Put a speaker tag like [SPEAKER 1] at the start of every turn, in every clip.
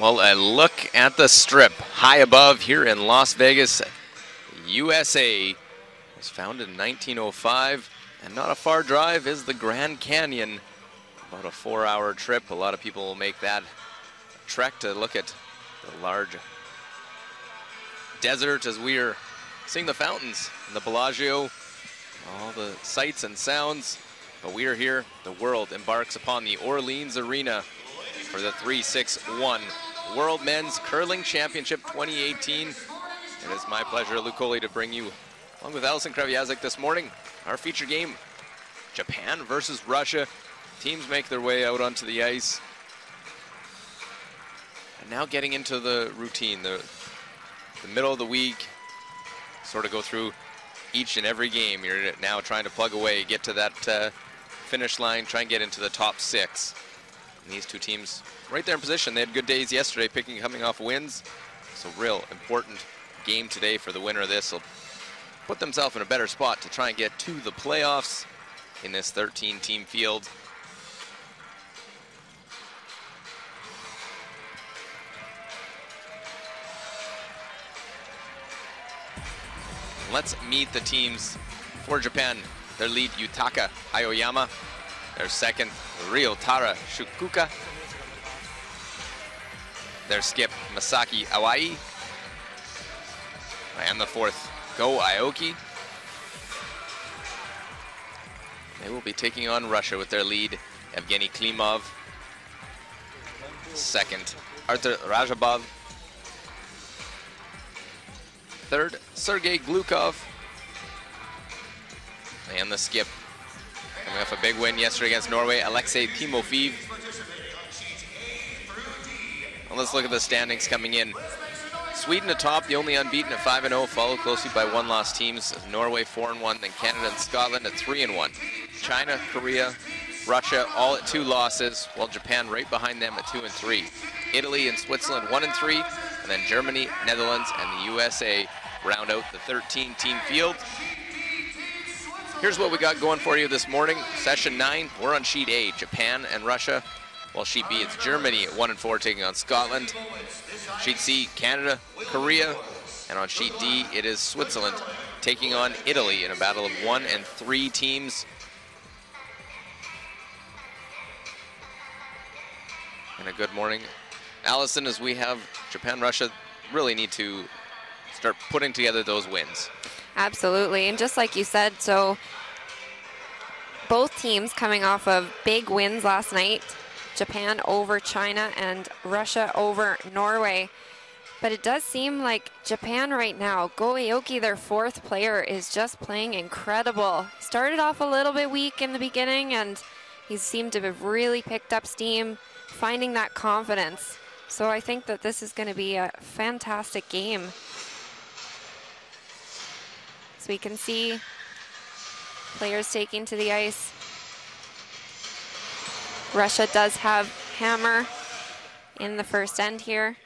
[SPEAKER 1] Well, a look at the strip high above here in Las Vegas, USA. It was founded in 1905, and not a far drive is the Grand Canyon. About a 4-hour trip. A lot of people will make that trek to look at the large desert as we are seeing the fountains and the Bellagio, all the sights and sounds. But we are here. The world embarks upon the Orleans Arena for the 3-6-1 World Men's Curling Championship 2018. It is my pleasure, Luke Coley, to bring you, along with Allison Kraviazik this morning, our feature game, Japan versus Russia. Teams make their way out onto the ice. And now getting into the routine, the middle of the week, sort of go through each and every game. You're now trying to plug away, get to that finish line, try and get into the top 6. And these two teams right there in position. They had good days yesterday, coming off wins. So real important game today for the winner of this. Will put themselves in a better spot to try and get to the playoffs in this 13-team field. Let's meet the teams for Japan. Their lead, Yutaka Aoyama. Their second, Ryotaro Shukuka. Their skip, Masaki Awai. And the fourth, Go Aoki. They will be taking on Russia with their lead, Evgeny Klimov. Second, Artur Rajabov. Third, Sergei Glukov. And the skip, coming off a big win yesterday against Norway, Alexei Timofeev. Well, let's look at the standings coming in. Sweden atop, the only unbeaten at 5-0, followed closely by one-loss teams. Norway 4-1, then Canada and Scotland at 3-1. China, Korea, Russia all at 2 losses, while Japan right behind them at 2-3. Italy and Switzerland 1-3, and then Germany, Netherlands, and the USA round out the 13-team field. Here's what we got going for you this morning. Session 9, we're on sheet A, Japan and Russia. While sheet B, it's Germany at 1-4 taking on Scotland. Sheet C, Canada, Korea. And on sheet D, it is Switzerland taking on Italy in a battle of 1 and 3 teams. And a good morning, Allison, as we have Japan, Russia really need to start putting together those wins.
[SPEAKER 2] Absolutely, and just like you said, so both teams coming off of big wins last night, Japan over China and Russia over Norway. But it does seem like Japan right now, Go Aoki, their 4th player, is just playing incredible. Started off a little bit weak in the beginning, and he seemed to have really picked up steam, finding that confidence. So I think that this is going to be a fantastic game. So we can see players taking to the ice. Russia does have Hammer in the first end here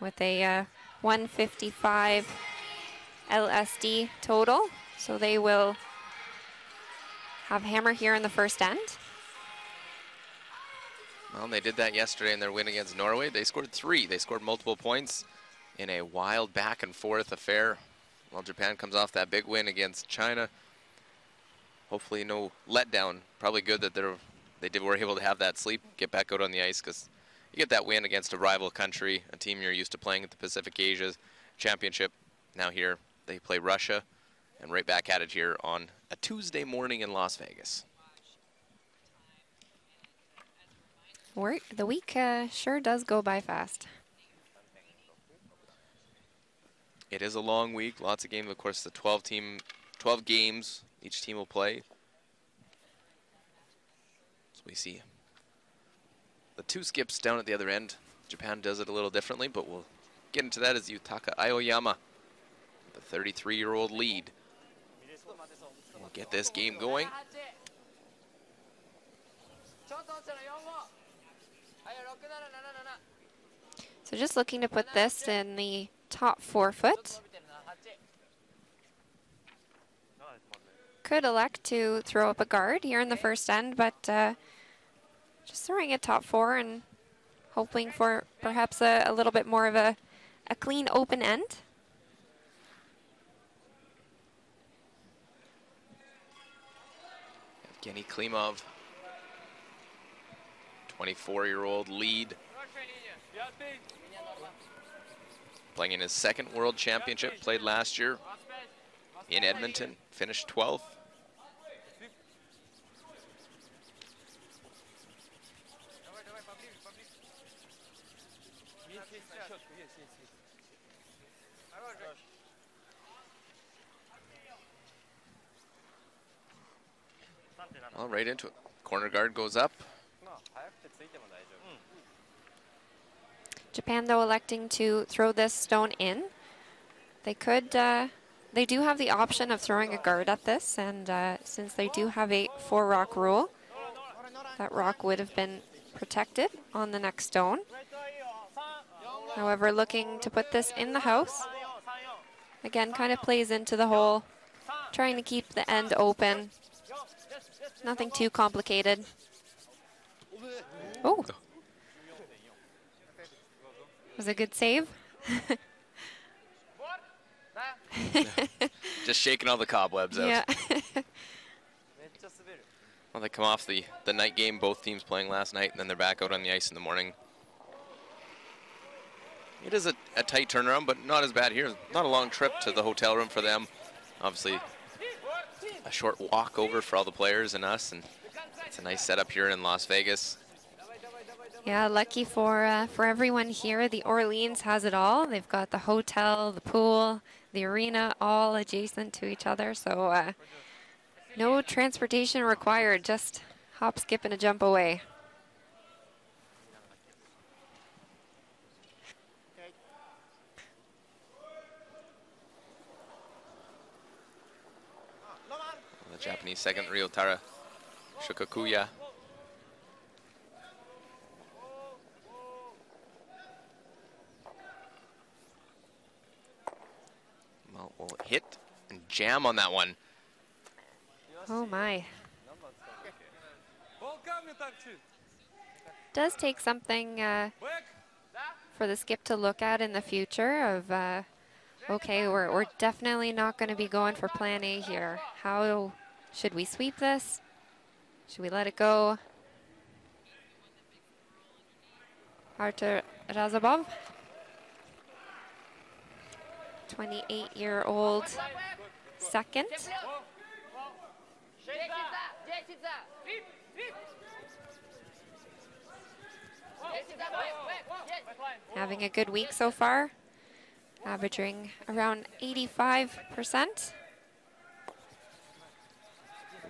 [SPEAKER 2] with a 155 LSD total. So they will have Hammer here in the first end.
[SPEAKER 1] Well, they did that yesterday in their win against Norway. They scored 3. They scored multiple points in a wild back and forth affair. While Japan comes off that big win against China. Hopefully no letdown. Probably good that they were able to have that sleep, get back out on the ice, because you get that win against a rival country, a team you're used to playing at the Pacific Asia Championship. Now here they play Russia, and right back at it here on a Tuesday morning in Las Vegas.
[SPEAKER 2] The week sure does go by fast.
[SPEAKER 1] It is a long week, lots of games. Of course, the 12 games each team will play. So we see the 2 skips down at the other end. Japan does it a little differently, but we'll get into that as Yutaka Aoyama, the 33-year-old lead. We'll get this game going.
[SPEAKER 2] So just looking to put this in the top 4 foot. Could elect to throw up a guard here in the first end, but just throwing it top 4 and hoping for perhaps a little bit more of a clean open end.
[SPEAKER 1] Evgeny Klimov, 24-year-old lead. Playing in his second World Championship, played last year in Edmonton, finished 12th. All right into it. Corner guard goes up.
[SPEAKER 2] Japan, though, electing to throw this stone in. They could, they do have the option of throwing a guard at this, and since they do have a 4-rock rule, that rock would have been protected on the next stone. However, looking to put this in the house, again, kind of plays into the hole, trying to keep the end open. Nothing too complicated. Oh. Was a good save.
[SPEAKER 1] Just shaking all the cobwebs out.
[SPEAKER 2] Yeah.
[SPEAKER 1] Well, they come off the night game, both teams playing last night, and then they're back out on the ice in the morning. It is a tight turnaround, but not as bad here. Not a long trip to the hotel room for them. Obviously, a short walk over for all the players and us, and it's a nice setup here in Las Vegas.
[SPEAKER 2] Yeah, lucky for everyone here. The Orleans has it all. They've got the hotel, the pool, the arena, all adjacent to each other. So no transportation required. Just hop, skip, and a jump away.
[SPEAKER 1] The Japanese second, Ryotaro Shukakuya. Well, we'll hit and jam on that one.
[SPEAKER 2] Oh my. Does take something for the skip to look at in the future of, okay, we're definitely not going to be going for plan A here. How should we sweep this? Should we let it go? Artur Razabov, 28-year-old second. Having a good week so far, averaging around 85%.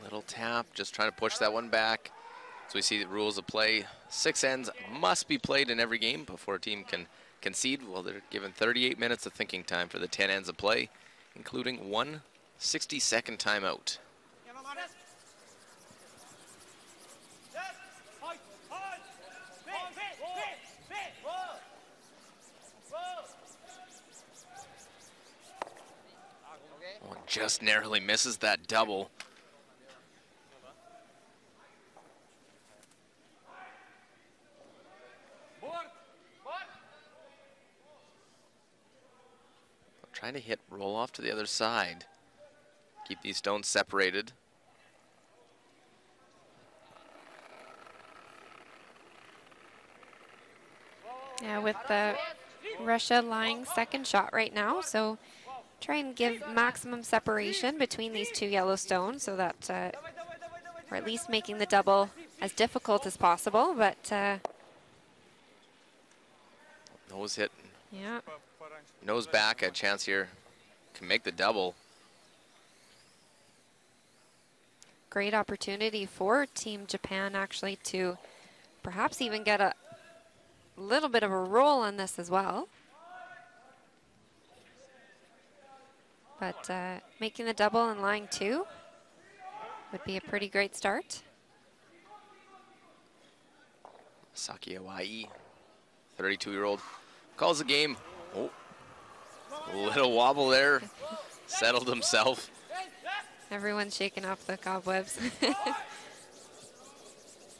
[SPEAKER 1] Little tap, just trying to push that one back. So we see the rules of play. 6 ends must be played in every game before a team can concede. Well, they're given 38 minutes of thinking time for the 10 ends of play, including one 60-second timeout. Oh, just narrowly misses that double. Trying to hit roll off to the other side. Keep these stones separated.
[SPEAKER 2] Yeah, with Russia lying second shot right now, so try and give maximum separation between these two yellow stones so that we're at least making the double as difficult as possible, but
[SPEAKER 1] Nose hit.
[SPEAKER 2] yeah.
[SPEAKER 1] Nose back, a chance here. Can make the double.
[SPEAKER 2] Great opportunity for Team Japan actually to perhaps even get a little bit of a roll on this as well. But making the double and lying two would be a pretty great start.
[SPEAKER 1] Saki Hawaii, 32-year-old, calls the game. Oh, a little wobble there. Settled himself.
[SPEAKER 2] Everyone's shaking off the cobwebs.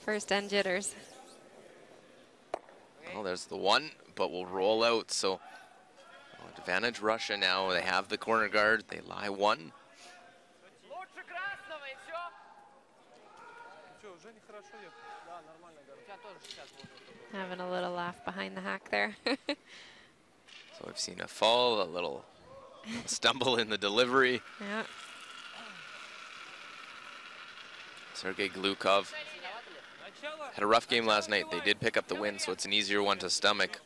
[SPEAKER 2] First end jitters.
[SPEAKER 1] Well, there's the one, but will roll out. So advantage Russia now. They have the corner guard. They lie one.
[SPEAKER 2] Having a little laugh behind the hack there.
[SPEAKER 1] So we've seen a fall, a little stumble in the delivery.
[SPEAKER 2] Yeah.
[SPEAKER 1] Sergei Glukov had a rough game last night. They did pick up the win, so it's an easier one to stomach.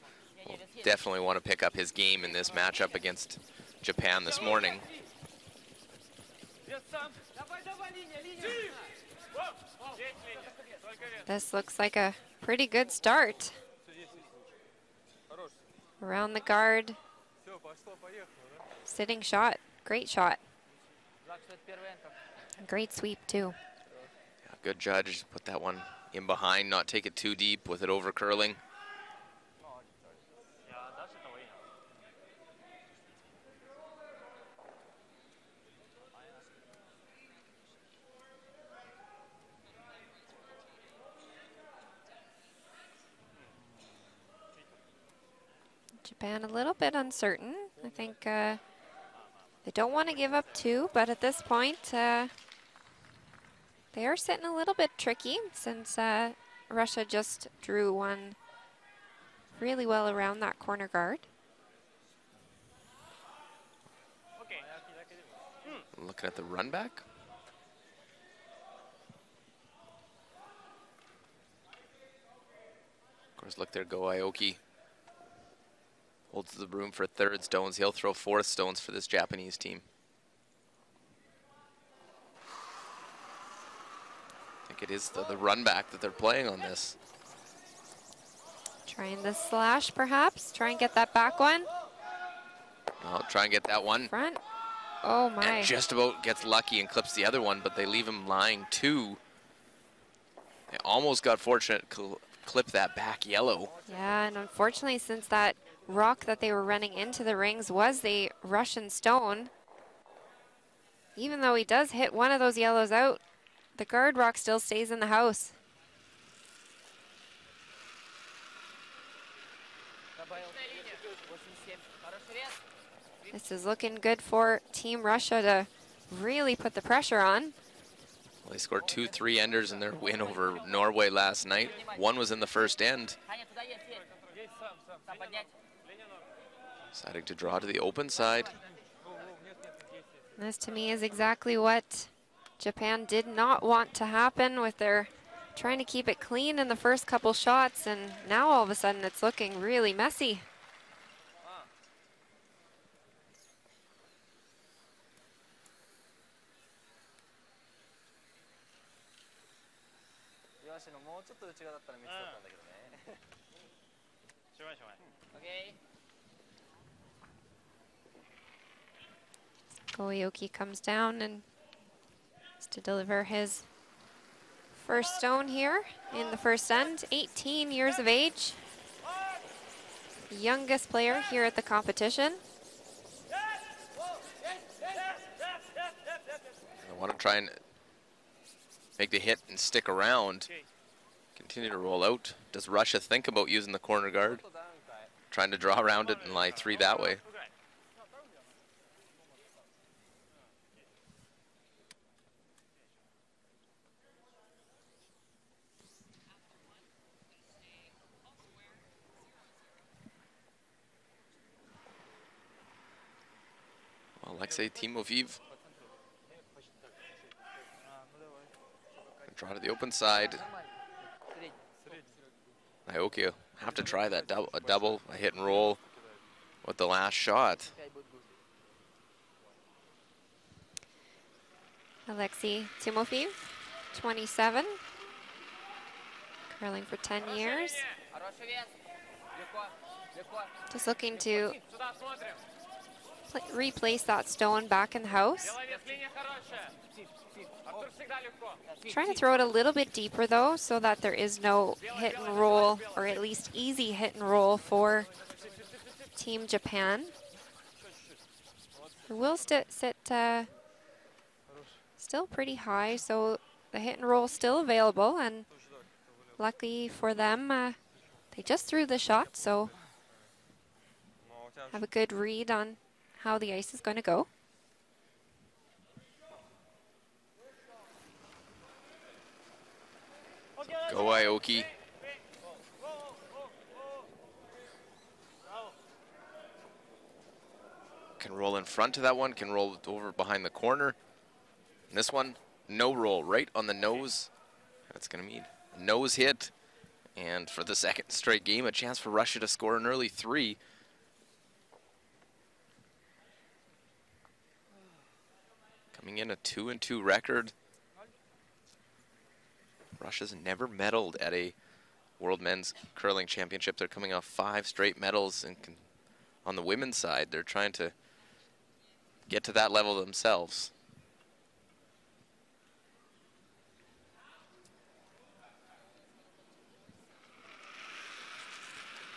[SPEAKER 1] We'll definitely want to pick up his game in this matchup against Japan this morning.
[SPEAKER 2] This looks like a pretty good start. Around the guard. Sitting shot. Great shot. Great sweep, too.
[SPEAKER 1] Yeah, good judge. Put that one in behind, not take it too deep with it over curling.
[SPEAKER 2] Japan a little bit uncertain. I think they don't want to give up two, but at this point, they are sitting a little bit tricky since Russia just drew one really well around that corner guard.
[SPEAKER 1] Looking at the run back. Of course, look there, go Aoki. Holds the room for third stones. He'll throw fourth stones for this Japanese team. I think it is the run back that they're playing on this.
[SPEAKER 2] Trying the slash, perhaps. Try and get that back one.
[SPEAKER 1] I'll try and get that one.
[SPEAKER 2] Front. Oh, my.
[SPEAKER 1] And just about gets lucky and clips the other one, but they leave him lying two. They almost got fortunate to clip that back yellow.
[SPEAKER 2] Yeah, and unfortunately, since that rock that they were running into the rings was the Russian stone, even though he does hit one of those yellows out, the guard rock still stays in the house. This is looking good for Team Russia to really put the pressure on.
[SPEAKER 1] Well, they scored 2 3-enders in their win over Norway last night. One was in the first end. Deciding to draw to the open side.
[SPEAKER 2] This to me is exactly what Japan did not want to happen with their trying to keep it clean in the first couple shots, and now all of a sudden it's looking really messy. Goyoki comes down and is to deliver his first stone here in the first end. 18 years of age. Youngest player here at the competition.
[SPEAKER 1] I want to try and make the hit and stick around. Continue to roll out. Does Russia think about using the corner guard? Trying to draw around it and lie three that way. Alexei Timofeev. Draw to the open side. Aoki have to try that double, a hit and roll with the last shot.
[SPEAKER 2] Alexei Timofeev, 27, curling for 10 years. Just looking to replace that stone back in the house. Trying to throw it a little bit deeper though, so that there is no hit and roll, or at least easy hit and roll for Team Japan. It will sit still pretty high, so the hit and roll still available, and lucky for them, They just threw the shot, so have a good read on how the ice is going to go.
[SPEAKER 1] Go Aoki. Can roll in front of that one, can roll over behind the corner. And this one, no roll, right on the nose. That's going to mean a nose hit. And for the second straight game, a chance for Russia to score an early 3. Coming in a 2-2 record. Russia's never medaled at a World Men's Curling Championship. They're coming off 5 straight medals, and on the women's side, they're trying to get to that level themselves.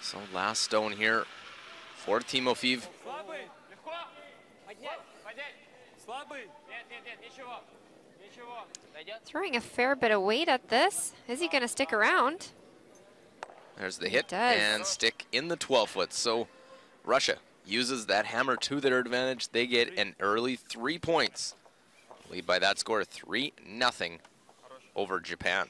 [SPEAKER 1] So last stone here for Timofeev.
[SPEAKER 2] Throwing a fair bit of weight at this. Is he going to stick around?
[SPEAKER 1] There's the hit
[SPEAKER 2] does.
[SPEAKER 1] and stick in the 12-foot. So Russia uses that hammer to their advantage. They get an early 3 points. Lead by that score 3-0 over Japan.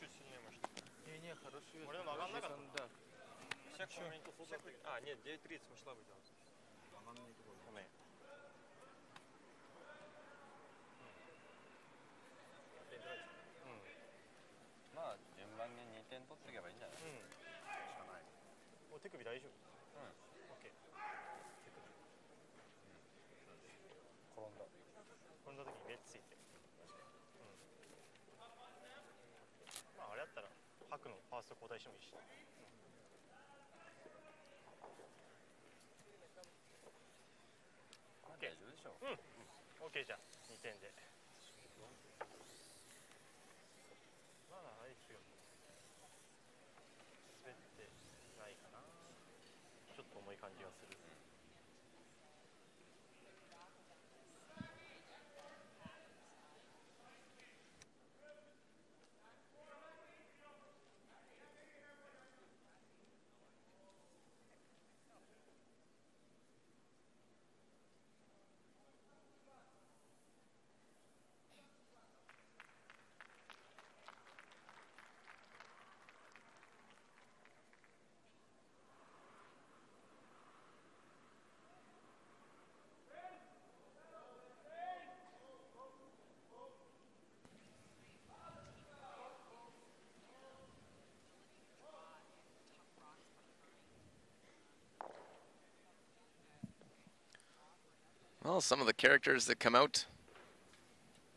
[SPEAKER 1] Well, some of the characters that come out.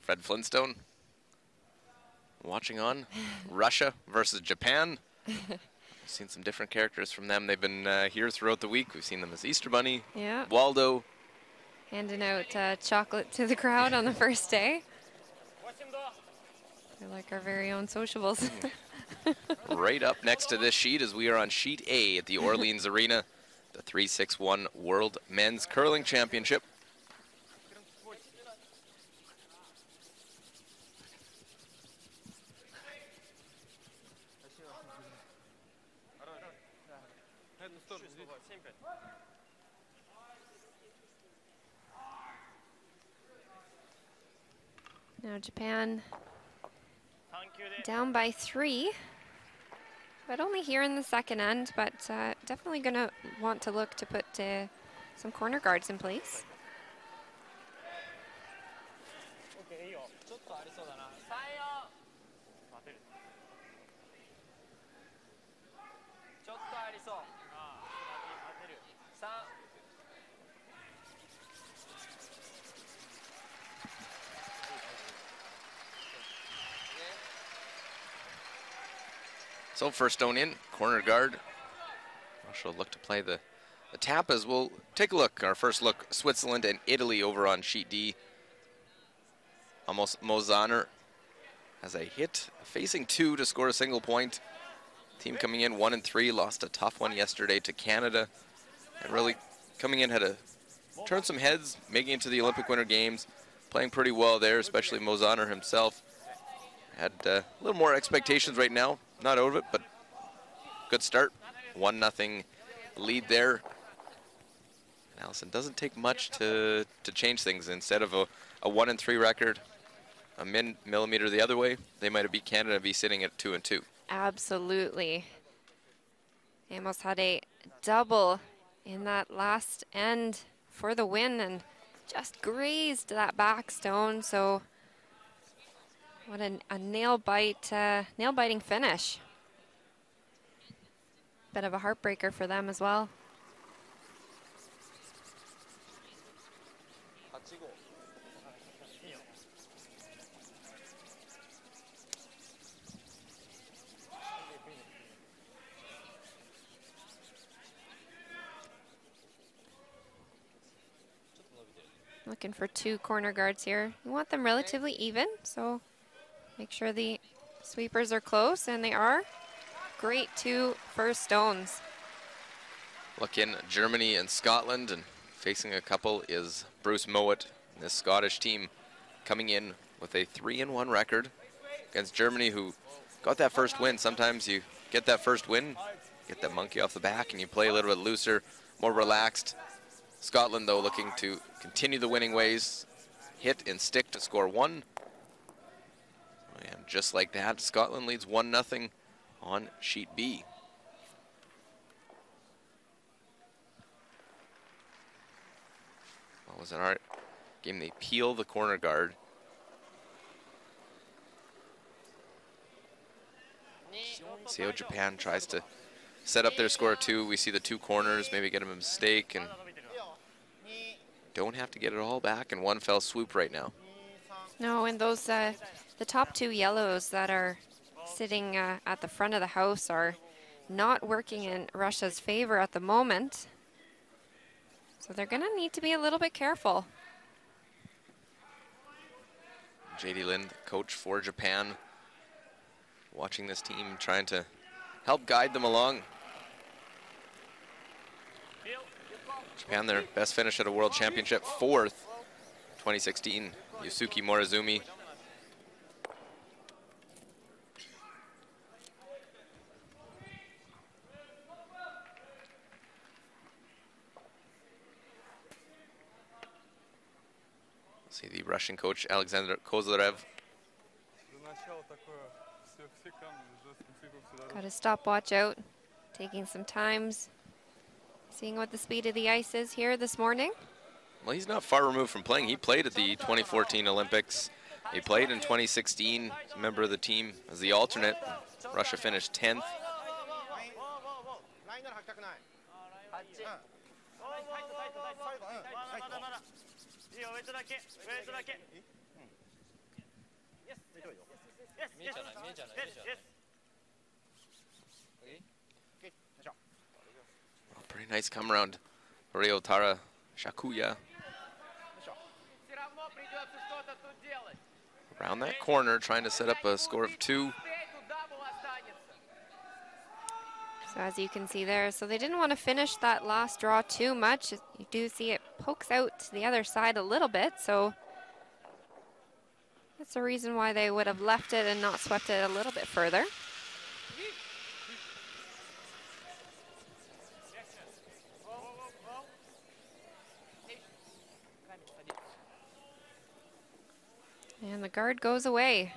[SPEAKER 1] Fred Flintstone watching on. Russia versus Japan. We've seen some different characters from them. They've been here throughout the week. We've seen them as Easter Bunny,
[SPEAKER 2] Yeah.
[SPEAKER 1] Waldo.
[SPEAKER 2] Handing out chocolate to the crowd on the first day. They're like our very own sociables.
[SPEAKER 1] Right up next to this sheet as we are on sheet A at the Orleans Arena, the 3-6-1 World Men's Curling Championship.
[SPEAKER 2] Now Japan down by 3, but only here in the second end, but definitely going to want to look to put some corner guards in place.
[SPEAKER 1] So first stone in, corner guard. Russia will look to play the tap as we'll take a look. Our first look, Switzerland and Italy over on sheet D. Amos Mozaner has a hit, facing 2 to score a single point. Team coming in 1-3, lost a tough one yesterday to Canada. And really coming in had to turn some heads, making it to the Olympic Winter Games. Playing pretty well there, especially Mozaner himself. Had a little more expectations right now. Not out of it, but good start. 1-0 lead there. Allison, doesn't take much to change things. Instead of a 1-3 record, a millimeter the other way, they might have beat Canada and be sitting at 2-2.
[SPEAKER 2] Absolutely. They almost had a double in that last end for the win and just grazed that back stone. So what a nail-biting finish. Bit of a heartbreaker for them as well. Looking for two corner guards here. You want them relatively even, so make sure the sweepers are close, and they are. Great two first stones.
[SPEAKER 1] Look in Germany and Scotland, and facing a couple is Bruce Mowat, this Scottish team coming in with a 3-1 record against Germany, who got that first win. Sometimes you get that first win, get that monkey off the back, and you play a little bit looser, more relaxed. Scotland, though, looking to continue the winning ways, hit and stick to score one. And just like that, Scotland leads 1-0 on sheet B. What was in our game? They peel the corner guard. See how Japan tries to set up their score two. We see the two corners, maybe get them a mistake, and don't have to get it all back in one fell swoop right now.
[SPEAKER 2] No, and those the top two yellows that are sitting at the front of the house are not working in Russia's favor at the moment. So they're going to need to be a little bit careful.
[SPEAKER 1] J.D. Lind, coach for Japan, watching this team, trying to help guide them along. Japan, their best finish at a World Championship, 4th, 2016, Yusuke Morizumi. See the Russian coach, Alexander Kozyrev.
[SPEAKER 2] Got a stopwatch out, taking some times, seeing what the speed of the ice is here this morning.
[SPEAKER 1] Well, he's not far removed from playing. He played at the 2014 Olympics. He played in 2016, a member of the team as the alternate. Russia finished 10th. Pretty nice come around. Ryotaro Shakuya. Around that corner, trying to set up a score of 2.
[SPEAKER 2] So as you can see there, so they didn't want to finish that last draw too much. You do see it pokes out to the other side a little bit, so that's the reason why they would have left it and not swept it a little bit further. And the guard goes away.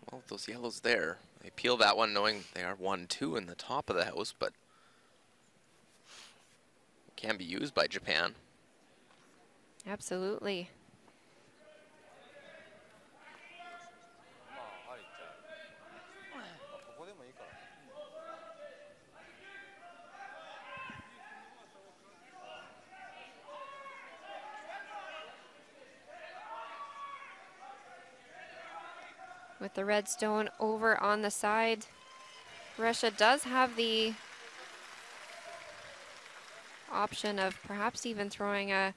[SPEAKER 1] Well, those yellows there, they peel that one knowing they are 1-2 in the top of the house, but can be used by Japan.
[SPEAKER 2] Absolutely. With the red stone over on the side, Russia does have the option of perhaps even throwing a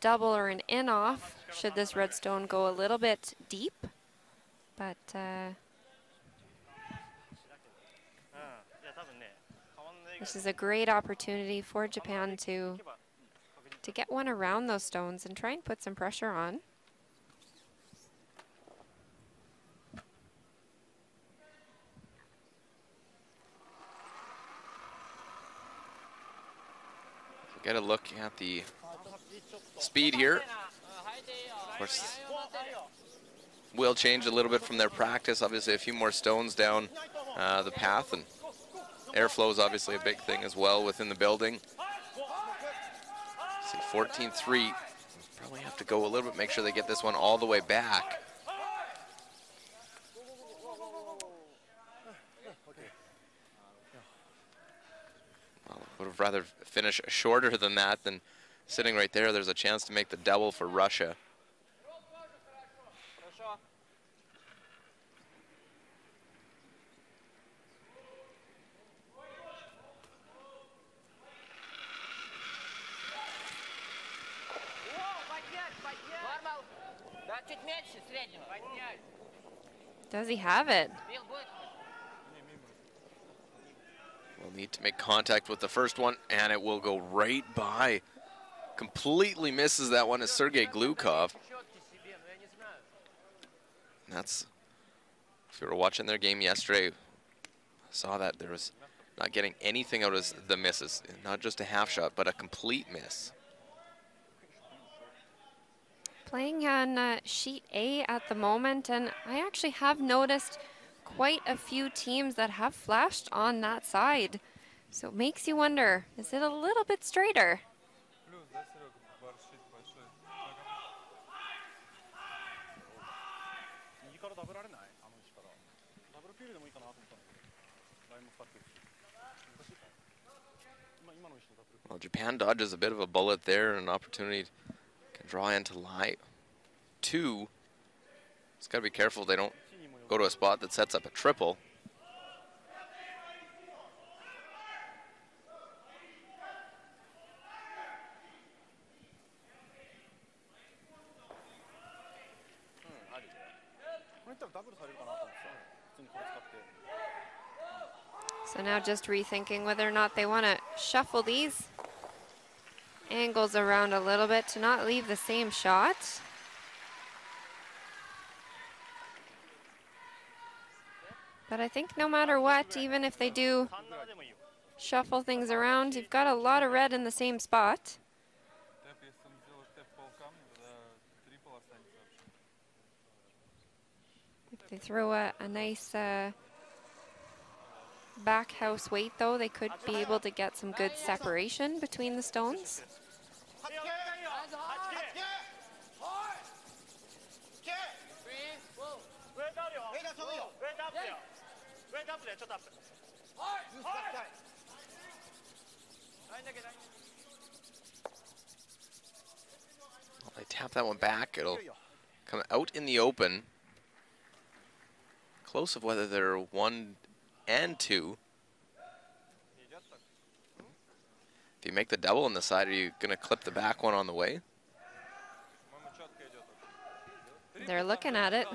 [SPEAKER 2] double or an in off should this red stone go a little bit deep. But this is a great opportunity for Japan to get one around those stones and try and put some pressure on.
[SPEAKER 1] Get a look at the speed here. Of course, will change a little bit from their practice. Obviously, a few more stones down the path, and airflow is obviously a big thing as well within the building. See, 14-3. Probably have to go a little bit, make sure they get this one all the way back. Well, would have rather finish shorter than that than sitting right there. There's a chance to make the double for Russia.
[SPEAKER 2] Does he have it?
[SPEAKER 1] We'll need to make contact with the first one, and it will go right by. Completely misses that one is Sergei Glukov. That's, if you were watching their game yesterday, saw that there was not getting anything out of the misses. Not just a half shot, but a complete miss.
[SPEAKER 2] Playing on sheet A at the moment, and I actually have noticed quite a few teams that have flashed on that side. So it makes you wonder, is it a little bit straighter?
[SPEAKER 1] Well, Japan dodges a bit of a bullet there, and an opportunity can draw into lie. 2. It's got to be careful they don't go to a spot that sets up a triple.
[SPEAKER 2] So now just rethinking whether or not they want to shuffle these angles around a little bit to not leave the same shot. But I think no matter what, even if they do shuffle things around, you've got a lot of red in the same spot. If they throw a nice back house weight, though, they could be able to get some good separation between the stones.
[SPEAKER 1] Well, they tap that one back. It'll come out in the open. Close of whether they're 1 and 2. If you make the double on the side, are you going to clip the back one on the way?
[SPEAKER 2] They're looking at it.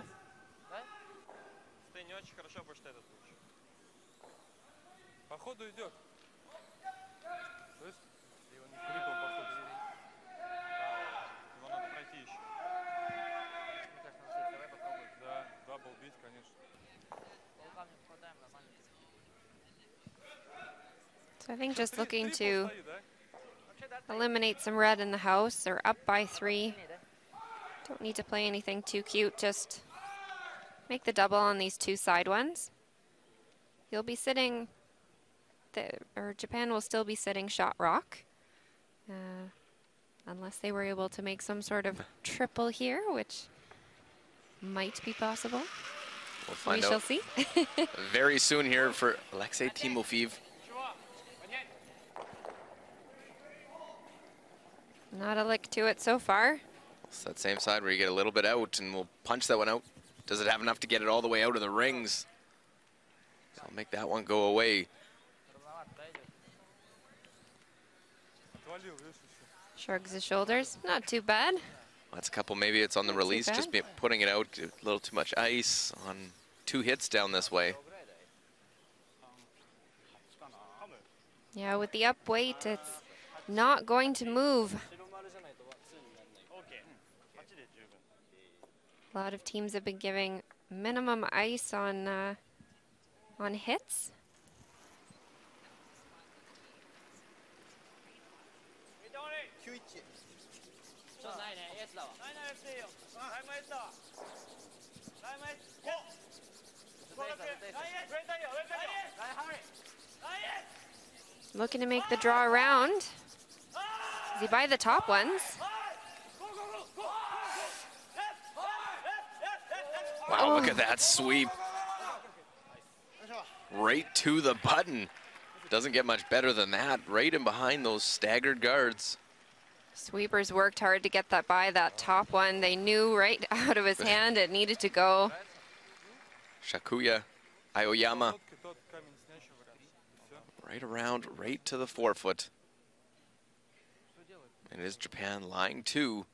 [SPEAKER 2] So I think just looking to eliminate some red in the house. They're up by 3. Don't need to play anything too cute, just make the double on these 2 side ones. You'll be sitting, or Japan will still be sitting shot rock, unless they were able to make some sort of triple here, which might be possible.
[SPEAKER 1] We'll find
[SPEAKER 2] we
[SPEAKER 1] out
[SPEAKER 2] shall see.
[SPEAKER 1] very soon here for Alexei Timofeev.
[SPEAKER 2] Not a lick to it so far.
[SPEAKER 1] It's that same side where you get a little bit out, and we'll punch that one out. Does it have enough to get it all the way out of the rings? So I'll make that one go away.
[SPEAKER 2] Shrugs his shoulders. Not too bad.
[SPEAKER 1] That's a couple, maybe it's on the release, just putting it out, a little too much ice on 2 hits down this way.
[SPEAKER 2] Yeah, with the up weight, it's not going to move. A lot of teams have been giving minimum ice on hits. Looking to make the draw around. Is he by the top ones?
[SPEAKER 1] Wow, look at that sweep. Right to the button. Doesn't get much better than that. Right in behind those staggered guards.
[SPEAKER 2] Sweepers worked hard to get that by that top one. They knew right out of his hand it needed to go.
[SPEAKER 1] Shakuya Aoyama. Right around, right to the forefoot. And it is Japan line 2.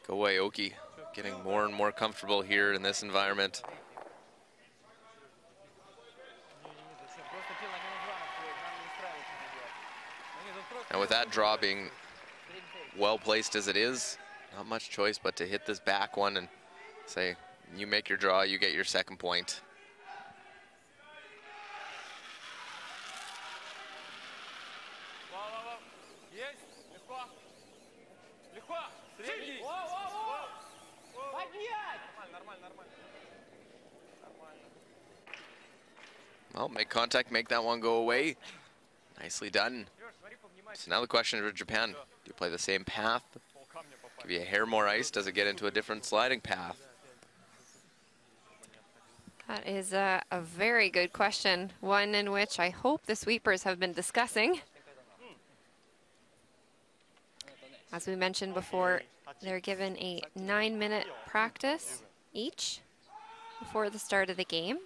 [SPEAKER 1] Go Aoki, getting more and more comfortable here in this environment. And with that draw being well placed as it is, not much choice but to hit this back one and say, you make your draw, you get your second point. Well, make contact, make that one go away. Nicely done. So now the question for Japan, do you play the same path? Give you a hair more ice? Does it get into a different sliding path?
[SPEAKER 2] That is a very good question, one in which I hope the sweepers have been discussing. As we mentioned before, they're given a 9-minute practice each before the start of the game.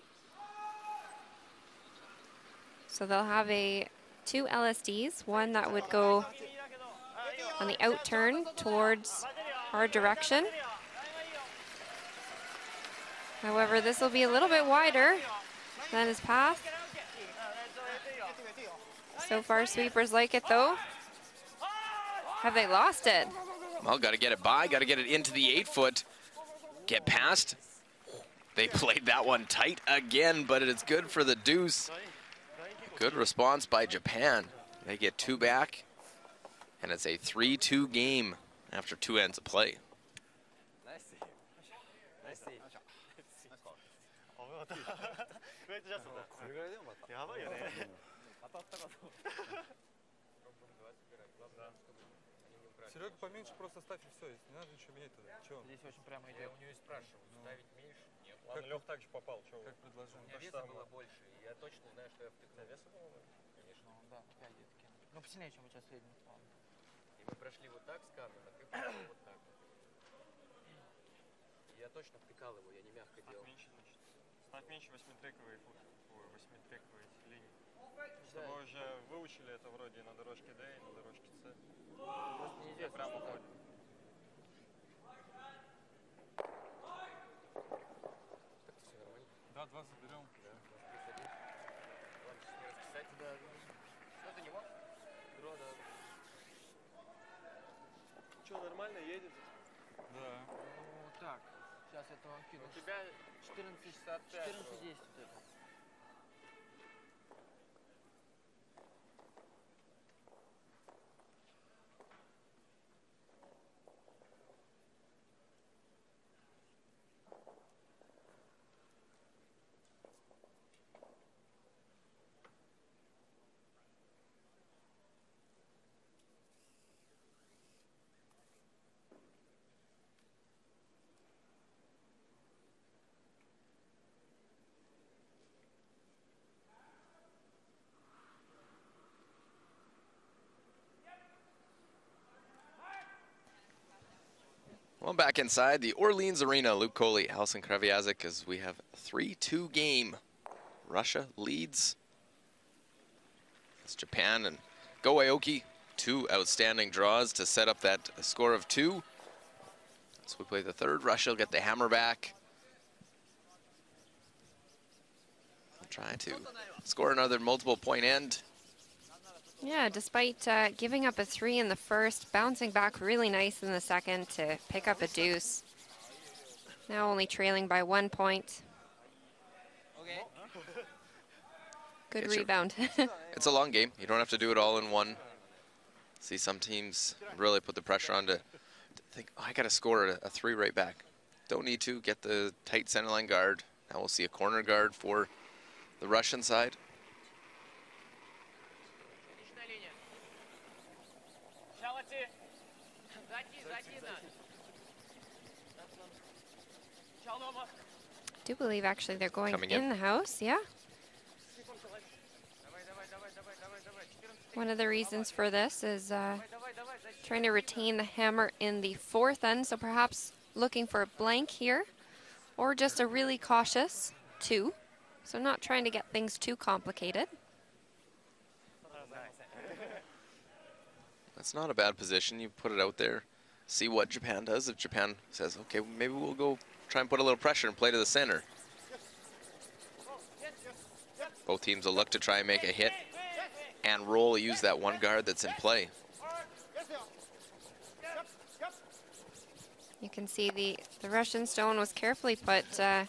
[SPEAKER 2] So they'll have two LSDs, one that would go on the out turn towards our direction. However, this will be a little bit wider than his path. So far, sweepers like it though. Have they lost it?
[SPEAKER 1] Well, got to get it by, got to get it into the 8-foot. Get past. They played that one tight again, but it's good for the deuce. Good response by Japan. They get 2 back, and it's a 3-2 game after 2 ends of play.
[SPEAKER 3] Серега, поменьше просто ставь и все, не надо ничего менять тогда. Чего? Здесь очень прямо идет. Я у нее спрашивал, ставить меньше? Нет. Ладно, Лех также попал, чего? Как предложение? У меня веса было больше, и я точно знаю, что я втыкнул. Веса было больше? Конечно. Ну да, 5 где-то кинул. Ну посильнее, чем у тебя средний. И мы прошли вот так с камнем, а ты прошел вот так. Я точно втыкал его, я не мягко делал. Меньше, значит. Ставь меньше 8-трековые линии. Чтобы вы уже выучили это вроде на дорожке D и на дорожке C. Просто нельзя прямо уходить. Так все нормально? Да, 2 заберем. Да, 2 приходи. Ладно, сейчас не расписать. Да, что это не мог? Дро, да. Что, нормально едет? Да. Ну, так. Сейчас я вам кину. У тебя 14:10 вот это.
[SPEAKER 1] Well, back inside the Orleans Arena, Luke Coley, Alison Kraviazik, as we have a 3-2 game. Russia leads. It's Japan and Go Aoki. 2 outstanding draws to set up that score of 2. So we play the third. Russia will get the hammer back. Try to score another multiple point end.
[SPEAKER 2] Yeah, despite giving up a 3 in the first, bouncing back really nice in the second to pick up a deuce. Now only trailing by 1 point. Good rebound.
[SPEAKER 1] It's a long game. You don't have to do it all in one. See, some teams really put the pressure on to think, oh, I got to score a 3 right back. Don't need to. Get the tight centerline guard. Now we'll see a corner guard for the Russian side.
[SPEAKER 2] I do believe actually they're going
[SPEAKER 1] Coming
[SPEAKER 2] in the house, yeah. One of the reasons for this is trying to retain the hammer in the 4th end, so perhaps looking for a blank here, or just a really cautious 2. So not trying to get things too complicated.
[SPEAKER 1] That's not a bad position. You put it out there, see what Japan does. If Japan says, okay, maybe we'll go try and put a little pressure and play to the center. Both teams will look to try and make a hit and roll, use that one guard that's in play.
[SPEAKER 2] You can see the Russian stone was carefully put a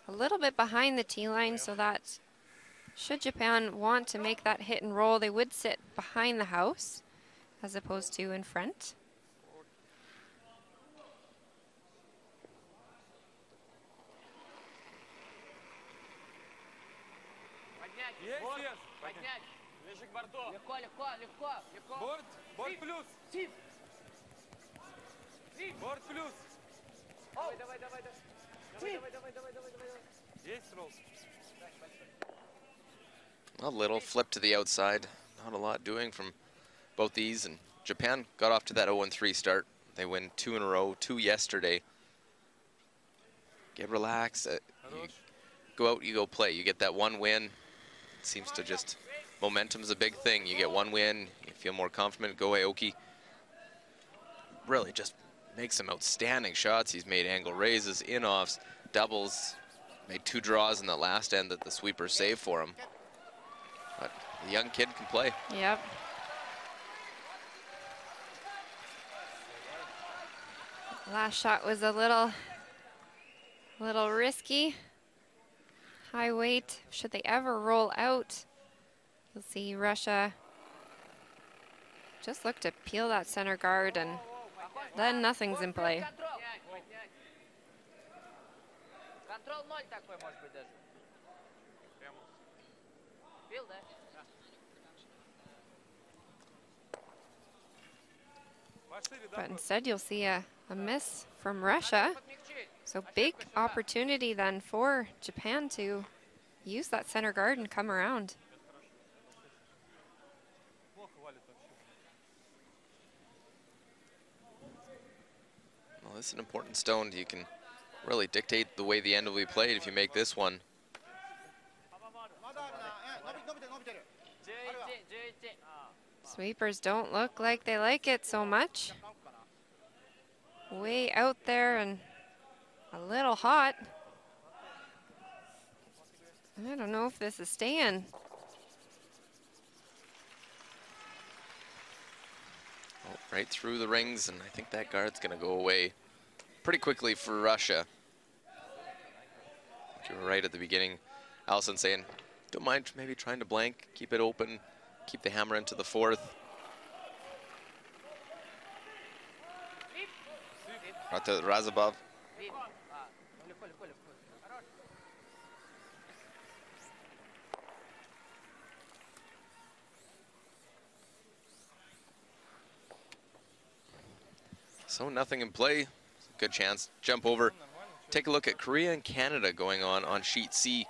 [SPEAKER 2] little bit behind the tee line, so that should Japan want to make that hit and roll, they would sit behind the house as opposed to in front.
[SPEAKER 3] Борт плюс. Борт плюс. Есть ролл.
[SPEAKER 1] A little flip to the outside. Not a lot doing from both these. And Japan got off to that 0-3 start. They win 2 in a row, 2 yesterday. Get relaxed. You go out, you go play. You get that 1 win. It seems to just, momentum's a big thing. You get 1 win, you feel more confident. Go Aoki really just makes some outstanding shots. He's made angle raises, in-offs, doubles. Made 2 draws in the last end that the sweeper saved for him. But the young kid can play.
[SPEAKER 2] Yep. Last shot was a little risky. High weight. Should they ever roll out, you'll see Russia just look to peel that center guard, and then nothing's in play. But instead you'll see a miss from Russia. So big opportunity then for Japan to use that center guard and come around.
[SPEAKER 1] Well, this is an important stone. You can really dictate the way the end will be played if you make this one.
[SPEAKER 2] Sweepers don't look like they like it so much. Way out there and a little hot. I don't know if this is staying.
[SPEAKER 1] Oh, right through the rings, and I think that guard's going to go away pretty quickly for Russia. You were right at the beginning, Allison, saying, don't mind maybe trying to blank, keep it open, keep the hammer into the 4th. Right to Razabov. So nothing in play. Good chance. Jump over. Take a look at Korea and Canada going on sheet C.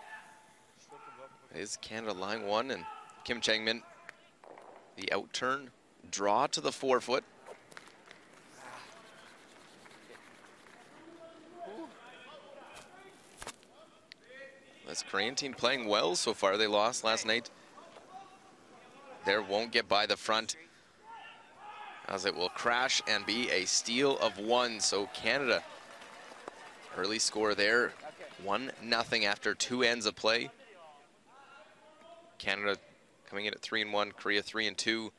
[SPEAKER 1] Is Canada line 1 and Kim Chang-min the outturn. Draw to the 4-foot. This Korean team playing well so far. They lost last night. There won't get by the front, as it will crash and be a steal of 1. So Canada, early score there, 1-0 after 2 ends of play. Canada coming in at 3-1, Korea 3-2.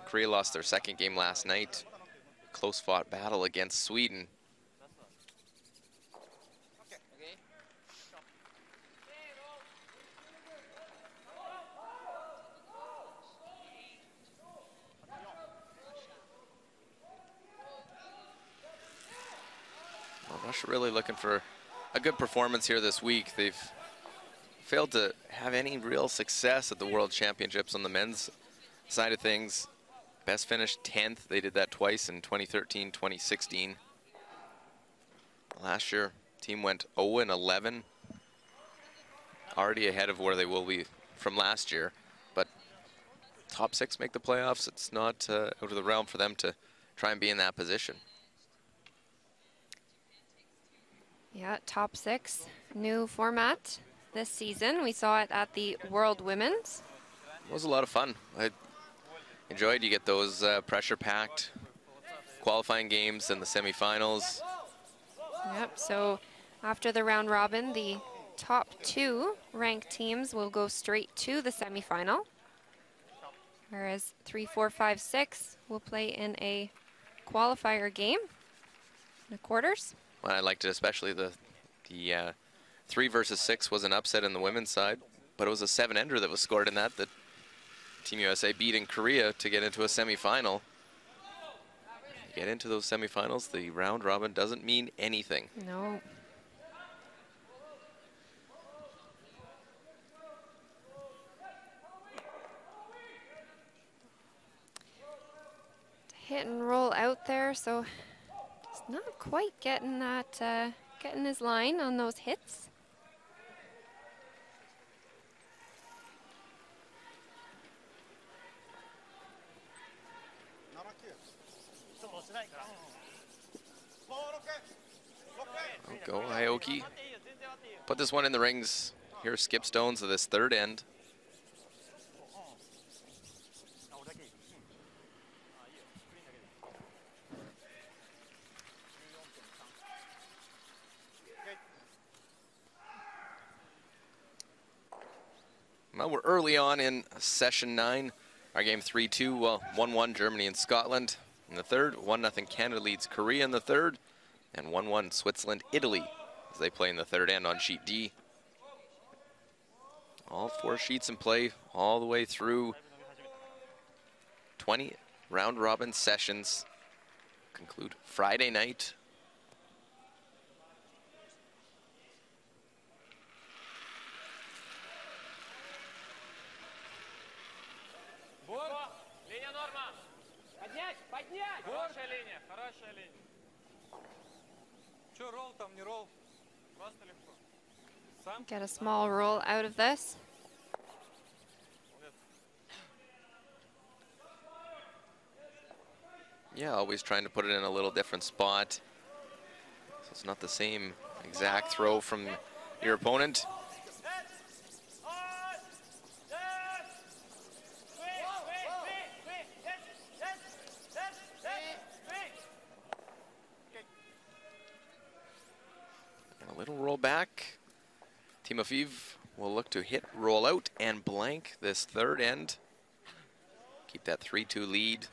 [SPEAKER 1] Korea lost their 2nd game last night. Close fought battle against Sweden. Well, Russia really looking for a good performance here this week. They've failed to have any real success at the World Championships on the men's side of things. Best finished 10th. They did that twice in 2013, 2016. Last year, team went 0-11. Already ahead of where they will be from last year. But top 6 make the playoffs. It's not out of the realm for them to try and be in that position.
[SPEAKER 2] Yeah, top 6, new format this season. We saw it at the World Women's.
[SPEAKER 1] It was a lot of fun. I enjoyed. You get those pressure-packed qualifying games and the semifinals.
[SPEAKER 2] Yep, so after the round robin, the top 2 ranked teams will go straight to the semifinal, whereas 3, 4, 5, 6 will play in a qualifier game in the quarters.
[SPEAKER 1] Well, I liked it, especially the 3 versus 6 was an upset in the women's side, but it was a 7-ender that was scored in that Team USA beat in Korea to get into a semifinal. Get into those semifinals, the round robin doesn't mean anything.
[SPEAKER 2] No. Hit and roll out there, so just not quite getting that, getting his line on those hits.
[SPEAKER 1] Go Aoki. Put this one in the rings. Here's Skip Stones of this third end. Well, we're early on in session 9. Our game 3-2, 1-1 Germany and Scotland in the third. 1-0 Canada leads Korea in the third. And 1-1 Switzerland, Italy as they play in the third end on sheet D. All 4 sheets in play all the way through 20 round robin sessions. Conclude Friday night.
[SPEAKER 2] Get a small roll out of this.
[SPEAKER 1] Yeah, always trying to put it in a little different spot. So it's not the same exact throw from your opponent. And a little roll back. Timofeev will look to hit, roll out, and blank this third end. Keep that 3-2 lead.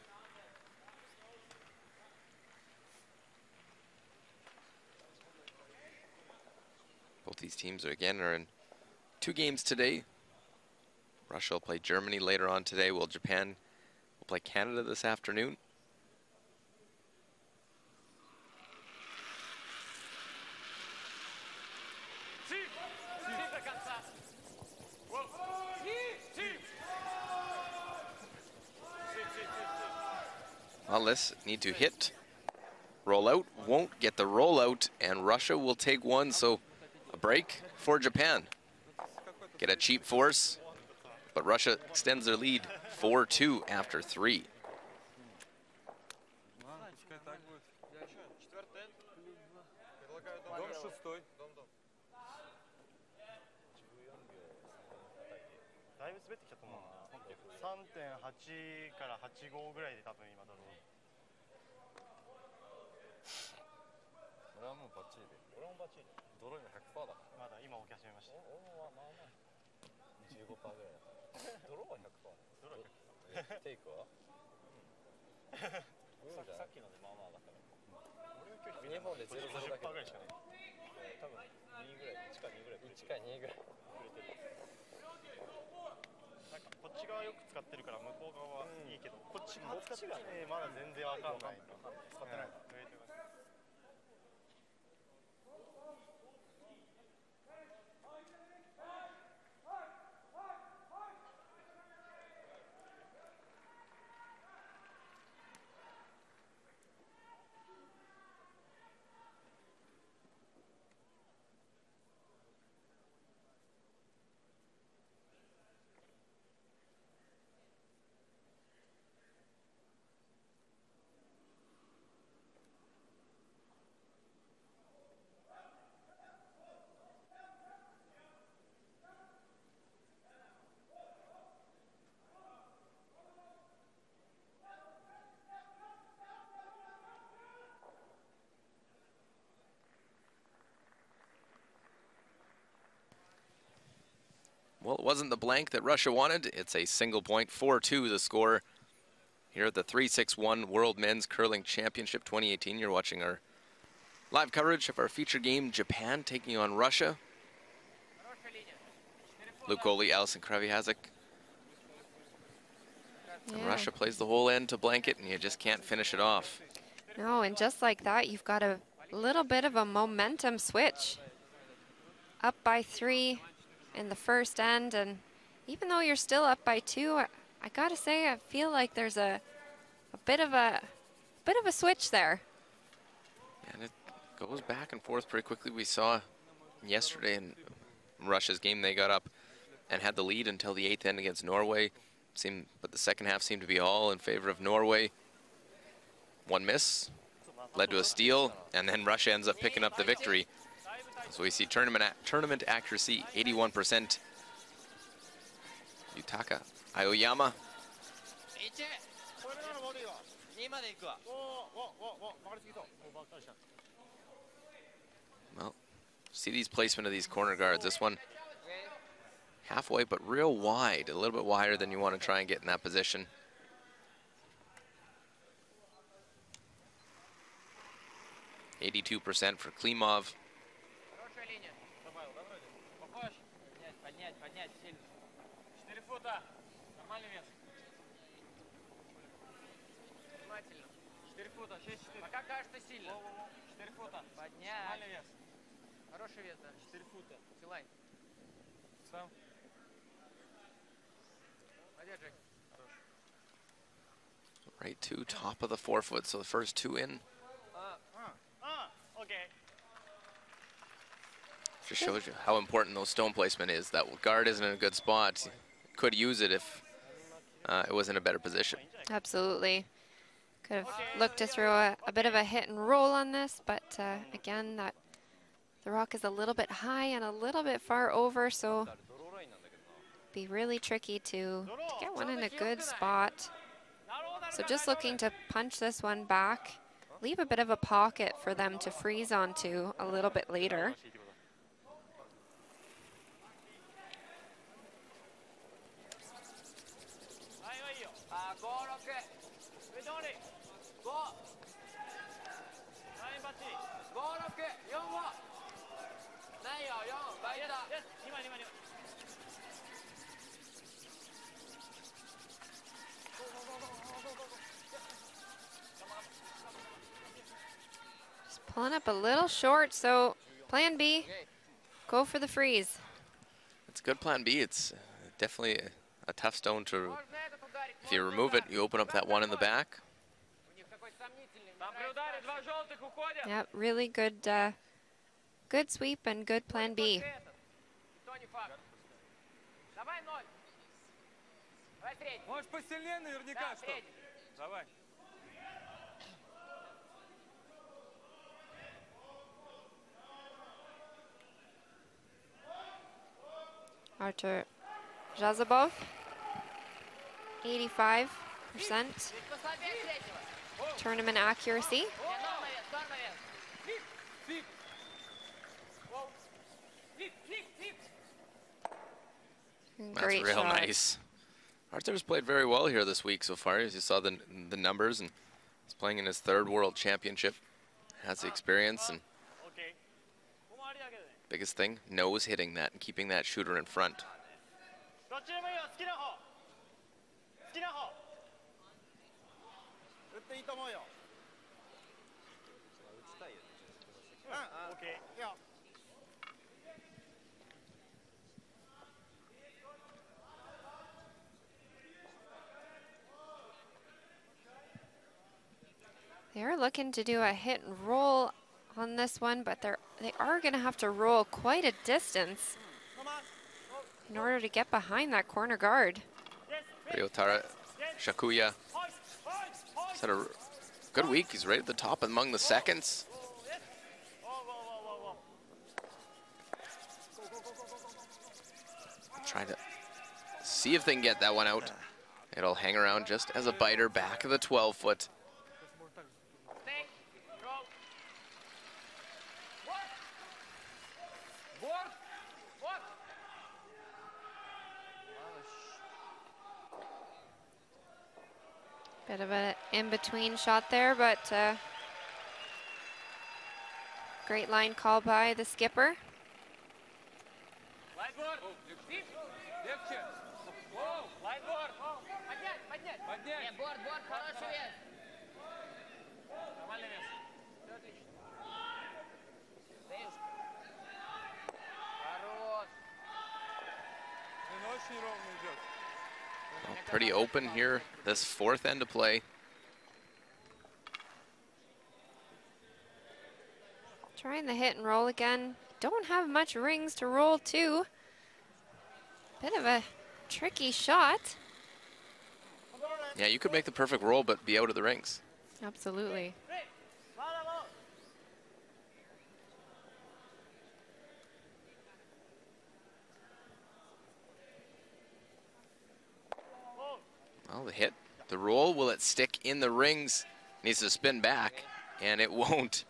[SPEAKER 1] Both these teams are in 2 games today. Russia will play Germany later on today, while Japan will play Canada this afternoon. Well, this need to hit, roll out, won't get the roll out, and Russia will take one, so a break for Japan. Get a cheap force, but Russia extends their lead 4-2 after 3. Well, it wasn't the blank that Russia wanted. It's a single point, 4-2 the score here at the 361 World Men's Curling Championship 2018. You're watching our live coverage of our feature game, Japan taking on Russia. Luke Goalie, Alison Kravihazik. And Russia plays the whole end to blanket, and you just can't finish it off.
[SPEAKER 2] No, and just like that, you've got a little bit of a momentum switch. Up by 3 in the first end, and even though you're still up by 2, I gotta say I feel like there's a bit of a switch there.
[SPEAKER 1] And it goes back and forth pretty quickly. We saw yesterday in Russia's game, they got up and had the lead until the 8th end against Norway. But the second half seemed to be all in favor of Norway. One miss led to a steal, and then Russia ends up picking up the victory. So we see tournament accuracy 81%. Yutaka Aoyama. Well, see these placement of these corner guards. This one halfway, but real wide, a little bit wider than you want to try and get in that position. %82 for Klimov. Right to top of the 4 foot, so the first 2 in. Just shows you how important those stone placement is. That guard isn't in a good spot. Could use it if it was in a better position.
[SPEAKER 2] Absolutely. Could have looked to throw a bit of a hit and roll on this, but again, the rock is a little bit high and a little bit far over, so be really tricky to get one in a good spot. So just looking to punch this one back, leave a bit of a pocket for them to freeze onto a little bit later. Just pulling up a little short, so plan B, go for the freeze.
[SPEAKER 1] It's a good plan B. It's definitely a tough stone to, if you remove it, you open up that one in the back.
[SPEAKER 2] Yep, really good, good sweep and good plan B.
[SPEAKER 3] Может, посильнее наверняка, что? Давай.
[SPEAKER 2] Artur Jazabov, 85% tournament accuracy. Great
[SPEAKER 1] That's real
[SPEAKER 2] shot.
[SPEAKER 1] nice. Artur's played very well here this week so far, as you saw the numbers, and he's playing in his 3rd World Championship. Has the experience, and biggest thing, knows hitting that and keeping that shooter in front.
[SPEAKER 2] They're looking to do a hit and roll on this one, but they are going to have to roll quite a distance in order to get behind that corner guard.
[SPEAKER 1] Ryotaro Shakuya has had a good week. He's right at the top among the seconds. Trying to see if they can get that one out. It'll hang around just as a biter back of the 12 foot.
[SPEAKER 2] Bit of an in-between shot there, but great line call by the skipper.
[SPEAKER 1] Well, pretty open here, this fourth end of play.
[SPEAKER 2] Trying the hit and roll again. Don't have much rings to roll to. Bit of a tricky shot.
[SPEAKER 1] Yeah, you could make the perfect roll, but be out of the rings.
[SPEAKER 2] Absolutely.
[SPEAKER 1] Well, the hit, the roll, will it stick in the rings? Needs to spin back, and it won't.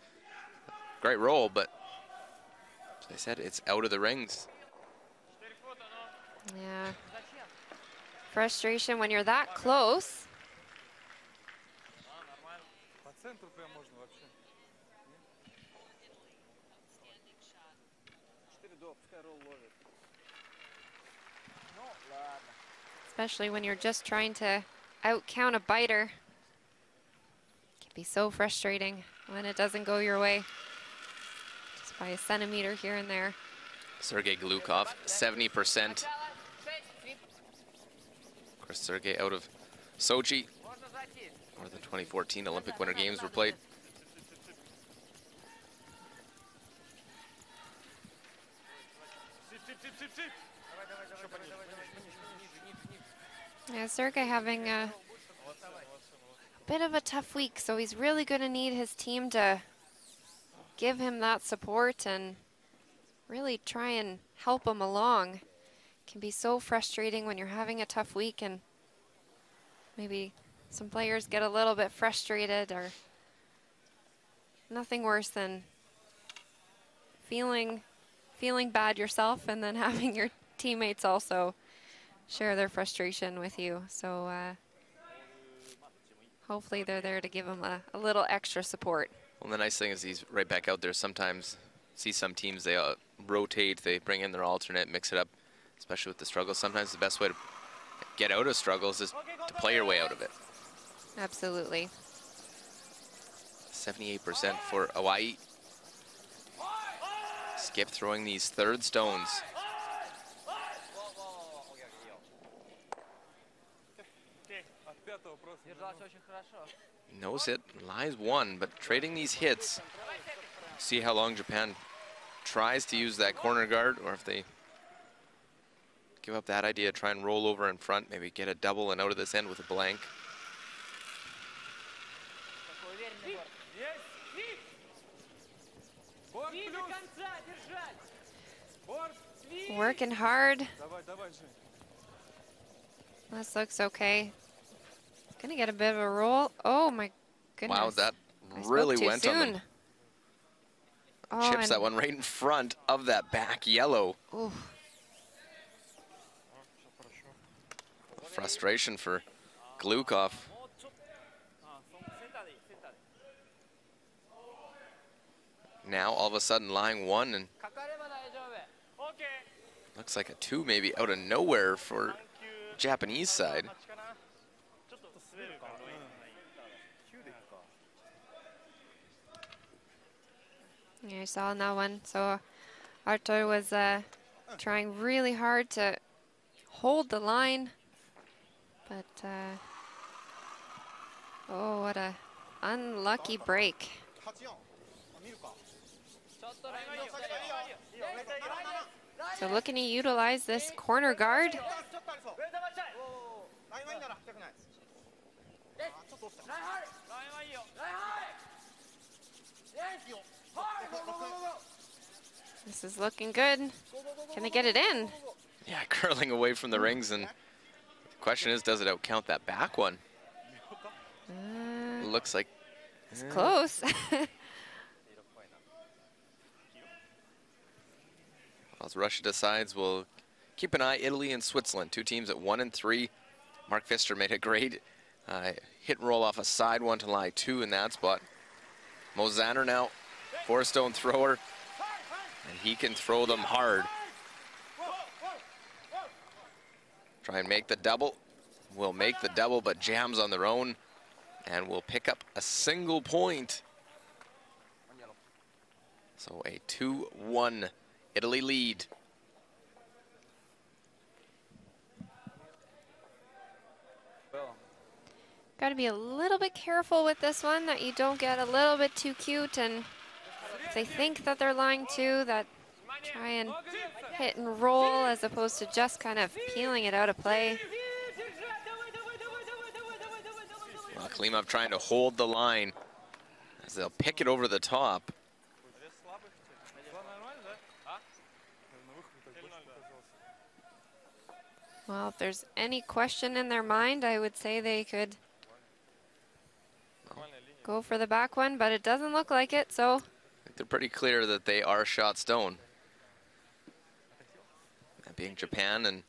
[SPEAKER 1] Great roll, but as I said, it's out of the rings.
[SPEAKER 2] Yeah. Frustration when you're that close. Especially when you're just trying to out-count a biter. It can be so frustrating when it doesn't go your way. Just by a centimeter here and there.
[SPEAKER 1] Sergei Glukov, 70%. Of course, Sergei out of Sochi, where the 2014 Olympic Winter Games were played.
[SPEAKER 2] Yeah, Sergei having a bit of a tough week, so he's really going to need his team to give him that support and really try and help him along. It can be so frustrating when you're having a tough week and maybe some players get a little bit frustrated, or nothing worse than feeling bad yourself and then having your teammates also share their frustration with you. So hopefully they're there to give him a little extra support.
[SPEAKER 1] Well, the nice thing is he's right back out there. Sometimes see some teams, they rotate, they bring in their alternate, mix it up, especially with the struggles. Sometimes the best way to get out of struggles is to play your way out of it.
[SPEAKER 2] Absolutely.
[SPEAKER 1] 78% for Hawaii. Skip throwing these third stones. Nose hit, lies one, but trading these hits. See how long Japan tries to use that corner guard, or if they give up that idea, try and roll over in front, maybe get a double and out of this end with a blank.
[SPEAKER 2] Working hard. This looks okay. Gonna get a bit of a roll. Oh my goodness.
[SPEAKER 1] Wow, that really went on them.
[SPEAKER 2] Oh,
[SPEAKER 1] Chips that one right in front of that back yellow.
[SPEAKER 2] Ooh.
[SPEAKER 1] Frustration for Glukov. Now all of a sudden lying one, and looks like a two maybe out of nowhere for Japanese side.
[SPEAKER 2] Yeah, I saw on that one. So Arthur was trying really hard to hold the line, but oh, what a unlucky break. So looking to utilize this corner guard. This is looking good. Can they get it in?
[SPEAKER 1] Yeah, curling away from the rings, and the question is, does it outcount that back one? Looks like
[SPEAKER 2] it's close.
[SPEAKER 1] As Russia decides, we'll keep an eye. Italy and Switzerland, two teams at 1 and 3. Mark Pfister made a great Hit and roll off a side one to lie 2 in that spot. Mozaner now, 4-stone thrower, and he can throw them hard. Try and make the double. Will make the double, but jams on their own, and will pick up a single point. So a 2-1 Italy lead.
[SPEAKER 2] Got to be a little bit careful with this one, that you don't get a little bit too cute, and if they think that they're lying to, that try and hit and roll as opposed to just kind of peeling it out of play.
[SPEAKER 1] Well, Klimov trying to hold the line as they'll pick it over the top.
[SPEAKER 2] Well, if there's any question in their mind, I would say they could go for the back one, but it doesn't look like it, so.
[SPEAKER 1] I think they're pretty clear that they are shot stone. That being Japan, and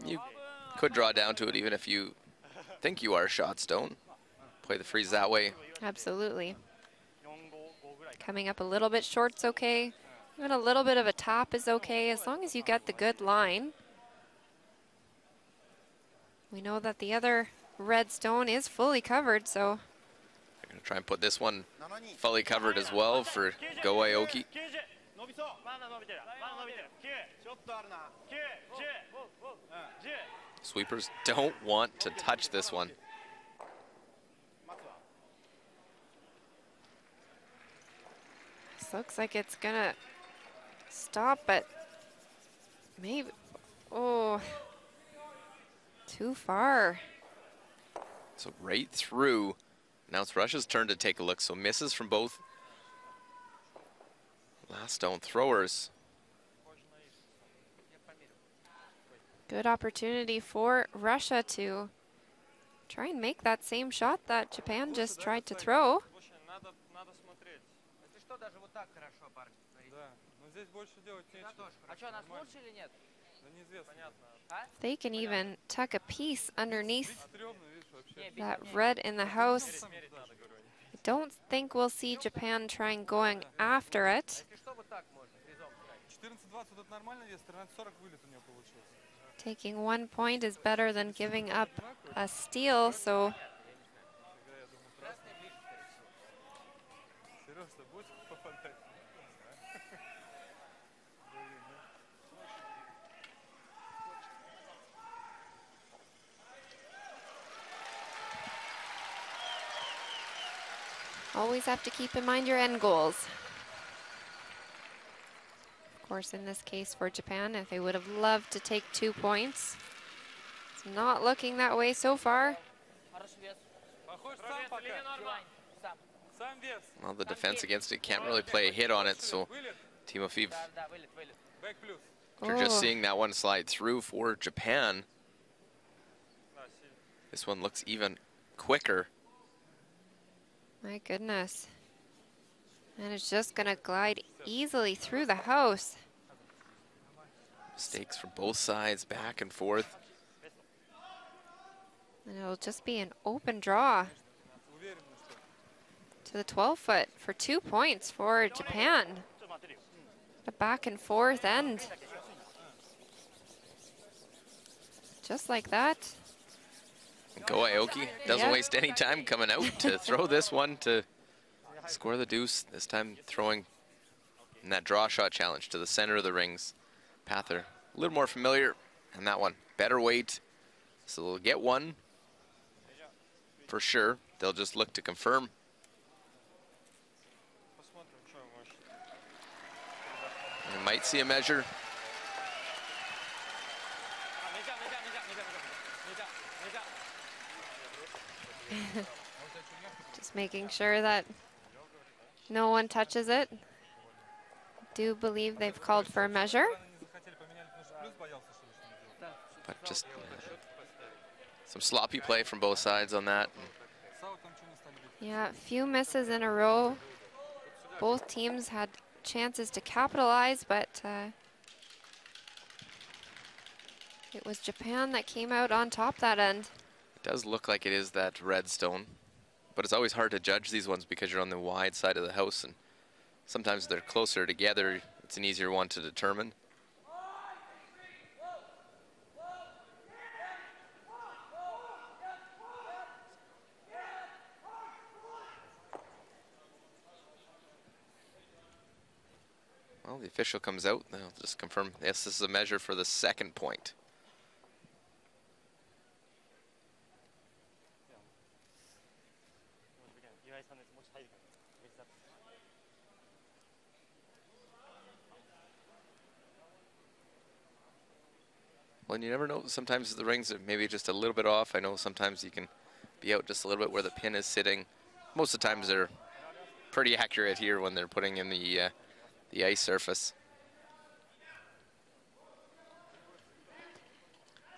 [SPEAKER 1] you could draw down to it even if you think you are shot stone. Play the freeze that way.
[SPEAKER 2] Absolutely. Coming up a little bit short's okay. Even a little bit of a top is okay, as long as you get the good line. We know that the other red stone is fully covered, so.
[SPEAKER 1] They're going to try and put this one fully covered as well for Go Aoki. Sweepers don't want to touch this one.
[SPEAKER 2] This looks like it's gonna stop, but maybe, oh, too far.
[SPEAKER 1] So right through. Now it's Russia's turn to take a look. So misses from both last stone throwers.
[SPEAKER 2] Good opportunity for Russia to try and make that same shot that Japan just tried to throw. They can even tuck a piece underneath that red in the house. I don't think we'll see Japan trying going after it. Taking 1 point is better than giving up a steal, so always have to keep in mind your end goals. Of course, in this case for Japan, if they would have loved to take 2 points. It's not looking that way so far.
[SPEAKER 1] Well, the defense against it can't really play a hit on it, so Timofeev, after just seeing that one slide through for Japan, this one looks even quicker.
[SPEAKER 2] My goodness. And it's just gonna glide easily through the house.
[SPEAKER 1] Mistakes from both sides, back and forth.
[SPEAKER 2] And it'll just be an open draw to the 12-foot for 2 points for Japan. A back and forth end. Just like that.
[SPEAKER 1] Go Aoki doesn't waste any time coming out to throw this one to score the deuce. This time throwing in that draw shot challenge to the center of the rings. Pather, a little more familiar, and that one better weight. So they'll get one for sure. They'll just look to confirm. We might see a measure.
[SPEAKER 2] Just making sure that no one touches it. Do believe they've called for a measure.
[SPEAKER 1] But just some sloppy play from both sides on that.
[SPEAKER 2] Yeah, a few misses in a row. Both teams had chances to capitalize, but It was Japan that came out on top that end.
[SPEAKER 1] It does look like it is that red stone, but it's always hard to judge these ones because you're on the wide side of the house, and sometimes they're closer together. It's an easier one to determine. Well, the official comes out. They'll just confirm, yes, this is a measure for the second point. Well, and you never know. Sometimes the rings are maybe just a little bit off. I know sometimes you can be out just a little bit where the pin is sitting. Most of the times they're pretty accurate here when they're putting in the ice surface.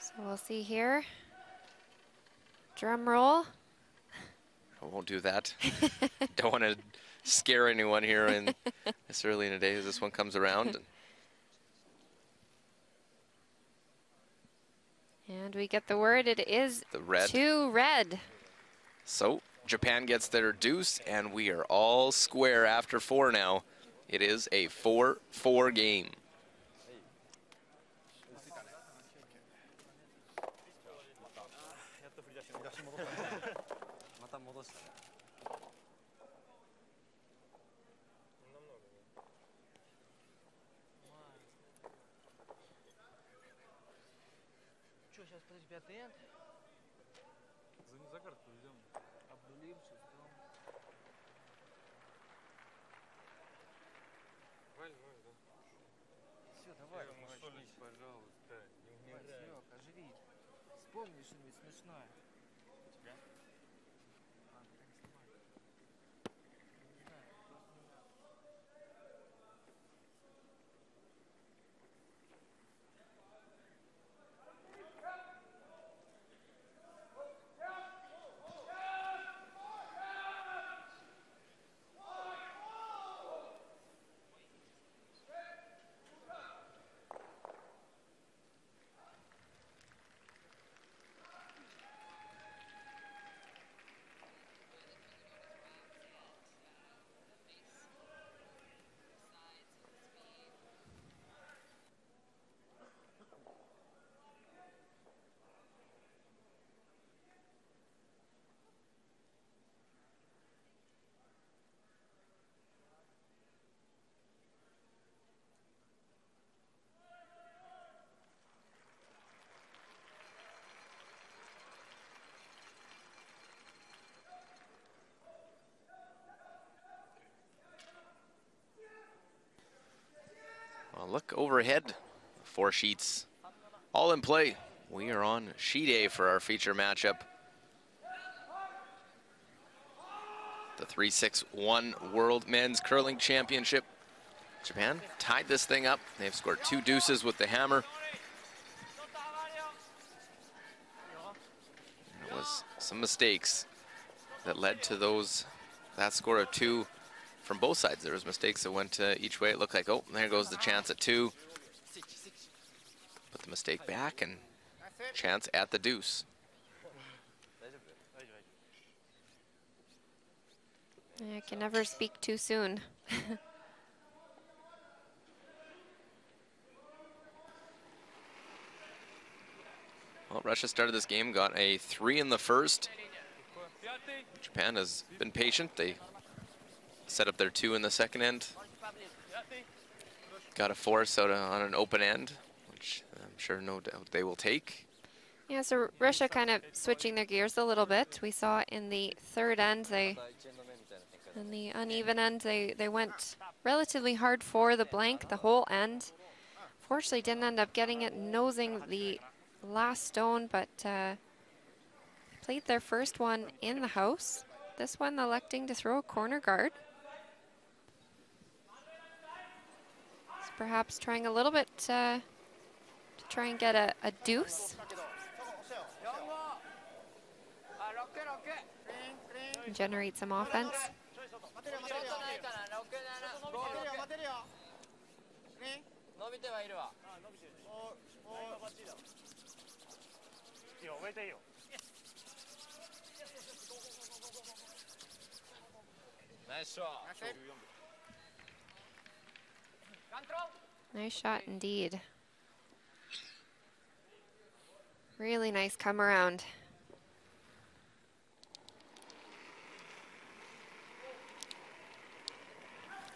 [SPEAKER 2] So we'll see here. Drum roll.
[SPEAKER 1] I won't do that. Don't want to scare anyone here in this early in the day as this one comes around.
[SPEAKER 2] And we get the word, it is
[SPEAKER 1] the red.
[SPEAKER 2] 2 red.
[SPEAKER 1] So Japan gets their deuce, and we are all square after 4 now. It is a 4-4 game.
[SPEAKER 3] За карту идем. Обнулимся, ждем. Валь, да. Все, давай, мочись, пожалуйста. Не умирай. Серег, оживи. Вспомни что-нибудь смешное. Тебя?
[SPEAKER 1] Well, look overhead. 4 sheets all in play. We are on sheet A for our feature matchup. The 3-6-1 World Men's Curling Championship. Japan tied this thing up. They've scored 2 deuces with the hammer. There was some mistakes that led to that score of 2 from both sides. There was mistakes that went each way. It looked like, oh, there goes the chance at 2. Put the mistake back and chance at the deuce.
[SPEAKER 2] I can never speak too soon.
[SPEAKER 1] Well, Russia started this game, got a 3 in the first. Japan has been patient. They set up their 2 in the second end. Got a force out on an open end, which I'm sure no doubt they will take.
[SPEAKER 2] Yeah, so Russia kind of switching their gears a little bit. We saw in the third end, in the uneven end, they went relatively hard for the blank the whole end. Fortunately, didn't end up getting it, nosing the last stone, but played their first one in the house. This one electing to throw a corner guard. It's perhaps trying a little bit to try and get a deuce. Generate some offense.
[SPEAKER 3] Nice shot.
[SPEAKER 2] Nice shot indeed. Really nice come around.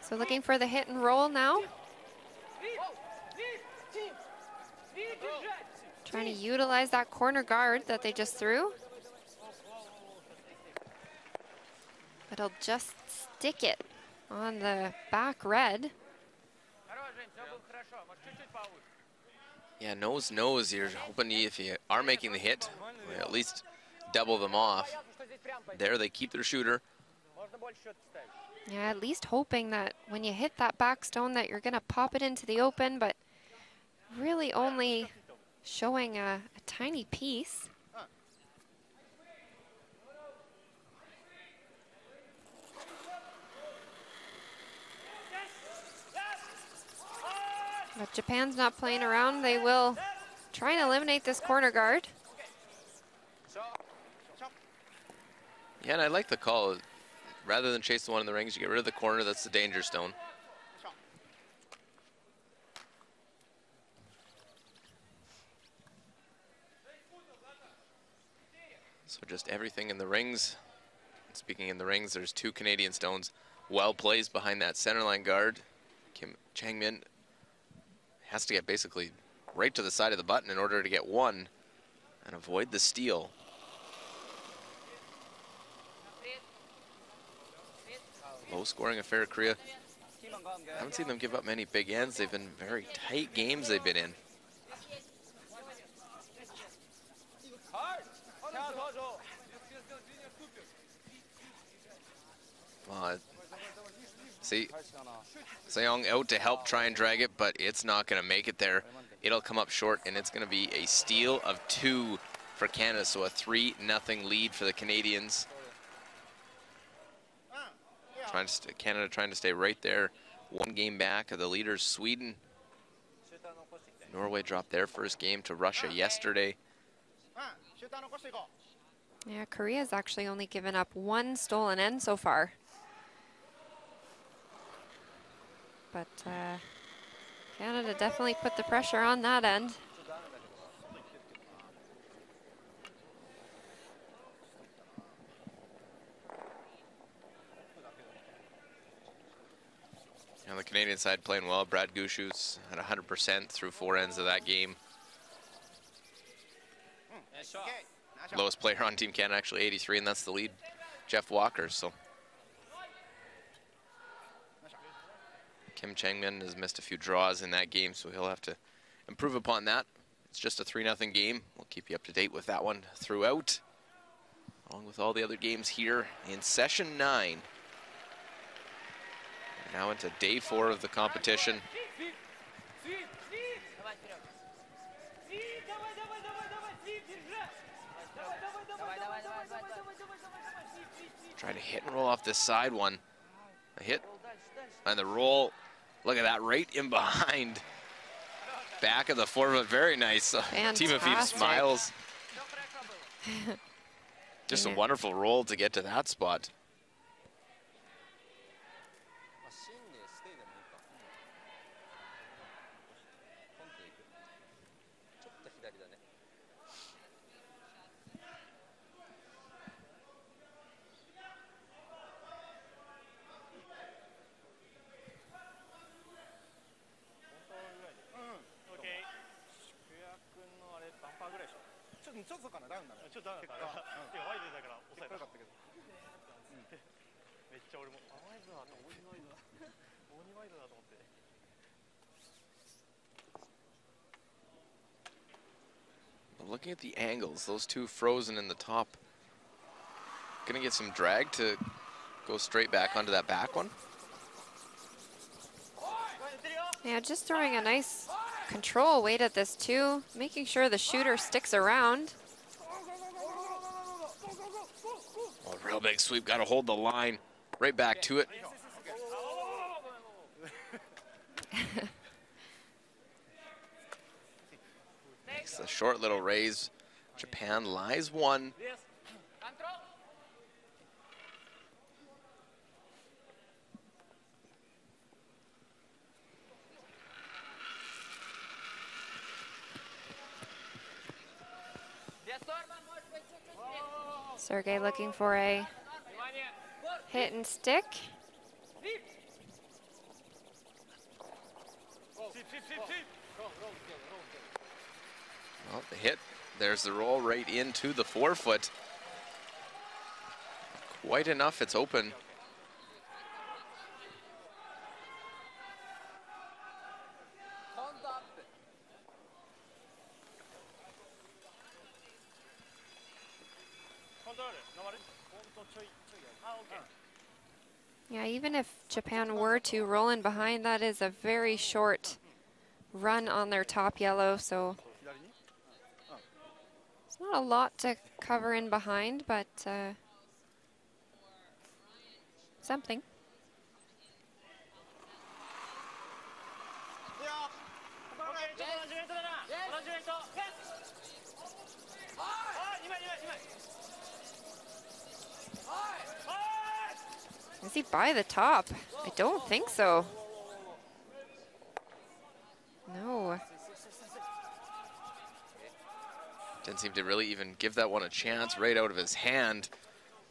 [SPEAKER 2] So looking for the hit and roll now. Trying to utilize that corner guard that they just threw. But he'll just stick it on the back red.
[SPEAKER 1] Yeah, nose. You're hoping if you are making the hit, at least double them off. There, they keep their shooter.
[SPEAKER 2] Yeah, at least hoping that when you hit that back stone that you're gonna pop it into the open, but really only showing a tiny piece. But Japan's not playing around. They will try and eliminate this corner guard.
[SPEAKER 1] Yeah, and I like the call. Rather than chase the one in the rings, you get rid of the corner. That's the danger stone. So just everything in the rings. Speaking in the rings, there's 2 Canadian stones. Well plays behind that centerline guard. Kim Changmin has to get basically right to the side of the button in order to get one and avoid the steal. Low scoring affair, Korea. I haven't seen them give up many big ends. They've been very tight games they've been in. See, Seong out to help try and drag it, but it's not going to make it there. It'll come up short, and it's going to be a steal of 2 for Canada, so a 3-0 lead for the Canadians. Canada trying to stay right there, 1 game back of the leaders, Sweden. Norway dropped their first game to Russia yesterday.
[SPEAKER 2] Yeah, Korea's actually only given up 1 stolen end so far. But Canada definitely put the pressure on that end.
[SPEAKER 1] On the Canadian side playing well. Brad Gushus at 100% through 4 ends of that game. Lowest player on Team Canada, actually 83, and that's the lead, Jeff Walker. So Kim Changmin has missed a few draws in that game, so he'll have to improve upon that. It's just a 3-0 game. We'll keep you up to date with that one throughout, along with all the other games here in session 9. We're now into day 4 of the competition. Trying to hit and roll off this side one. A hit and the roll. Look at that, right in behind. Back of the forward, very nice. Team Aviv smiles. Just a wonderful roll to get to that spot. Looking at the angles, those 2 frozen in the top. Gonna get some drag to go straight back onto that back one.
[SPEAKER 2] Yeah, just throwing a nice control weight at this too, making sure the shooter sticks around.
[SPEAKER 1] Oh, real big sweep, gotta hold the line. Right back to it. Makes a short little raise. Japan lies one.
[SPEAKER 2] Sergey looking for a hit and stick.
[SPEAKER 1] Well, the hit, there's the roll right into the forefoot. Quite enough, it's open.
[SPEAKER 2] Yeah, even if Japan were to roll in behind, that is a very short run on their top yellow, so it's not a lot to cover in behind, but something. Is he by the top? I don't think so. No.
[SPEAKER 1] Didn't seem to really even give that one a chance, right out of his hand.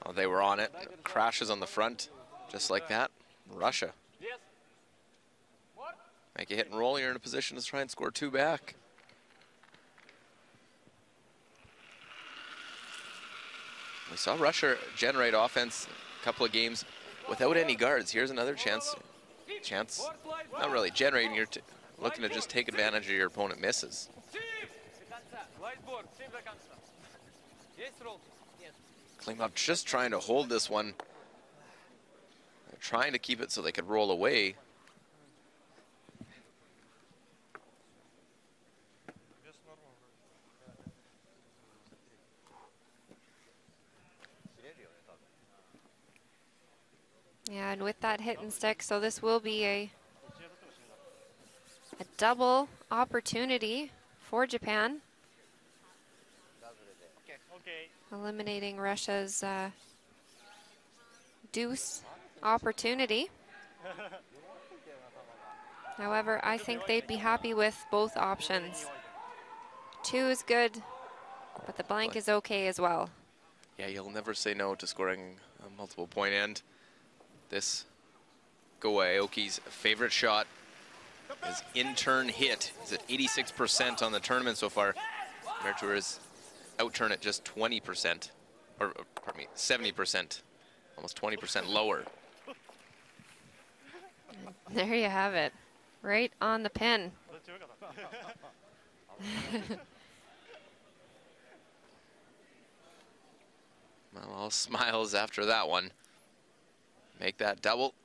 [SPEAKER 1] Oh, they were on it. Crashes on the front, just like that. Russia. Make a hit and roll, you're in a position to try and score two back. We saw Russia generate offense a couple of games without any guards. Here's another chance, not really generating, you're looking to just take advantage of your opponent misses. Klingmark just trying to hold this one. They're trying to keep it so they could roll away.
[SPEAKER 2] Yeah, and with that hit and stick, so this will be a double opportunity for Japan. Eliminating Russia's deuce opportunity. However, I think they'd be happy with both options. Two is good, but the blank is okay as well.
[SPEAKER 1] Yeah, you'll never say no to scoring a multiple point end. This Go Aoki's favorite shot. His in-turn hit is at 86% on the tournament so far. Mertur has outturned it just 20%, or pardon me, 70%, almost 20% lower.
[SPEAKER 2] There you have it, right on the pin.
[SPEAKER 1] Well, all smiles after that one. Make that double.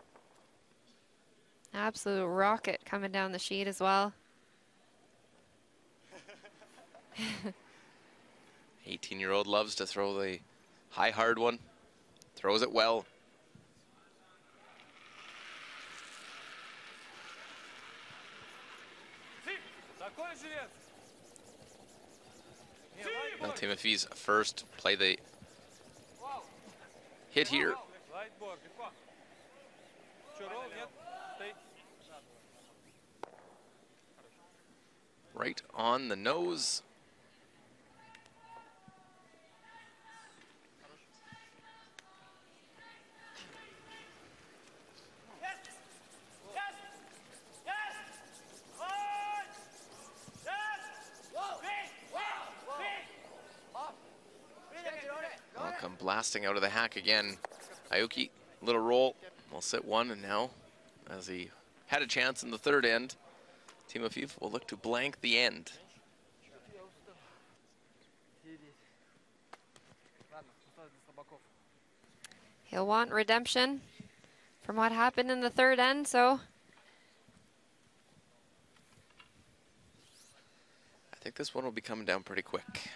[SPEAKER 2] Absolute rocket coming down the sheet as well.
[SPEAKER 1] 18-year-old loves to throw the high, hard one. Throws it well. Now Timofey's first play the hit here. Right on the nose. I'll come blasting out of the hack again. Aoki, little roll, will sit one, and now, as he had a chance in the third end, Timofeyev will look to blank the end.
[SPEAKER 2] He'll want redemption from what happened in the third end, so.
[SPEAKER 1] I think this one will be coming down pretty quick.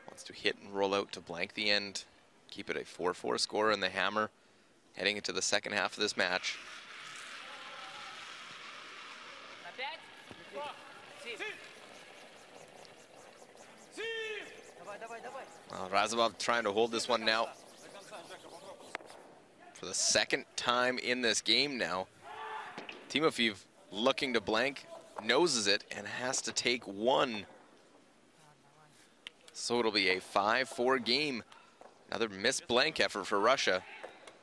[SPEAKER 1] Wants to hit and roll out to blank the end. Keep it a 4-4 score in the hammer, heading into the second half of this match. Well, Razumov trying to hold this one now for the second time in this game now. Timofeev looking to blank, noses it, and has to take one. So it'll be a 5-4 game. Another missed blank effort for Russia.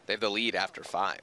[SPEAKER 1] They have the lead after 5.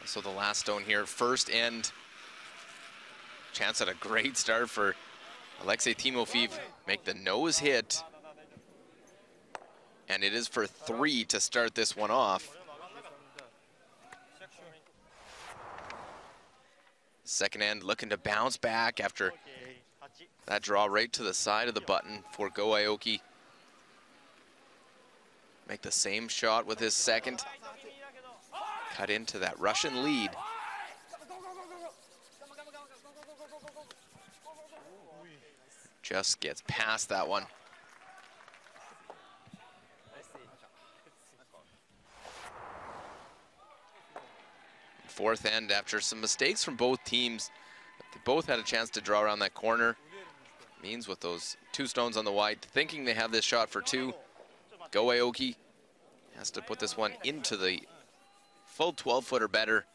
[SPEAKER 1] So the last stone here, first end. Chance at a great start for Alexei Timofeev. Make the nose hit. And it is for 3 to start this one off. Second end looking to bounce back after that draw right to the side of the button for Go Aoki. Make the same shot with his second. Cut into that Russian lead. Just gets past that one. Fourth end after some mistakes from both teams. They both had a chance to draw around that corner. Means with those 2 stones on the wide, thinking they have this shot for 2. Go Aoki has to put this one into the full 12-foot or better,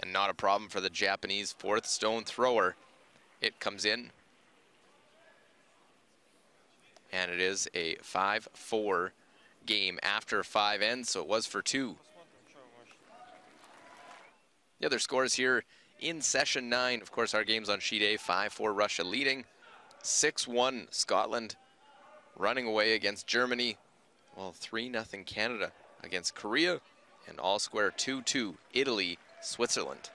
[SPEAKER 1] and not a problem for the Japanese 4th stone thrower. It comes in, and it is a 5-4 game after 5 ends, so it was for 2. The other scores here in session 9, of course, our game's on sheet A. 5-4 Russia leading, 6-1 Scotland running away against Germany, well, 3-0 Canada against Korea, and all square 2-2 Italy, Switzerland.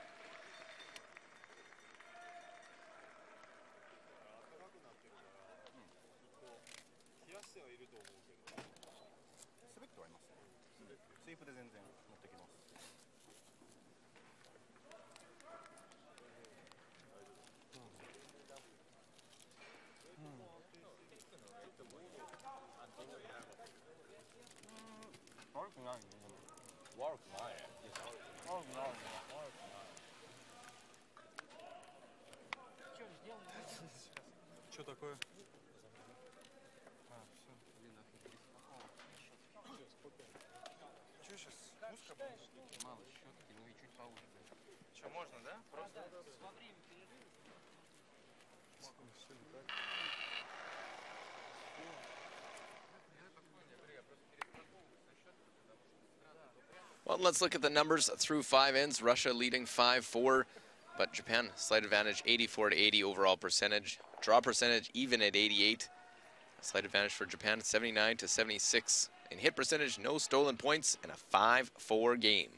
[SPEAKER 3] Что такое? Что сейчас? Узко было? Мало щетки, ну и чуть поуже. Что, можно, да? Просто во время перерыва.
[SPEAKER 1] Well, let's look at the numbers through 5 ends. Russia leading 5-4, but Japan slight advantage 84-80 overall percentage. Draw percentage even at 88. Slight advantage for Japan 79-76. In hit percentage, no stolen points, and a 5-4 game.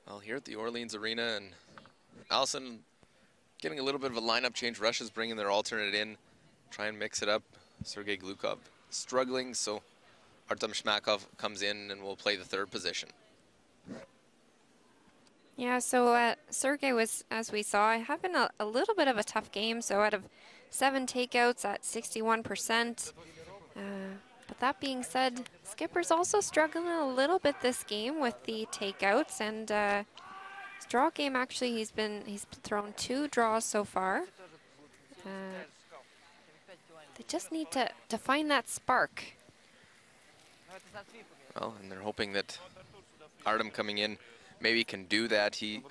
[SPEAKER 1] Well, here at the Orleans Arena, and Allison getting a little bit of a lineup change. Russia's bringing their alternate in, try and mix it up. Sergei Glukov struggling, so Artem Shmakov comes in and will play the 3rd position.
[SPEAKER 2] Yeah, so Sergei was, as we saw, having a little bit of a tough game. So out of 7 takeouts at 61%, but that being said, Skipper's also struggling a little bit this game with the takeouts, and his draw game actually he's thrown 2 draws so far. They just need to find that spark.
[SPEAKER 1] Well, and they're hoping that Artem coming in maybe can do that. He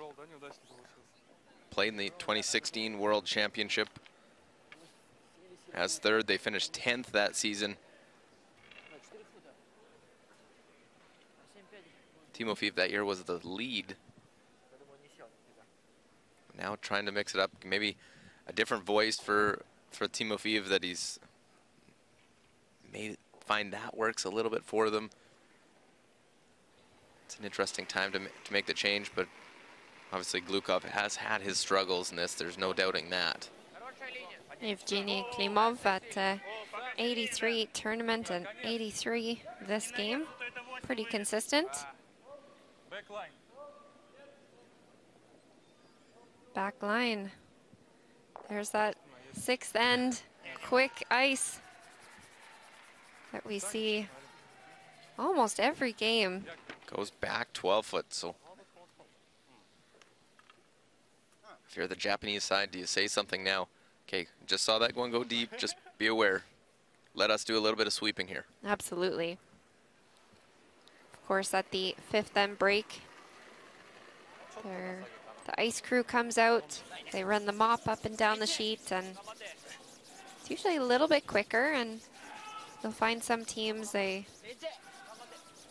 [SPEAKER 1] played in the 2016 World Championship as third. They finished 10th that season. Timofeev that year was the lead. Now trying to mix it up, maybe a different voice for Timofeev, that he's find that works a little bit for them. It's an interesting time to make the change, but obviously Glukov has had his struggles in this. There's no doubting that.
[SPEAKER 2] Evgeny Klimov at 83 tournament and 83 this game. Pretty consistent. Back line. There's that 6th end quick ice that we see almost every game.
[SPEAKER 1] Goes back 12 foot, so if you're the Japanese side, do you say something now? Okay, just saw that one go deep, just be aware. Let us do a little bit of sweeping here.
[SPEAKER 2] Absolutely. Of course, at the 5th end break, the ice crew comes out. They run the mop up and down the sheet, and it's usually a little bit quicker, and you'll find some teams,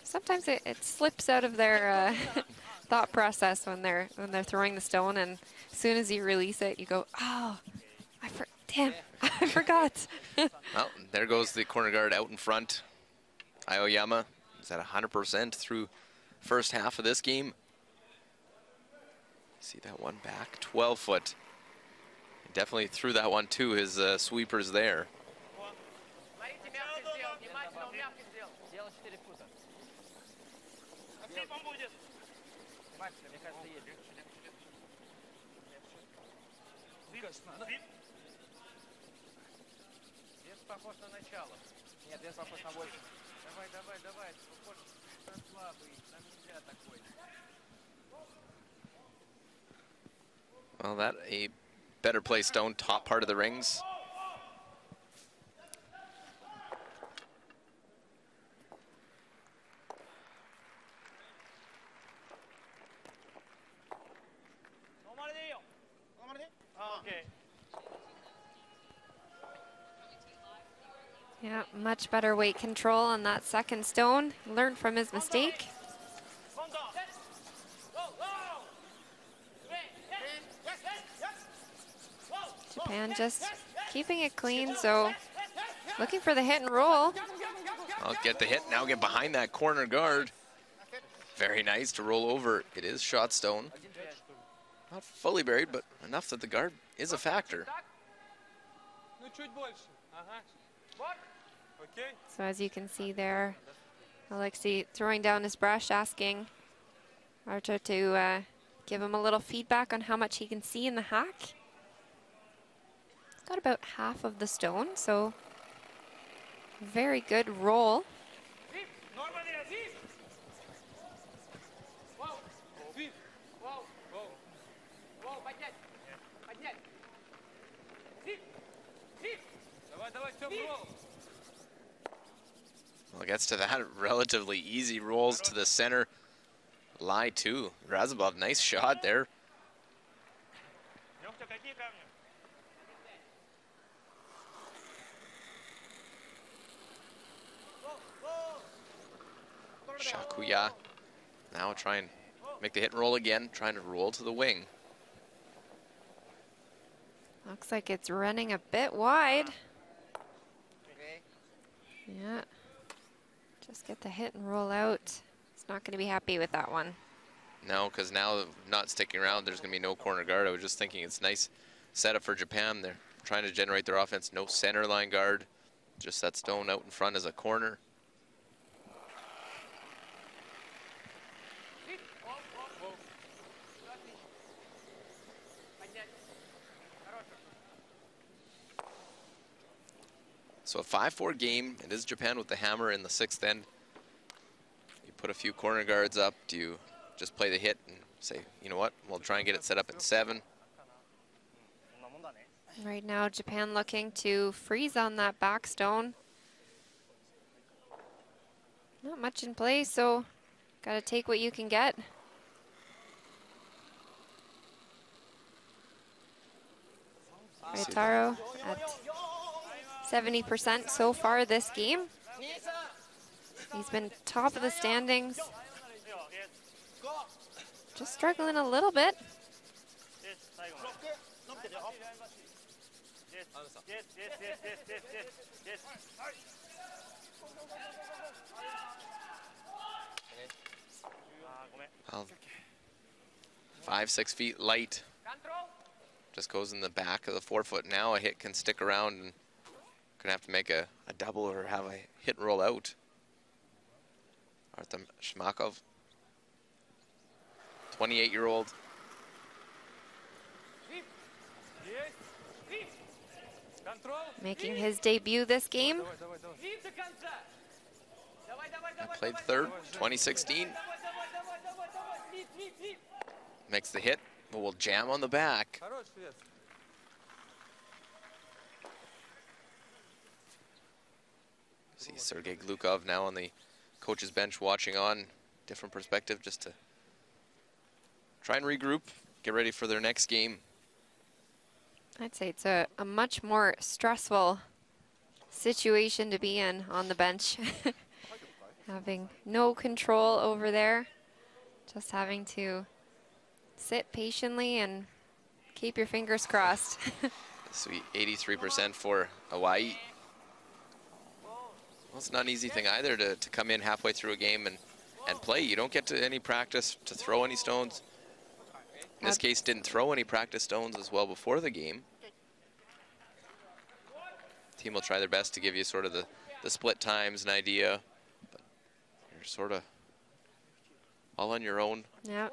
[SPEAKER 2] sometimes it slips out of their thought process when they're throwing the stone, and as soon as you release it, you go, oh, damn, I forgot.
[SPEAKER 1] Well, there goes the corner guard out in front. Aoyama is at 100% through first half of this game. See that one back, 12 foot. He definitely threw that one too, his sweepers there. Well, that a better play stone, top part of the rings.
[SPEAKER 2] Yeah, much better weight control on that second stone. Learned from his mistake. Japan just keeping it clean, so looking for the hit and roll.
[SPEAKER 1] I'll get the hit, now get behind that corner guard. Very nice to roll over. It is shot stone. Not fully buried, but enough that the guard is a factor.
[SPEAKER 2] So as you can see there, Alexei throwing down his brush, asking Archer to give him a little feedback on how much he can see in the hack. He's got about half of the stone, so very good roll.
[SPEAKER 1] Well, it gets to that, relatively easy rolls to the center. Lie too. Razabov, nice shot there. Shakuya now try and make the hit and roll again, trying to roll to the wing.
[SPEAKER 2] Looks like it's running a bit wide. Yeah. Just get the hit and roll out. He's not going to be happy with that one.
[SPEAKER 1] No, because now not sticking around, there's going to be no corner guard. I was just thinking it's nice setup for Japan. They're trying to generate their offense. No center line guard. Just that stone out in front as a corner. So a 5-4 game. It is Japan with the hammer in the 6th end. You put a few corner guards up. Do you just play the hit and say, you know what, we'll try and get it set up in 7?
[SPEAKER 2] Right now, Japan looking to freeze on that back stone. Not much in play, so got to take what you can get. Ryotaro at 70% so far this game. He's been top of the standings. Just struggling a little bit.
[SPEAKER 1] 5-6 feet light. Just goes in the back of the forefoot now. A hit can stick around and gonna have to make a double or have a hit roll out. Artem Shmakov, 28-year-old.
[SPEAKER 2] Making his debut this game.
[SPEAKER 1] Played third, 2016. Makes the hit, but will jam on the back. See Sergei Glukov now on the coach's bench watching on. Different perspective just to try and regroup, get ready for their next game.
[SPEAKER 2] I'd say it's a much more stressful situation to be in on the bench. Having no control over there, just having to sit patiently and keep your fingers crossed.
[SPEAKER 1] Sweet 83% for Hawaii. Well, it's not an easy thing either to come in halfway through a game and play. You don't get to any practice to throw any stones. In this case, didn't throw any practice stones as well before the game. Team will try their best to give you sort of the split times, an idea, but you're sort of all on your own.
[SPEAKER 2] Yeah,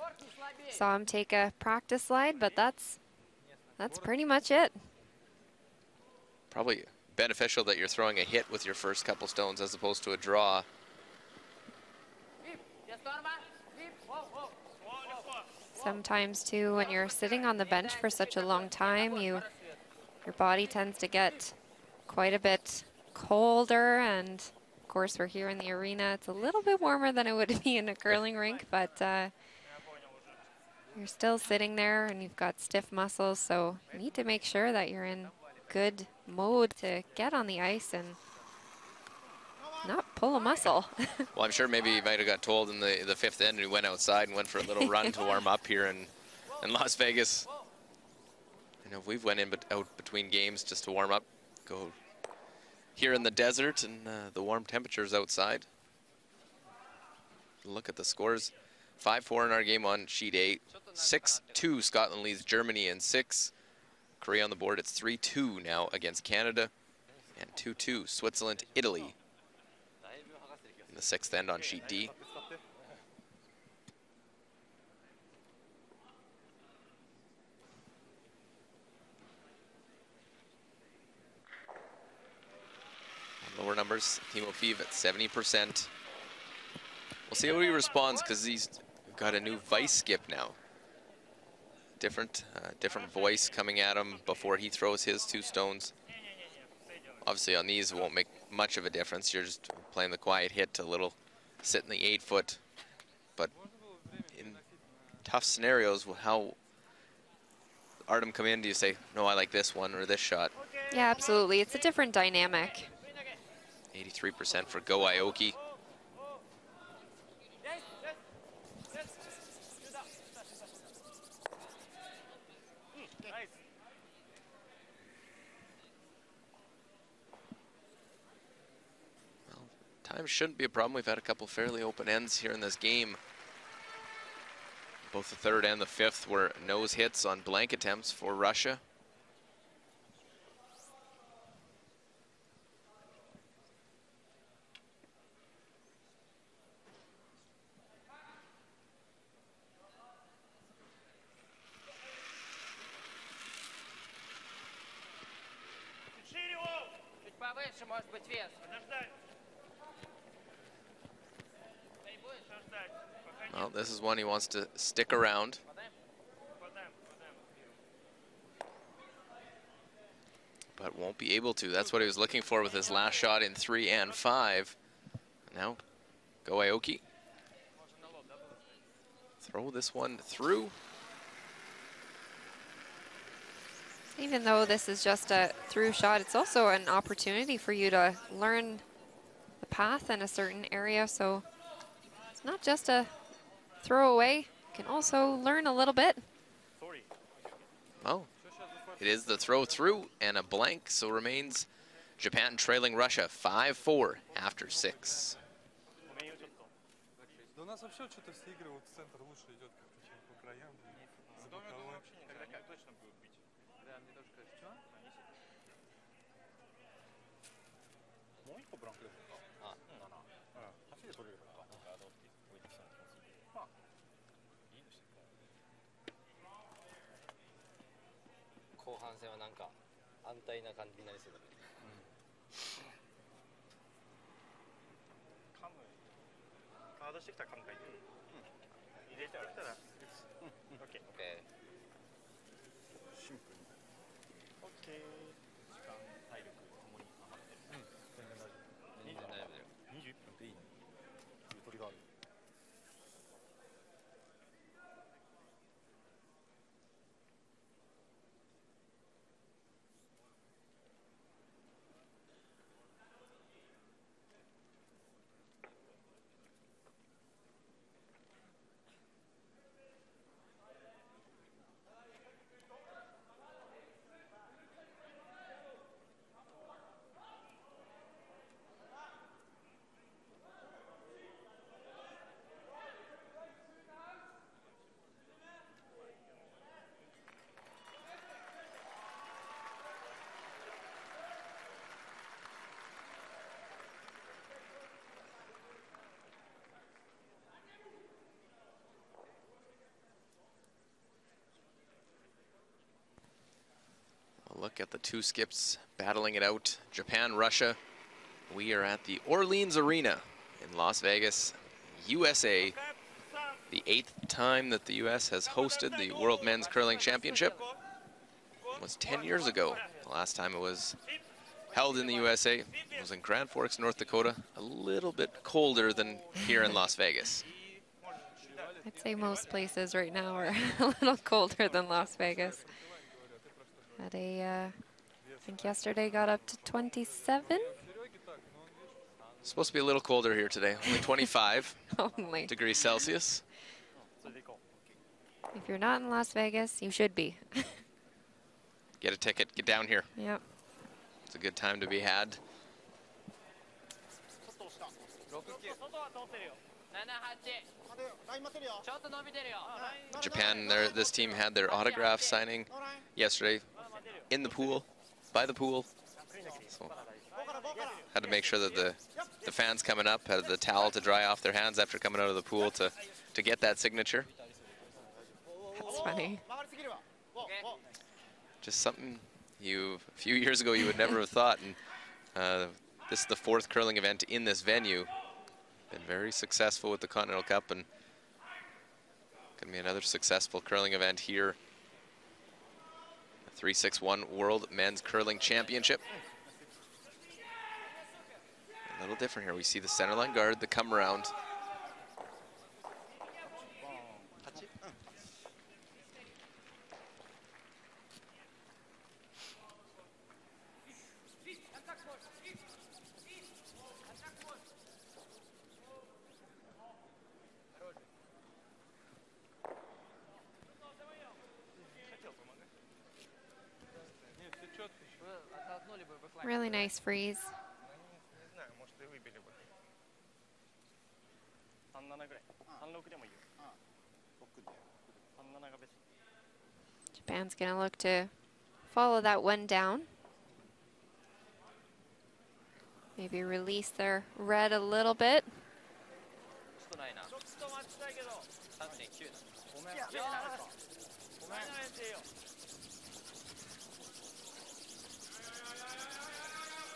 [SPEAKER 2] saw him take a practice slide, but that's pretty much it.
[SPEAKER 1] Probably beneficial that you're throwing a hit with your first couple stones as opposed to a draw.
[SPEAKER 2] Sometimes too, when you're sitting on the bench for such a long time, your body tends to get quite a bit colder, and of course we're here in the arena. It's a little bit warmer than it would be in a curling rink, but you're still sitting there and you've got stiff muscles, so you need to make sure that you're in good mode to get on the ice and not pull a muscle.
[SPEAKER 1] Well, I'm sure maybe he might have got told in the 5th end and he went outside and went for a little run to warm up here in Las Vegas. You know, we've went out between games just to warm up, go here in the desert and the warm temperatures outside. Look at the scores. 5-4 in our game on sheet 8. 6-2 Scotland leads Germany in 6. Korea on the board, it's 3-2 now against Canada. And 2-2 Switzerland, Italy. In the 6th end on sheet D. Lower numbers, Timofeev at 70%. We'll see how he responds because he's got a new vice skip now. Different voice coming at him before he throws his 2 stones. Obviously on these it won't make much of a difference. You're just playing the quiet hit to sit in the 8-foot. But in tough scenarios, how Artem come in, do you say, no, I like this one or this shot?
[SPEAKER 2] Yeah, absolutely. It's a different dynamic.
[SPEAKER 1] 83% for Go Aoki. Well, time shouldn't be a problem. We've had a couple fairly open ends here in this game. Both the 3rd and the 5th were nose hits on blank attempts for Russia. Well, this is one he wants to stick around. But won't be able to. That's what he was looking for with his last shot in 3 and 5. Now, Go Aoki. Throw this one through.
[SPEAKER 2] Even though this is just a through shot, it's also an opportunity for you to learn the path in a certain area. So it's not just a throwaway. You can also learn a little bit.
[SPEAKER 1] Oh, it is the throw through and a blank, so remains Japan trailing Russia 5-4 after 6.
[SPEAKER 3] Да у нас вообще что-то все игры вот в центр лучше идет как-то, чем по краям. За боковой. Тогда точно будут бить. Да, мне тоже кажется. Что? Мой побрал? А, да, да. А, все это были.
[SPEAKER 4] 後半戦はなんか安泰な感じになりそうだね。
[SPEAKER 3] カムカードしてきたらカム書いてる。入れてきたら。オッケー。
[SPEAKER 4] オッケー。
[SPEAKER 3] シンプルに。オッケー。時間、体力ともに余ってる。全然大丈夫。
[SPEAKER 4] 全然大丈夫だよ。
[SPEAKER 3] 21分っていいね。ゆとりがある。
[SPEAKER 1] Look at the two skips battling it out. Japan, Russia. We are at the Orleans Arena in Las Vegas, USA. The 8th time that the US has hosted the World Men's Curling Championship. It was 10 years ago. The last time it was held in the USA was in Grand Forks, North Dakota. A little bit colder than here in Las Vegas.
[SPEAKER 2] I'd say most places right now are a little colder than Las Vegas. At I think yesterday got up to 27.
[SPEAKER 1] Supposed to be a little colder here today, only 25
[SPEAKER 2] Only.
[SPEAKER 1] degrees Celsius.
[SPEAKER 2] If you're not in Las Vegas, you should be.
[SPEAKER 1] Get a ticket, get down here.
[SPEAKER 2] Yep.
[SPEAKER 1] It's a good time to be had. Japan, this team had their autograph signing yesterday in the pool, by the pool. So had to make sure that the fans coming up had the towel to dry off their hands after coming out of the pool to get that signature.
[SPEAKER 2] That's funny.
[SPEAKER 1] Just something a few years ago you would never have thought. And this is the 4th curling event in this venue. Been very successful with the Continental Cup, and gonna be another successful curling event here. The 3-6-1 World Men's Curling Championship. A little different here. We see the centerline guard, the come around.
[SPEAKER 2] Really nice freeze. Japan's going to look to follow that one down. Maybe release their red a little bit.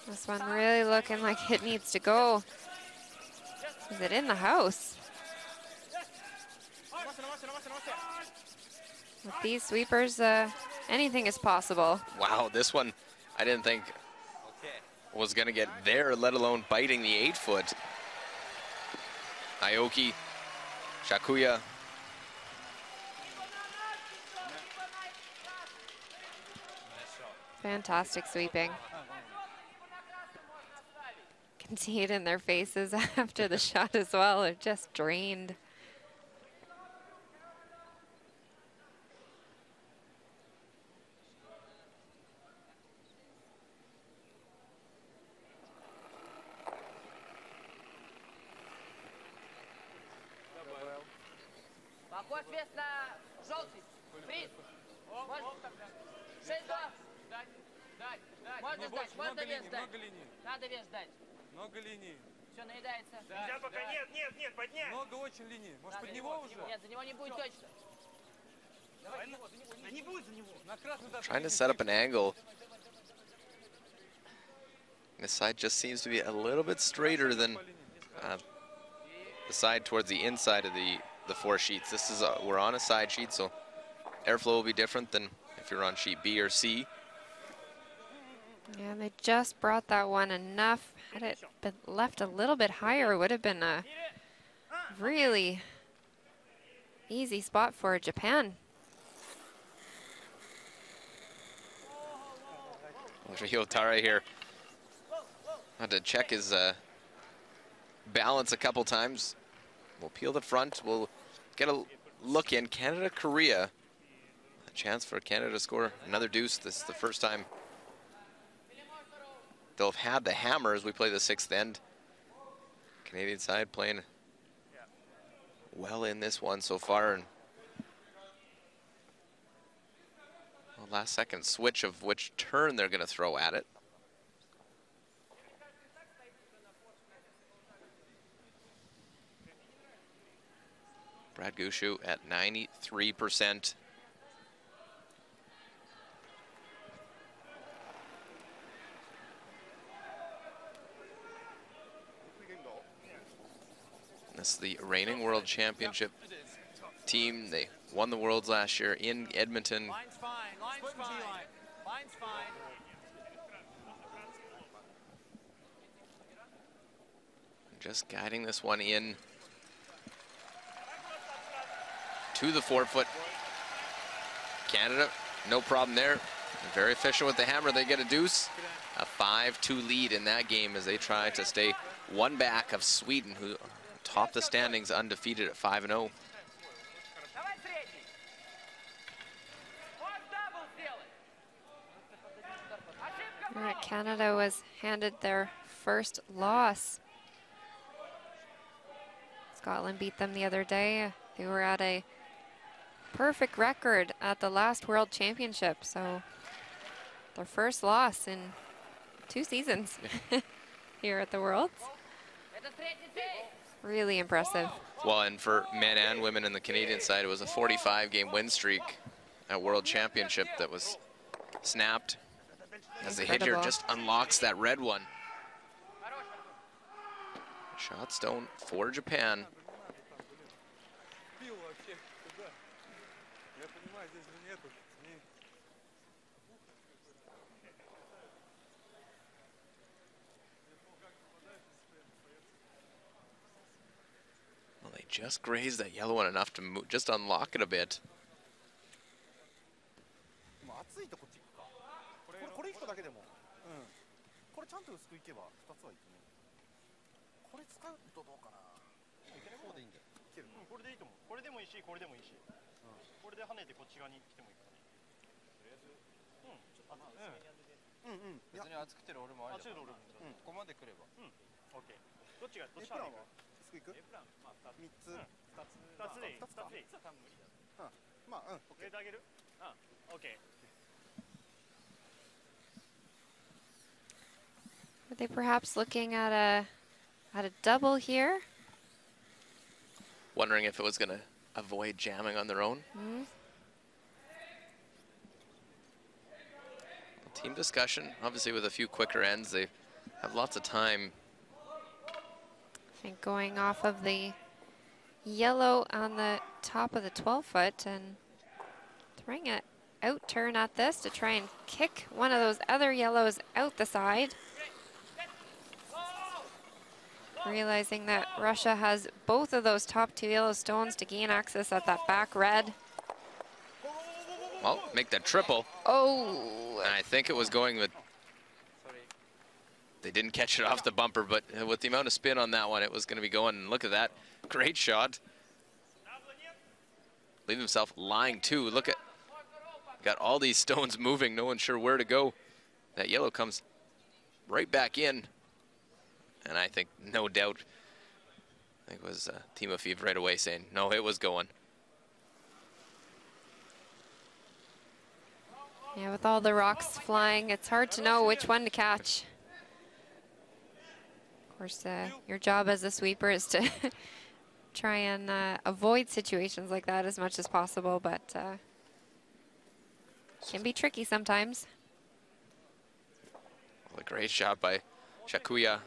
[SPEAKER 2] This one really looking like it needs to go. Is it in the house? With these sweepers, anything is possible.
[SPEAKER 1] Wow, this one I didn't think was going to get there, let alone biting the 8-foot. Aoki, Shakuya.
[SPEAKER 2] Fantastic sweeping. Can see it in their faces after the shot as well. They're just drained.
[SPEAKER 3] Много вес дать. Много линий. Все, наедается. Нельзя пока, нет, поднять. Много очень линий. Может, под него уже? Нет, за него не будет точно. Давай, не будет за него. На красный даст.
[SPEAKER 1] Trying to set up an angle. This side just seems to be a little bit straighter than the side towards the inside of the 4 sheets. This is we're on a side sheet, so airflow will be different than if you're on sheet B or C.
[SPEAKER 2] Yeah, they just brought that one enough. Had it been left a little bit higher, it would have been a really easy spot for Japan.
[SPEAKER 1] Ryotaro here had to check his balance a couple times. We'll peel the front. We'll get a look in. Canada, Korea. A chance for Canada to score another deuce. This is the first time they'll have had the hammer as we play the 6th end. Canadian side playing well in this one so far. And last second switch of which turn they're going to throw at it. Brad Gushue at 93%. This is the reigning world championship team. They won the Worlds last year in Edmonton.
[SPEAKER 3] Line's fine, line's fine. Line's fine.
[SPEAKER 1] Just guiding this one in to the 4-foot. Canada, no problem there. Very efficient with the hammer. They get a deuce. A 5-2 lead in that game as they try to stay one back of Sweden, who top the standings undefeated at 5-0.
[SPEAKER 2] All right, Canada was handed their first loss. Scotland beat them the other day. They were at a perfect record at the last World Championship, so their first loss in 2 seasons here at the Worlds. Really impressive.
[SPEAKER 1] Well, and for men and women in the Canadian side, it was a 45-game win streak at World Championship that was snapped as the hit here just unlocks that red one. Shot stone for Japan. Well, they just grazed that yellow one enough to just unlock it a bit.
[SPEAKER 5] これ1個だけでも、これちゃんと薄くいけば2つはいくね。これ使うとどうかな。いけない方でいいんだよ。いける。これでいいと思う。これでもいいし、これでもいいし。これで跳ねてこっち側に来てもいいからね。とりあえず、ちょっと別に熱くてる俺もあるじゃん。ここまで来れば。オッケー。どっちがどっちが薄くいく？3つ。2つでいい。2つでいい。多分無理だ。まあ入れてあげる？オッケー。
[SPEAKER 2] Are they perhaps looking at a double here?
[SPEAKER 1] Wondering if it was going to avoid jamming on their own. Team discussion, obviously with a few quicker ends. They have lots of time.
[SPEAKER 2] I think going off of the yellow on the top of the 12-foot and throwing an out turn at this to try and kick one of those other yellows out the side. Realizing that Russia has both of those top two yellow stones to gain access at that back red.
[SPEAKER 1] Well, make that triple.
[SPEAKER 2] Oh.
[SPEAKER 1] And I think it was going with, they didn't catch it off the bumper, but with the amount of spin on that one, it was going to be going. And look at that, great shot. Leave himself lying too. Look at, got all these stones moving, no one's sure where to go. That yellow comes right back in. And I think, no doubt, I think it was Timofeev right away saying, no, it was going.
[SPEAKER 2] Yeah, with all the rocks flying, it's hard to know which one to catch. Of course, your job as a sweeper is to try and avoid situations like that as much as possible, but can be tricky sometimes.
[SPEAKER 1] Well, a great shot by Shakuya.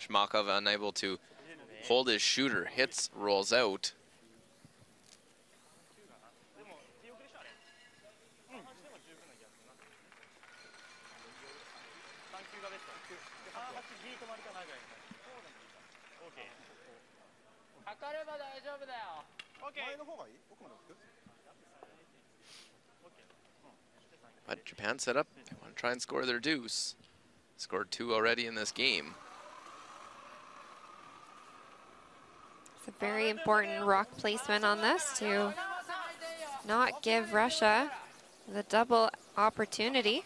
[SPEAKER 1] Shmakov unable to hold his shooter, hits, rolls out. But Japan set up, they want to try and score their deuce. Scored 2 already in this game.
[SPEAKER 2] It's a very important rock placement on this to not give Russia the double opportunity.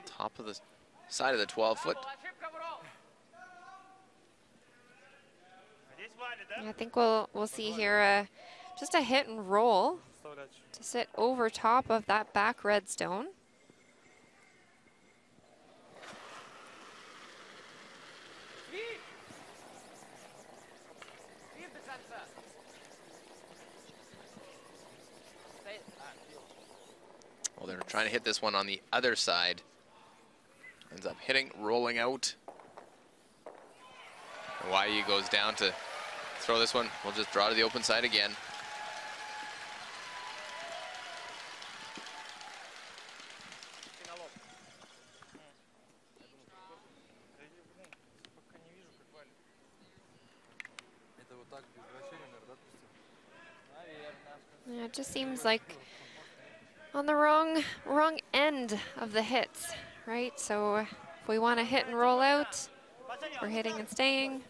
[SPEAKER 1] Top of the side of the 12-foot.
[SPEAKER 2] I think we'll see here just a hit and roll to sit over top of that back red stone.
[SPEAKER 1] Well, they're trying to hit this one on the other side. Ends up hitting, rolling out. And YE goes down to throw this one. We'll just draw to the open side again.
[SPEAKER 2] Yeah, it just seems like on the wrong end of the hits, right? So if we want to hit and roll out, we're hitting and staying.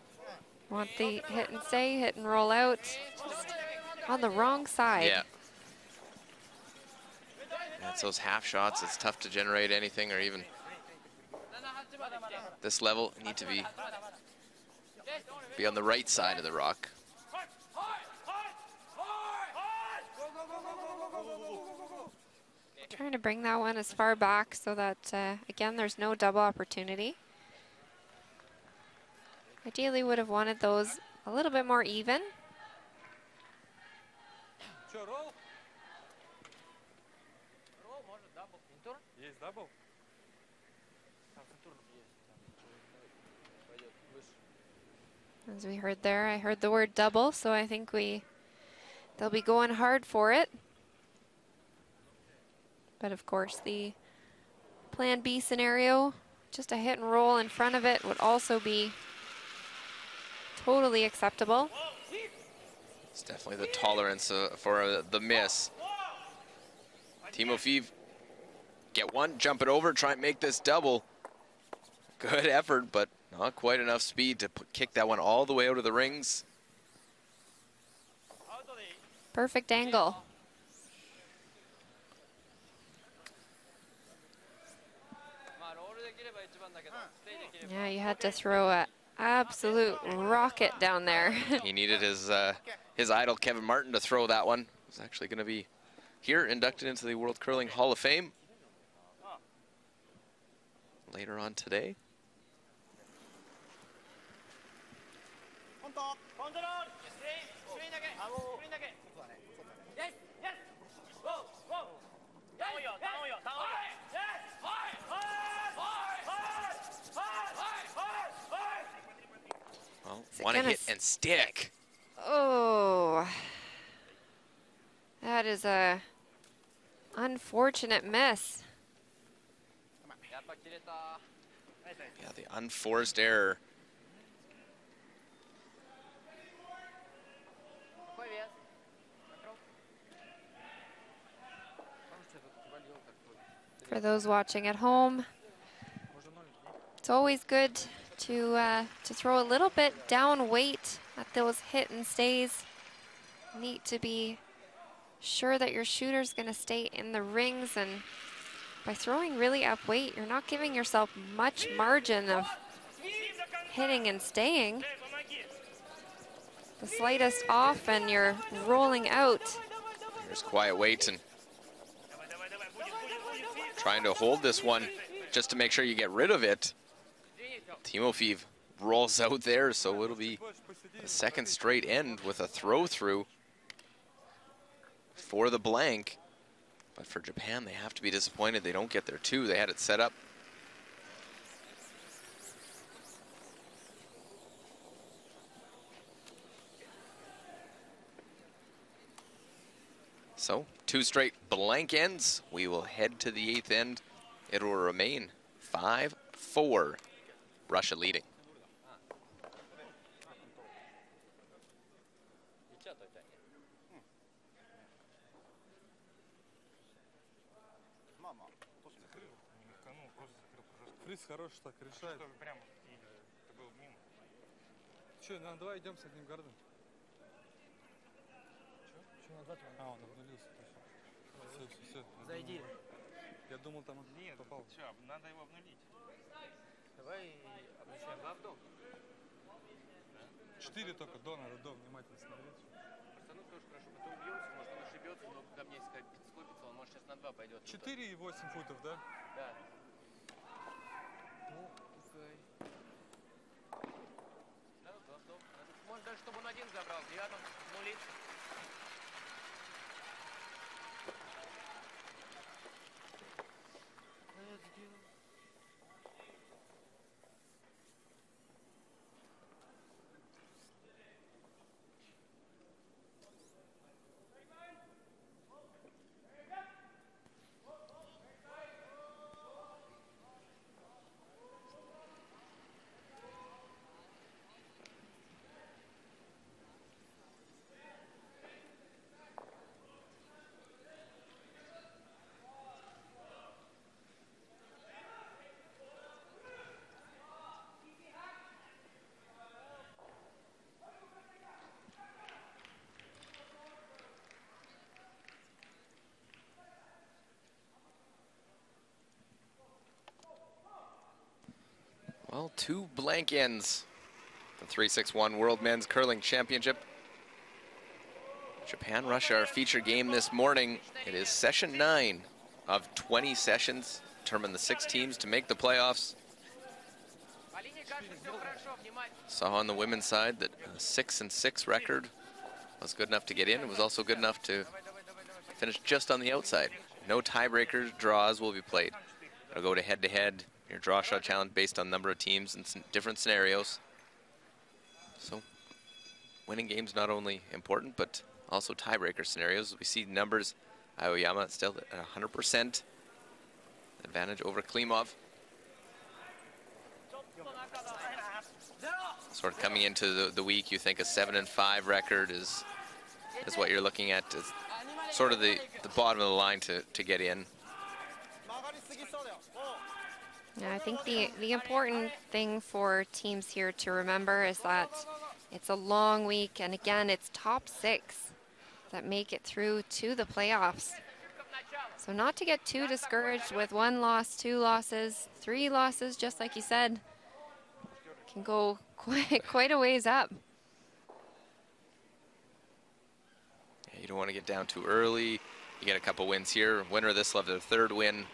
[SPEAKER 2] Want the hit and stay, hit and roll out, just on the wrong side.
[SPEAKER 1] Yeah. It's those half shots. It's tough to generate anything, or even this level, you need to be on the right side of the rock.
[SPEAKER 2] Trying to bring that one as far back so that, again, there's no double opportunity. Ideally would have wanted those a little bit more even. As we heard there, I heard the word double, so I think they'll be going hard for it. But of course, the plan B scenario, just a hit and roll in front of it, would also be totally acceptable.
[SPEAKER 1] It's definitely the tolerance for the miss. Timofeev, get one, jump it over, try and make this double. Good effort, but not quite enough speed to kick that one all the way out of the rings.
[SPEAKER 2] Perfect angle. Yeah, you had to throw an absolute rocket down there.
[SPEAKER 1] He needed his idol Kevin Martin to throw that one. Is actually going to be here inducted into the World Curling Hall of Fame later on today. Well, want to hit and stick.
[SPEAKER 2] Oh, that is a unfortunate miss.
[SPEAKER 1] Yeah, the unforced error.
[SPEAKER 2] For those watching at home, it's always good to throw a little bit down weight at those hit and stays. Need to be sure that your shooter's going to stay in the rings, and by throwing really up weight, you're not giving yourself much margin of hitting and staying. The slightest off and you're rolling out.
[SPEAKER 1] Here's quiet weight and trying to hold this one just to make sure you get rid of it. Timofeev rolls out there, so it'll be a second straight end with a throw through for the blank. But for Japan, they have to be disappointed they don't get their two. They had it set up. So, two straight blank ends. We will head to the eighth end. It will remain 5-4, Russia leading.
[SPEAKER 3] Фриз хороший так решает. Че, ну давай идем с одним гардом. Че назад? А, он обнулился. Все. Зайди. Я думал, там нет, попал. Че, надо его обнулить. Давай обучаем главдом. 4 только, до надо, до, внимательно смотреть.
[SPEAKER 4] Пацану тоже хорошо, а то убьемся, может он ошибется, но ко мне скопится, он может сейчас на 2 пойдет.
[SPEAKER 3] 4,8 футов, да?
[SPEAKER 4] Да. Может даже, чтобы он один забрал, в 9-м нулит.
[SPEAKER 1] Well, two blank ends. The 3-6-1 World Men's Curling Championship. Japan-Russia, our feature game this morning. It is session 9 of 20 sessions. Determine the 6 teams to make the playoffs. Saw on the women's side that a 6-6 record was good enough to get in. It was also good enough to finish just on the outside. No tiebreakers, draws will be played. It'll go to head-to-head. Your draw shot challenge based on number of teams and different scenarios. So winning games not only important, but also tiebreaker scenarios. We see numbers, Aoyama still at 100% advantage over Klimov. Sort of coming into the week, you think a 7-5 record is what you're looking at. Is sort of the bottom of the line to get in.
[SPEAKER 2] Yeah, I think the important thing for teams here to remember is that it's a long week, and again, it's top 6 that make it through to the playoffs. So not to get too discouraged with 1 loss, 2 losses, 3 losses, just like you said, can go quite a ways up.
[SPEAKER 1] You don't want to get down too early. You get a couple wins here. Winner of this will have their third win.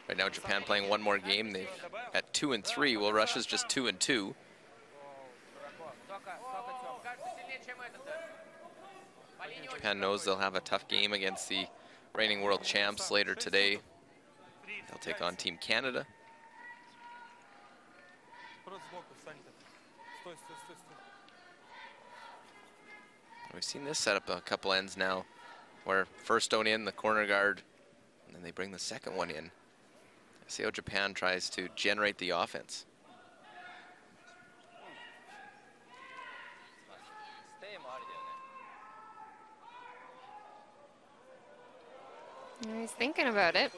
[SPEAKER 1] Right now, Japan playing one more game. They've at 2-3. Well, Russia's just 2-2. Japan knows they'll have a tough game against the reigning world champs later today. They'll take on Team Canada. We've seen this setup a couple ends now, where first stone in, the corner guard, and then they bring the second one in. See how Japan tries to generate the offense.
[SPEAKER 2] He's thinking about it.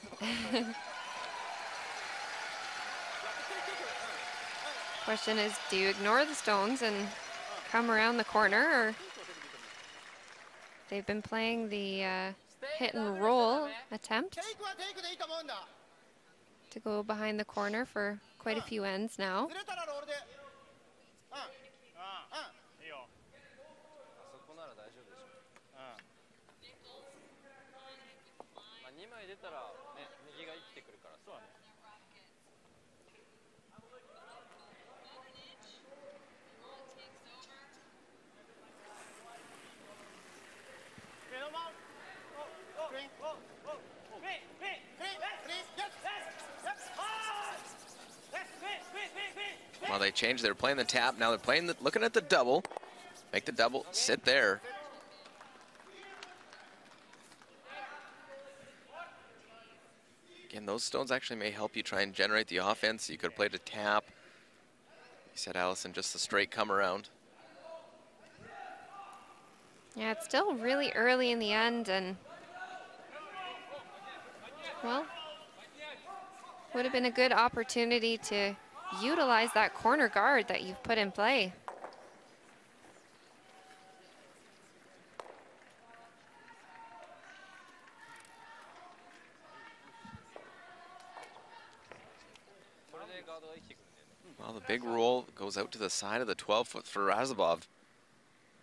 [SPEAKER 2] Question is, do you ignore the stones and come around the corner, or they've been playing the hit and roll attempt to go behind the corner for quite a few ends now.
[SPEAKER 1] Well, they changed. They were playing the tap. Now they're playing the, looking at the double. Make the double. Sit there. Again, those stones actually may help you try and generate the offense. You could have played a tap. You said, Allison, just the straight come around.
[SPEAKER 2] Yeah, it's still really early in the end, and well, would have been a good opportunity to utilize that corner guard that you've put in play.
[SPEAKER 1] Well, the big roll goes out to the side of the 12-foot for Razabov.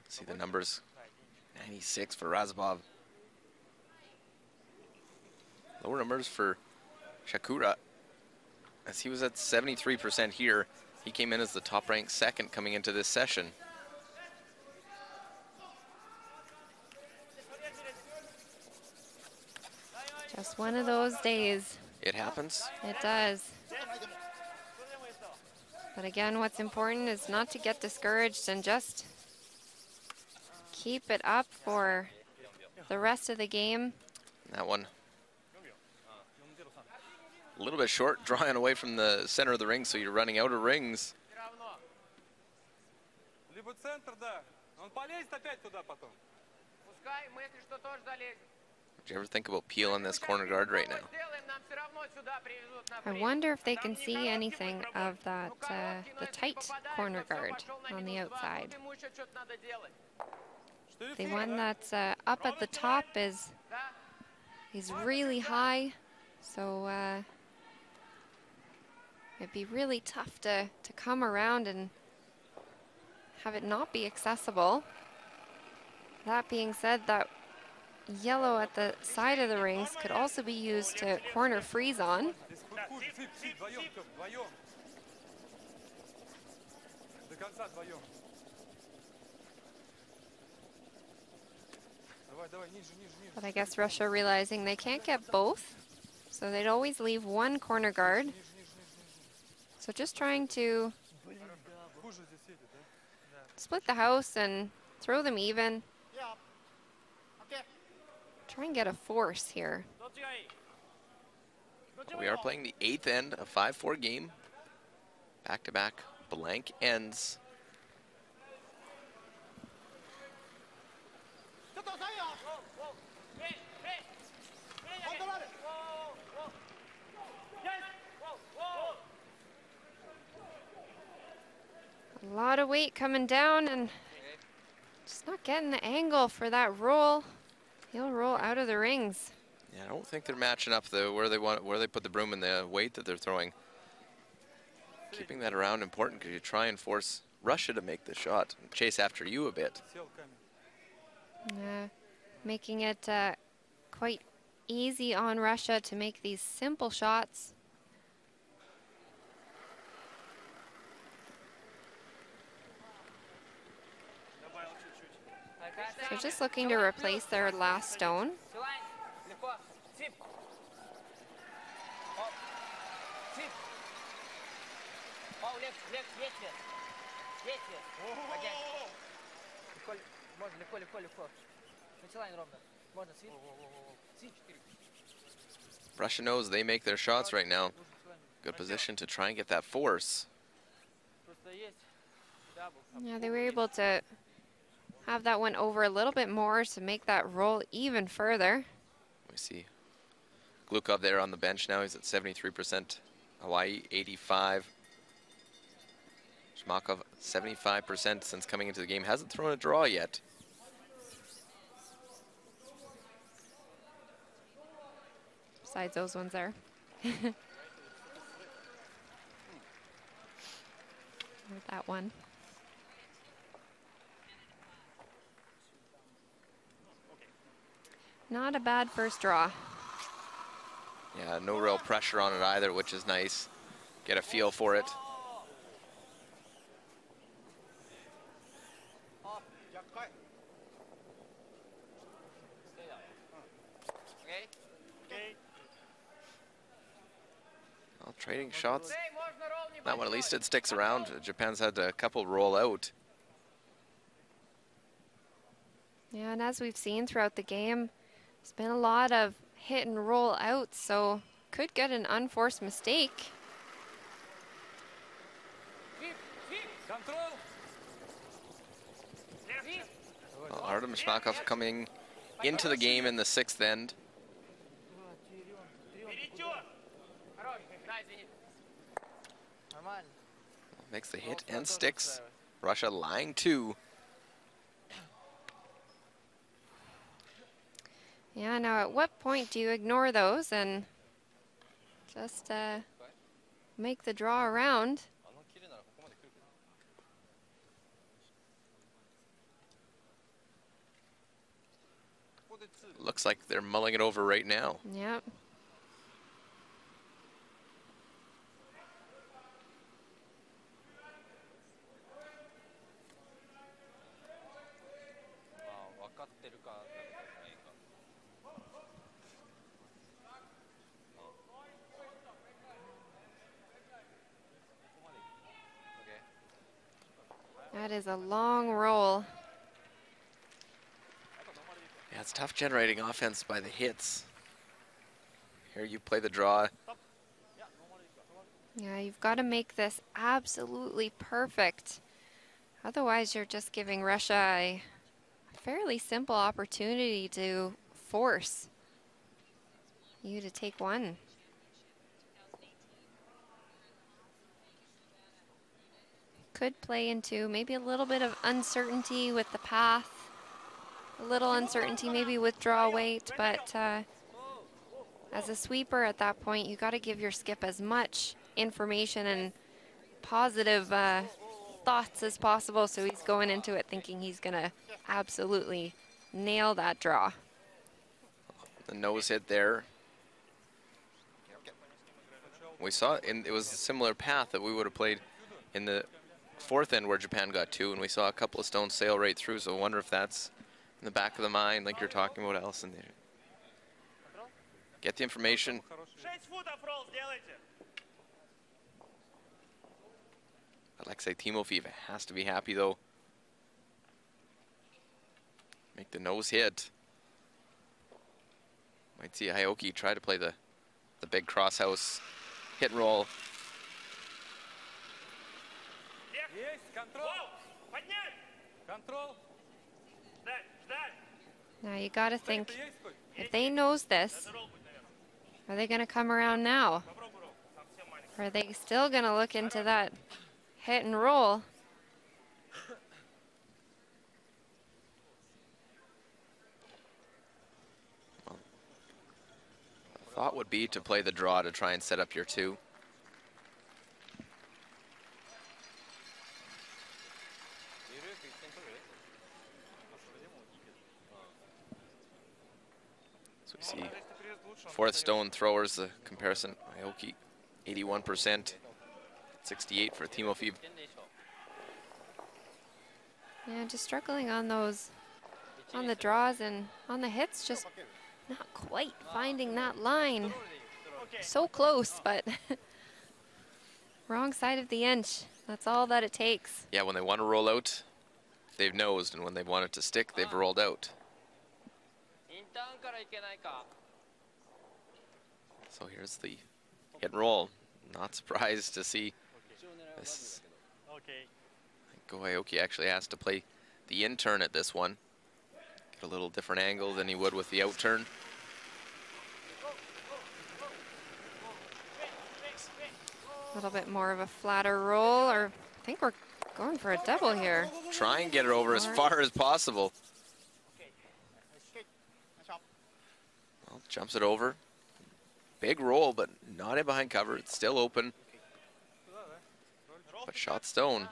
[SPEAKER 1] See the numbers, 96 for Razabov. Lower numbers for Shakura, as he was at 73% here. He came in as the top-ranked second coming into this session.
[SPEAKER 2] Just one of those days.
[SPEAKER 1] It happens.
[SPEAKER 2] It does. But again, what's important is not to get discouraged and just keep it up for the rest of the game.
[SPEAKER 1] That one a little bit short, drawing away from the center of the ring, so you're running out of rings. Did you ever think about peeling this corner guard right now?
[SPEAKER 2] I wonder if they can see anything of that, the tight corner guard on the outside. The one that's up at the top is really high, so it'd be really tough to come around and have it not be accessible. That being said, that yellow at the side of the rings could also be used to corner freeze on. But I guess Russia realizing they can't get both, so they'd always leave one corner guard. So just trying to split the house and throw them even. Try and get a force here.
[SPEAKER 1] We are playing the 8th end, a 5-4 game. Back-to-back blank ends.
[SPEAKER 2] A lot of weight coming down and just not getting the angle for that roll. He'll roll out of the rings.
[SPEAKER 1] Yeah, I don't think they're matching up where they put the broom and the weight that they're throwing. Keeping that around important because you try and force Russia to make the shot and chase after you a bit.
[SPEAKER 2] Yeah. making it quite easy on Russia to make these simple shots. So just looking to replace their last stone.
[SPEAKER 1] Russia knows they make their shots right now. Good position to try and get that force.
[SPEAKER 2] Yeah, they were able to have that one over a little bit more to make that roll even further.
[SPEAKER 1] We see Glukov there on the bench now. He's at 73%. Hawaii 85. Shmakov 75% since coming into the game. Hasn't thrown a draw yet.
[SPEAKER 2] Besides those ones there. With that one. Not a bad first draw.
[SPEAKER 1] Yeah, no real pressure on it either, which is nice. Get a feel for it. Well, trading shots. That one, at least it sticks around. Japan's had a couple roll out.
[SPEAKER 2] Yeah, and as we've seen throughout the game, there's been a lot of hit and roll out, so could get an unforced mistake.
[SPEAKER 1] Well, Artem Shmakov coming into the game in the sixth end. Makes the hit and sticks. Russia lying 2.
[SPEAKER 2] Yeah, now at what point do you ignore those and just make the draw around?
[SPEAKER 1] Looks like they're mulling it over right now.
[SPEAKER 2] Yep. That is a long roll.
[SPEAKER 1] Yeah, it's tough generating offense by the hits. Here you play the draw.
[SPEAKER 2] Yeah, you've got to make this absolutely perfect. Otherwise, you're just giving Russia a fairly simple opportunity to force you to take one. Could play into maybe a little bit of uncertainty with the path. A little uncertainty maybe with draw weight, but as a sweeper at that point, you got to give your skip as much information and positive thoughts as possible, so he's going into it thinking he's going to absolutely nail that draw.
[SPEAKER 1] The nose hit there. We saw it was a similar path that we would have played in the fourth end where Japan got 2, and we saw a couple of stones sail right through, so I wonder if that's in the back of the mind, like you're talking about, Allison. There. Get the information. Alexei Timofeev has to be happy, though. Make the nose hit. Might see Aoki try to play the big crosshouse hit and roll.
[SPEAKER 2] Now you got to think, if they nose this, are they going to come around now? Or are they still going to look into that hit and roll?
[SPEAKER 1] Well, the thought would be to play the draw to try and set up your 2. See, fourth stone throwers, the comparison. Aoki, 81%, 68 for Timofeev.
[SPEAKER 2] Yeah, just struggling on those, on the draws and on the hits, just not quite finding that line. So close, but wrong side of the inch. That's all that it takes.
[SPEAKER 1] Yeah, when they want to roll out, they've nosed, and when they want it to stick, they've rolled out. So here's the hit and roll. Not surprised to see this. Go Aoki actually has to play the in turn at this one. Get a little different angle than he would with the out turn.
[SPEAKER 2] A little bit more of a flatter roll, or I think we're going for a double here.
[SPEAKER 1] Try and get it over as far as possible. Well, jumps it over. Big roll, but not in behind cover. It's still open. But shot stone.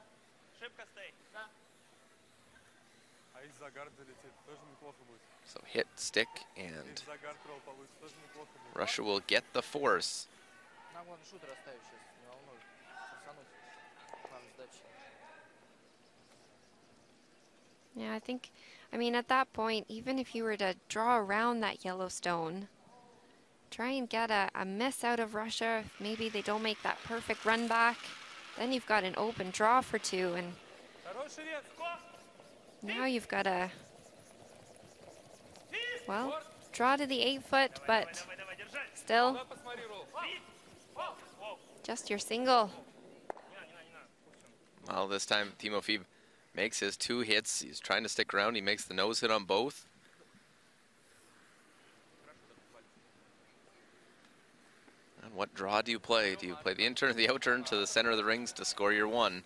[SPEAKER 1] So hit, stick, and Russia will get the force.
[SPEAKER 2] Yeah, I mean, at that point, even if you were to draw around that yellow stone, try and get a miss out of Russia. If maybe they don't make that perfect run back, then you've got an open draw for two, and now you've got a, well, draw to the 8 foot, but still just your single.
[SPEAKER 1] Well, this time Timofeev makes his 2 hits. He's trying to stick around. He makes the nose hit on both. And what draw do you play? Do you play the in turn or the out turn to the center of the rings to score your 1?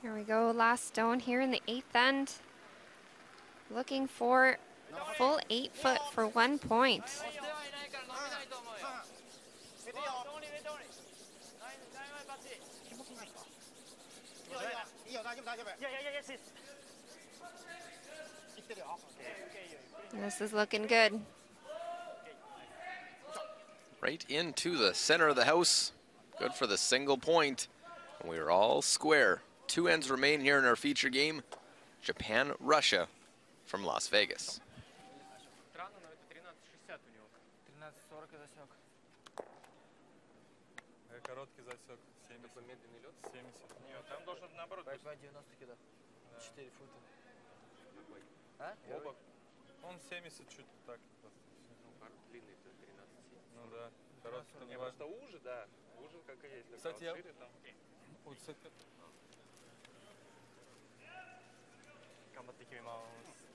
[SPEAKER 2] Here we go, last stone here in the 8th end. Looking for full 8 foot for 1 point. This is looking good.
[SPEAKER 1] Right into the center of the house. Good for the single point. We're all square. 2 ends remain here in our feature game. Japan, Russia from Las Vegas.
[SPEAKER 3] Короткий засек. 70. Медленный лед? 70. Нет, там должен наоборот быть. 90 кидал. 4 фута. Какой? А? Оба. Он 70 чуть так. Ну, длинный-то 13. Ну да. Короткий-то не важно. Просто уже, да. Уже как и есть. Кстати, я... Вот с этой... 頑張って決めます。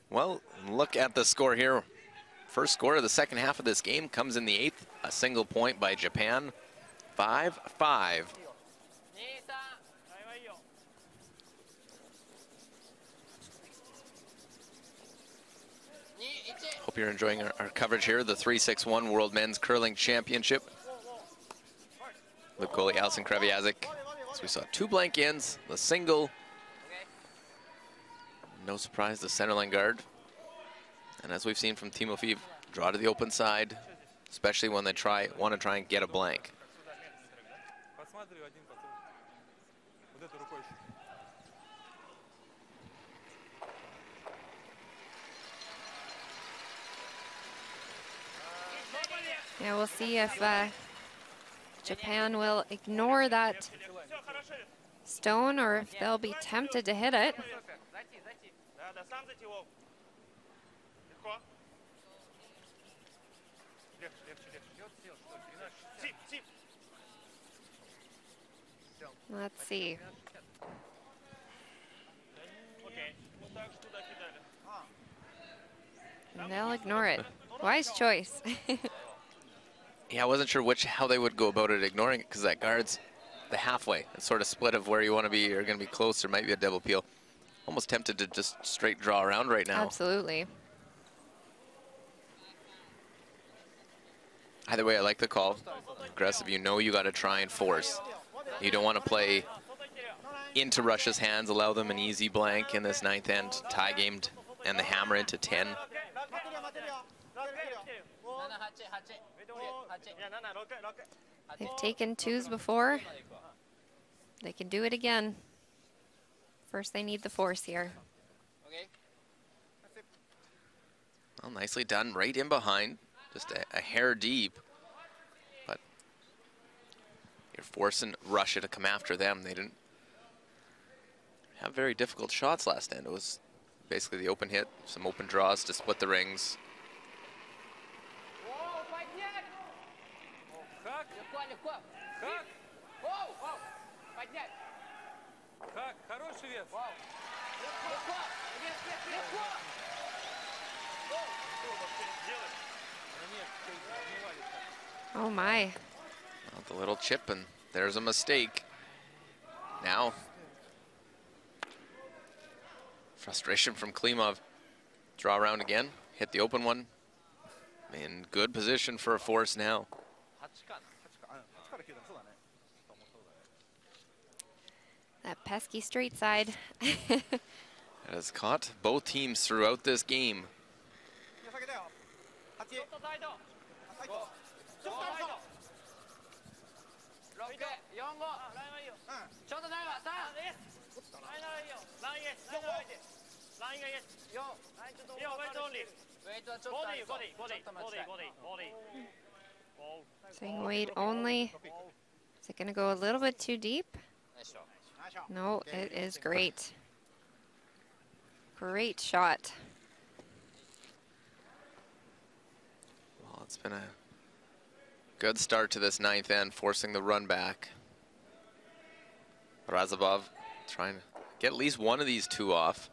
[SPEAKER 1] Well, look at the score here First score of the second half of this game comes in the 8th. A single point by Japan. 5-5. Hope you're enjoying our coverage here. The 3-6-1 World Men's Curling Championship. With goalie Alison Kreviazik. So we saw 2 blank ins, the single. No surprise, the centerline guard. And as we've seen from Timofeev, draw to the open side, especially when they want to try and get a blank.
[SPEAKER 2] Yeah, we'll see if Japan will ignore that stone or if they'll be tempted to hit it. Let's see. And they'll ignore it. Wise choice.
[SPEAKER 1] Yeah, I wasn't sure how they would go about it, ignoring it, because that guard's the halfway. It's sort of split of where you want to be. You're going to be close. There might be a double peel. Almost tempted to just straight draw around right now.
[SPEAKER 2] Absolutely.
[SPEAKER 1] Either way, I like the call. Aggressive, you know you got to try and force. You don't want to play into Russia's hands, allow them an easy blank in this 9th end, tie gamed, and the hammer into 10.
[SPEAKER 2] They've taken 2s before. They can do it again. First, they need the force here.
[SPEAKER 1] Well, nicely done, right in behind, just a hair deep. But you're forcing Russia to come after them. They didn't have very difficult shots last end. It was basically the open hit, some open draws to split the rings.
[SPEAKER 2] Oh my.
[SPEAKER 1] Well, the little chip, and there's a mistake. Now, frustration from Klimov. Draw around again, hit the open one. In good position for a force now.
[SPEAKER 2] That pesky straight side.
[SPEAKER 1] It has caught both teams throughout this game.
[SPEAKER 2] Saying wait only. Is it going to go a little bit too deep? No, it is great. Great shot.
[SPEAKER 1] Well, it's been a good start to this 9th end, forcing the run back. Razabov trying to get at least one of these 2 off.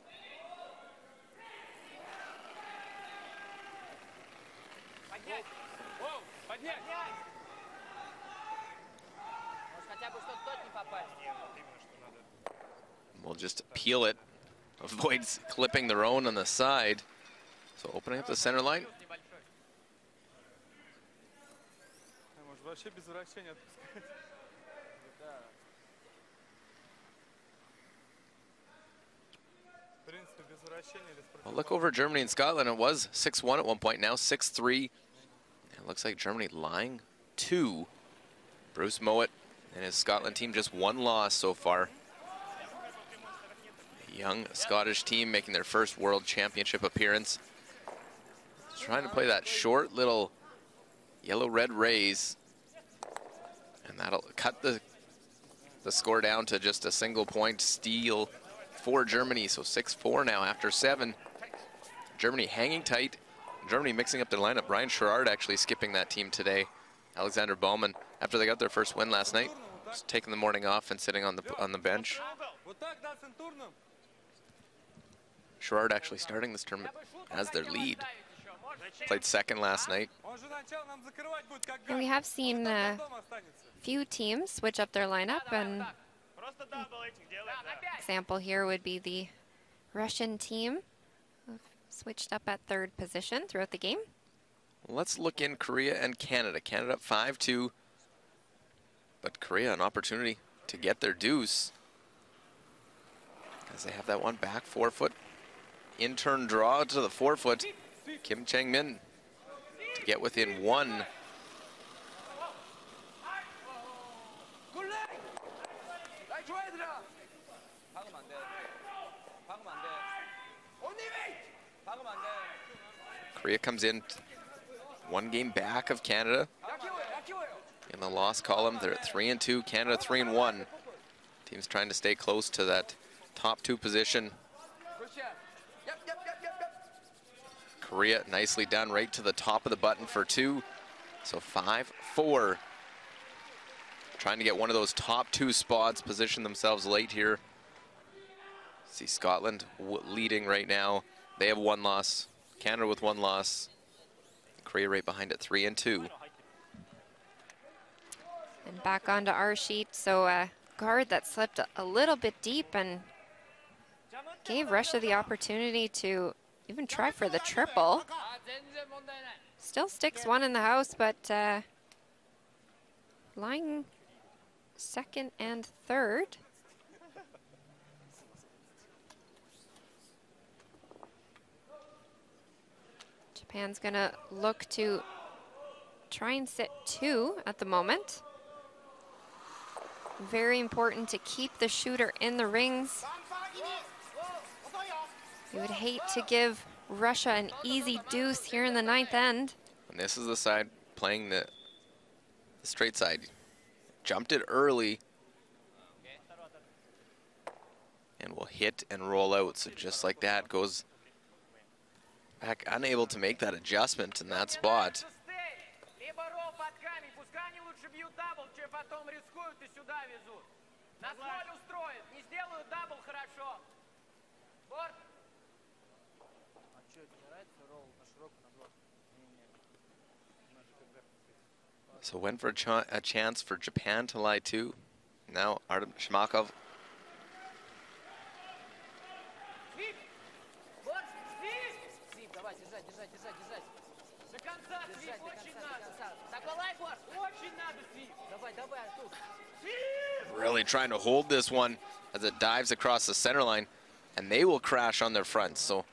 [SPEAKER 1] We'll just peel it, avoids clipping their own on the side. So opening up the center line. Well, look over Germany and Scotland. It was 6-1 at one point, now 6-3. It looks like Germany lying 2. Bruce Mowat and his Scotland team just 1 loss so far. A young Scottish team making their first World Championship appearance. Trying to play that short little yellow-red raise. And that'll cut the score down to just a single point steal for Germany. So 6-4 now after 7. Germany hanging tight. Germany mixing up their lineup. Brian Sherrard actually skipping that team today. Alexander Baumann, after they got their first win last night, just taking the morning off and sitting on the bench. Sherrard actually starting this tournament as their lead. Played second last night.
[SPEAKER 2] And we have seen a few teams switch up their lineup, and example here would be the Russian team, who switched up at third position throughout the game.
[SPEAKER 1] Let's look in Korea and Canada. Canada up 5-2, but Korea an opportunity to get their deuce, as they have that one back 4-foot in-turn draw to the 4-foot. Kim Chang-min to get within one. Korea comes in one game back of Canada. In the loss column, they're at 3-2, Canada 3-1. Teams trying to stay close to that top 2 position. Korea nicely done right to the top of the button for 2. So 5-4. Trying to get one of those top 2 spots, position themselves late here. See Scotland leading right now. They have 1 loss. Canada with 1 loss. Korea right behind at 3-2.
[SPEAKER 2] And back onto our sheet, so a guard that slipped a little bit deep and gave Russia the opportunity to even try for the triple. Still sticks 1 in the house, but lying second and third. Japan's gonna look to try and sit 2 at the moment. Very important to keep the shooter in the rings. You would hate to give Russia an easy deuce here in the 9th end.
[SPEAKER 1] And this is the side playing the straight side. Jumped it early. And will hit and roll out. So just like that, goes back, unable to make that adjustment in that spot. So went for a chance for Japan to lie 2. Now Artem Shmakov. Really trying to hold this one as it dives across the center line, and they will crash on their fronts. So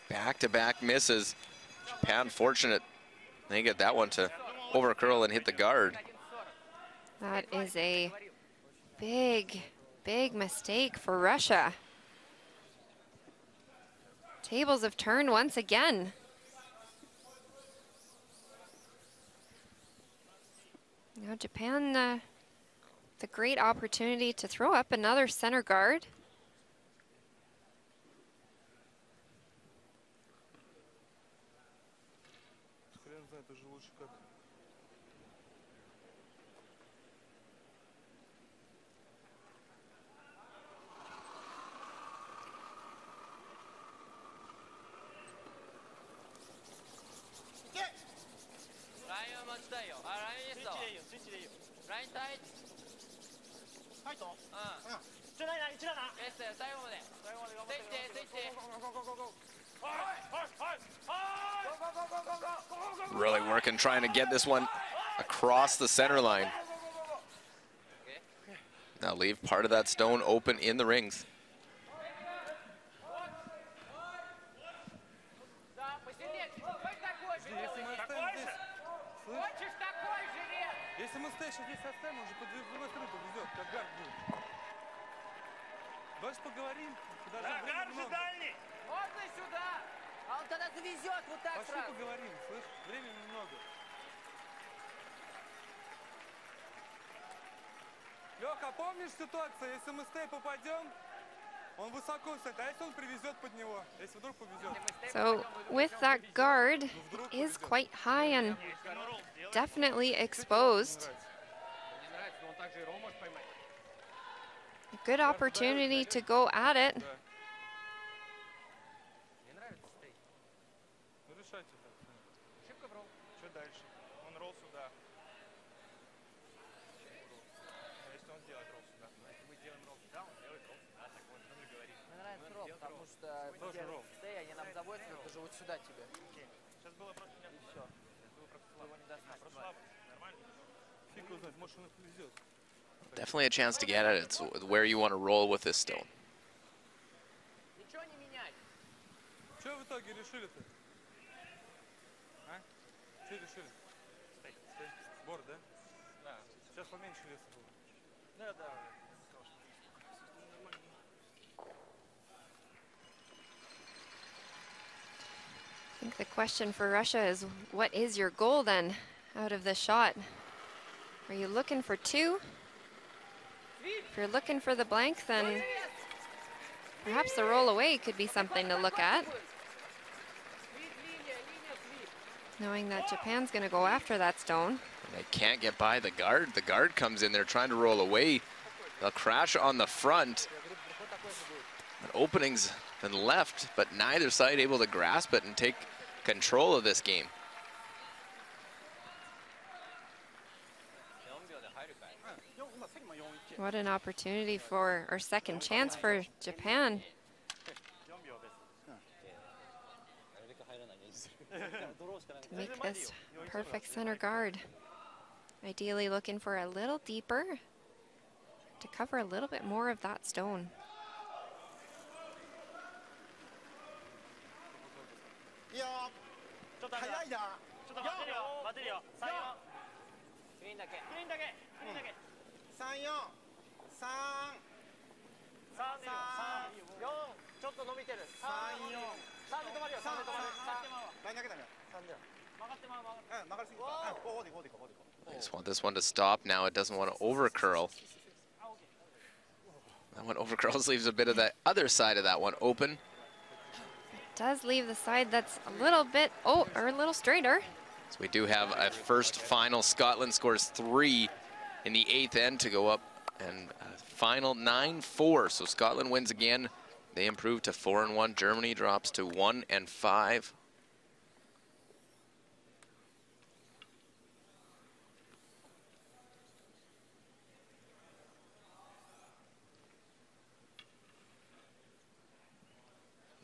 [SPEAKER 1] back-to-back misses. Japan fortunate. They get that one to overcurl and hit the guard.
[SPEAKER 2] That is a big, big mistake for Russia. Tables have turned once again. Now Japan, the great opportunity to throw up another center guard.
[SPEAKER 1] Really working, trying to get this one across the center line. Now leave part of that stone open in the rings.
[SPEAKER 3] Если мы здесь оставим, уже по другой стороне повезет, как гард будет. Давай поговорим. Да, гард же дальний.
[SPEAKER 6] Можно сюда. А он тогда завезет вот так
[SPEAKER 3] сразу. Пошли поговорим, слышь, времени немного. Леха, помнишь ситуацию, если мы с Тей попадем, он высоко стоит, а если он привезет под него, если вдруг повезет.
[SPEAKER 2] So with that guard, it is quite high and definitely exposed. A good opportunity to go at it.
[SPEAKER 3] мешайте так.
[SPEAKER 5] Ошибка в ролл. Что дальше? Он ролл сюда. Если он сделает ролл сюда. Если мы делаем ролл сюда, он делает ролл сюда. Так вот, что мы говорим.
[SPEAKER 6] Мне нравится ролл, потому что
[SPEAKER 3] Тоже ролл.
[SPEAKER 6] они нам заботятся, даже вот сюда тебе.
[SPEAKER 5] Сейчас было просто не
[SPEAKER 6] Все.
[SPEAKER 5] было просто
[SPEAKER 6] Ты его не достанешь.
[SPEAKER 5] просто слабо. Нормально.
[SPEAKER 3] Фиг его знает, может он их везет.
[SPEAKER 1] Definitely a chance to get at it. It's where you want to roll with this stone.
[SPEAKER 6] Ничего не менять.
[SPEAKER 3] Что в итоге решили-то? А? Что решили?
[SPEAKER 5] Стой.
[SPEAKER 3] Борт, да?
[SPEAKER 5] Да.
[SPEAKER 3] Сейчас поменьше леса было.
[SPEAKER 5] Да, да.
[SPEAKER 2] I think the question for Russia is, what is your goal then out of this shot? Are you looking for 2? If you're looking for the blank, then perhaps the roll away could be something to look at. Knowing that Japan's going to go after that stone.
[SPEAKER 1] They can't get by the guard. The guard comes in there trying to roll away. They'll crash on the front. An opening's been left, but neither side able to grasp it and take control of this game.
[SPEAKER 2] What an opportunity for, or second chance for Japan. To make this perfect center guard. Ideally looking for a little deeper to cover a little bit more of that stone.
[SPEAKER 1] They just want this one to stop now. It doesn't want to overcurl. That one overcurls, leaves a bit of the other side of that one open.
[SPEAKER 2] Does leave the side that's a little bit, or a little straighter.
[SPEAKER 1] So we do have a first final. Scotland scores 3 in the 8th end to go up, and a final 9-4. So Scotland wins again. They improve to 4-1. Germany drops to 1-5.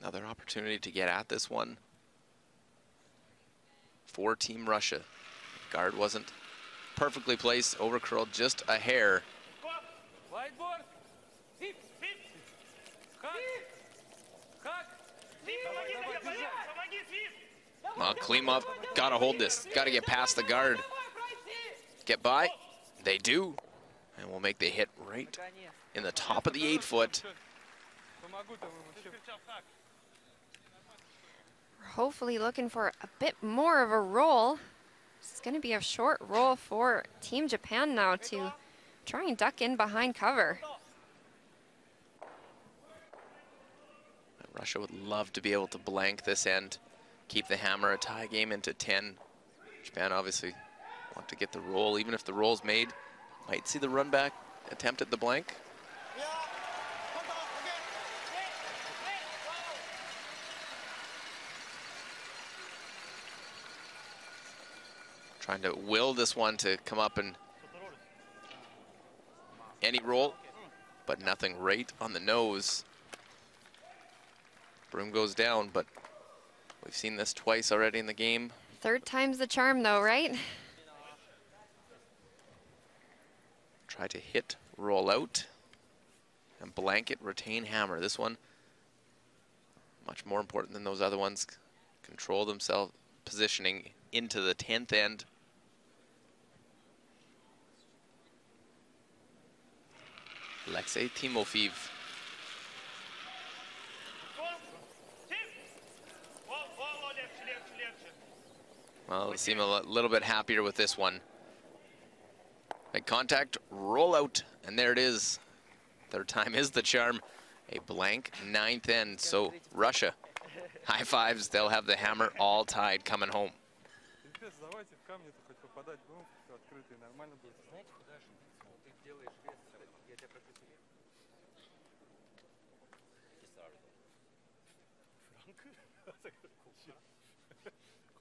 [SPEAKER 1] Another opportunity to get at this one for Team Russia. Guard wasn't perfectly placed, overcurled just a hair.
[SPEAKER 3] Whiteboard!
[SPEAKER 1] Well, Klimov got to hold this. Got to get past the guard. Get by. They do. And we'll make the hit right in the top of the 8-foot.
[SPEAKER 2] We're hopefully looking for a bit more of a roll. It's going to be a short roll for Team Japan now to try and duck in behind cover.
[SPEAKER 1] Russia would love to be able to blank this end, keep the hammer a tie game into 10. Japan obviously want to get the roll, even if the roll's made. Might see the run back attempt at the blank. Trying to will this one to come up and any roll, but nothing right on the nose. Broom goes down, but we've seen this twice already in the game.
[SPEAKER 2] Third time's the charm though, right?
[SPEAKER 1] Try to hit, roll out, and blanket, retain hammer. This one, much more important than those other ones. Control themselves, positioning into the 10th end. Alexei Timofeev. Well, they seem a little bit happier with this one. Make contact, roll out, and there it is. Third time is the charm. A blank 9th end. So Russia, high fives. They'll have the hammer all tied coming home.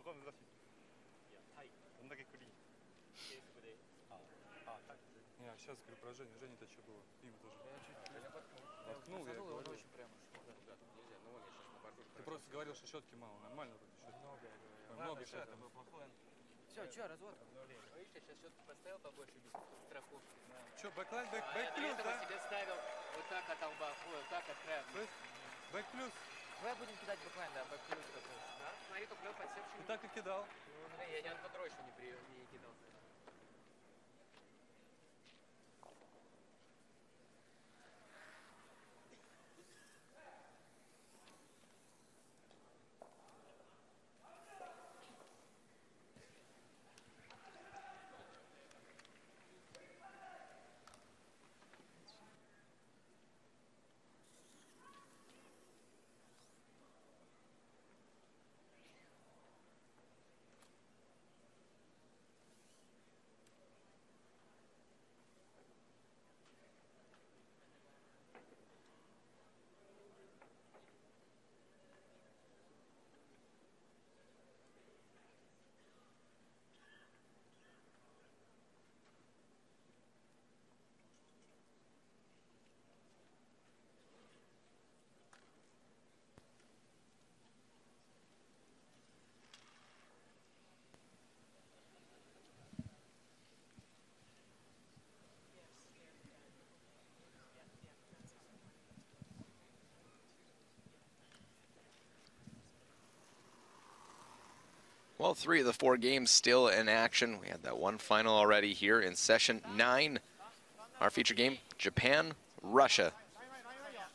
[SPEAKER 5] こは難しい。いや、タイ、どんだけクリーン。
[SPEAKER 3] Не, сейчас, говорю, поражение. Женя-то что было? Им тоже. Воткнул, я говорю. Ты просто говорил, что щетки мало. Нормально вроде щетки. Много щеток.
[SPEAKER 6] Все, что, развод?
[SPEAKER 4] Видишь, я сейчас все-таки поставил побольше без страховки.
[SPEAKER 3] Что, бэклайн, бэк
[SPEAKER 4] До
[SPEAKER 3] плюс,
[SPEAKER 4] этого
[SPEAKER 3] да?
[SPEAKER 4] себе ставил вот так от лба, ой, вот так от края.
[SPEAKER 3] То есть бэк плюс.
[SPEAKER 6] Давай будем кидать бэклайн, да, бэк-плюс такой.
[SPEAKER 4] Да? Смотри, туплю подсевший.
[SPEAKER 3] Ты так и кидал.
[SPEAKER 4] Я ни одну тройку не кидал.
[SPEAKER 1] Well, 3 of the 4 games still in action. We had that one final already here in session 9. Our feature game, Japan, Russia.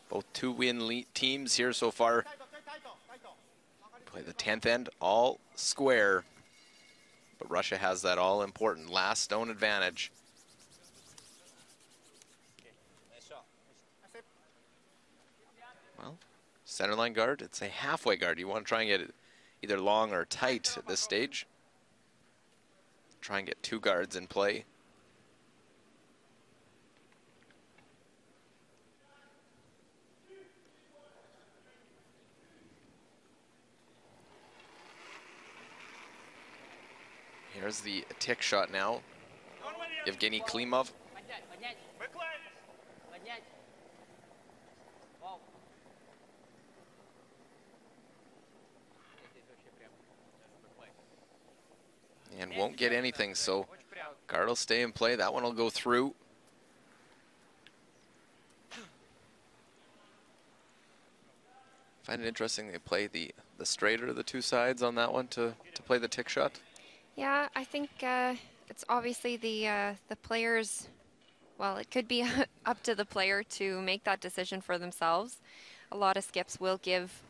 [SPEAKER 1] Both 2-win teams here so far. Play the 10th end, all square. But Russia has that all-important last stone advantage. Well, centerline guard, it's a halfway guard. You want to try and get it either long or tight at this stage. Try and get 2 guards in play. Here's the tick shot now. Evgeny Klimov. And won't get anything, so guard will stay in play. That one will go through. Find it interesting they play the straighter of the 2 sides on that one to play the tick shot.
[SPEAKER 2] Yeah, I think it's obviously the players. Well, it could be up to the player to make that decision for themselves. A lot of skips will give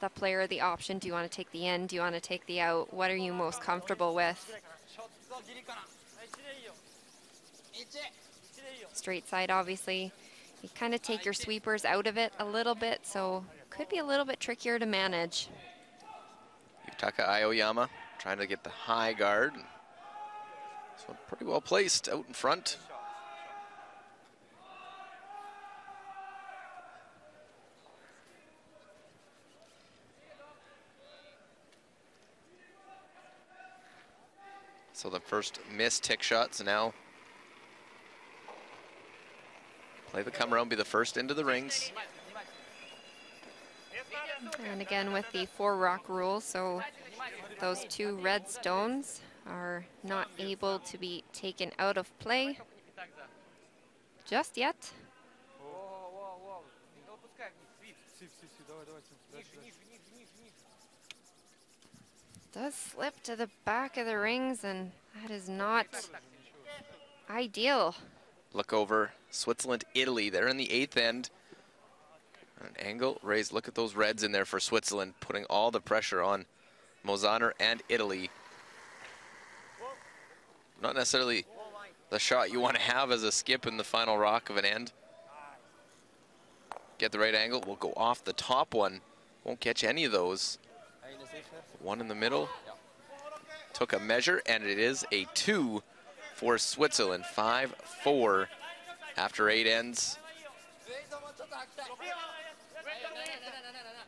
[SPEAKER 2] the player the option. Do you want to take the in? Do you want to take the out? What are you most comfortable with? Straight side, obviously. You kind of take your sweepers out of it a little bit, so could be a little bit trickier to manage.
[SPEAKER 1] Yutaka Aoyama trying to get the high guard. This one pretty well placed out in front. So the first missed tick shots now. Play the come around, be the first into the rings.
[SPEAKER 2] And again with the 4 rock rule, so those 2 red stones are not able to be taken out of play just yet. Does slip to the back of the rings, and that is not ideal.
[SPEAKER 1] Look over Switzerland, Italy. They're in the 8th end. An angle raised. Look at those reds in there for Switzerland, putting all the pressure on Mosaner and Italy. Not necessarily the shot you want to have as a skip in the final rock of an end. Get the right angle. We'll go off the top one. Won't catch any of those. One in the middle. Took a measure, and it is a 2 for Switzerland. 5-4 after 8 ends.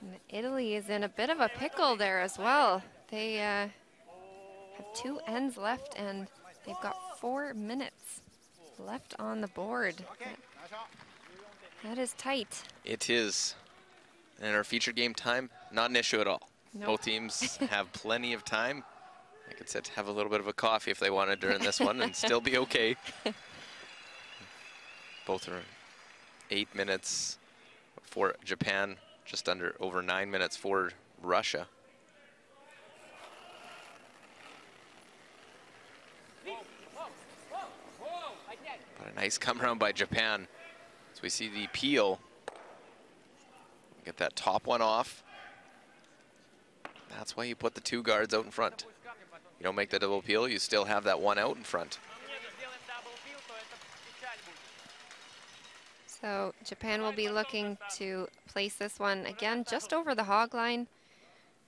[SPEAKER 2] And Italy is in a bit of a pickle there as well. They have 2 ends left, and they've got 4 minutes left on the board. That is tight.
[SPEAKER 1] It is. And our feature game time, not an issue at all.
[SPEAKER 2] Nope.
[SPEAKER 1] Both teams have plenty of time. They could sit to have a little bit of a coffee if they wanted during this one and still be okay. Both are 8 minutes for Japan, just over 9 minutes for Russia. But a nice come around by Japan. So we see the peel. Get that top one off. That's why you put the 2 guards out in front. You don't make the double peel, you still have that one out in front.
[SPEAKER 2] So Japan will be looking to place this one again just over the hog line,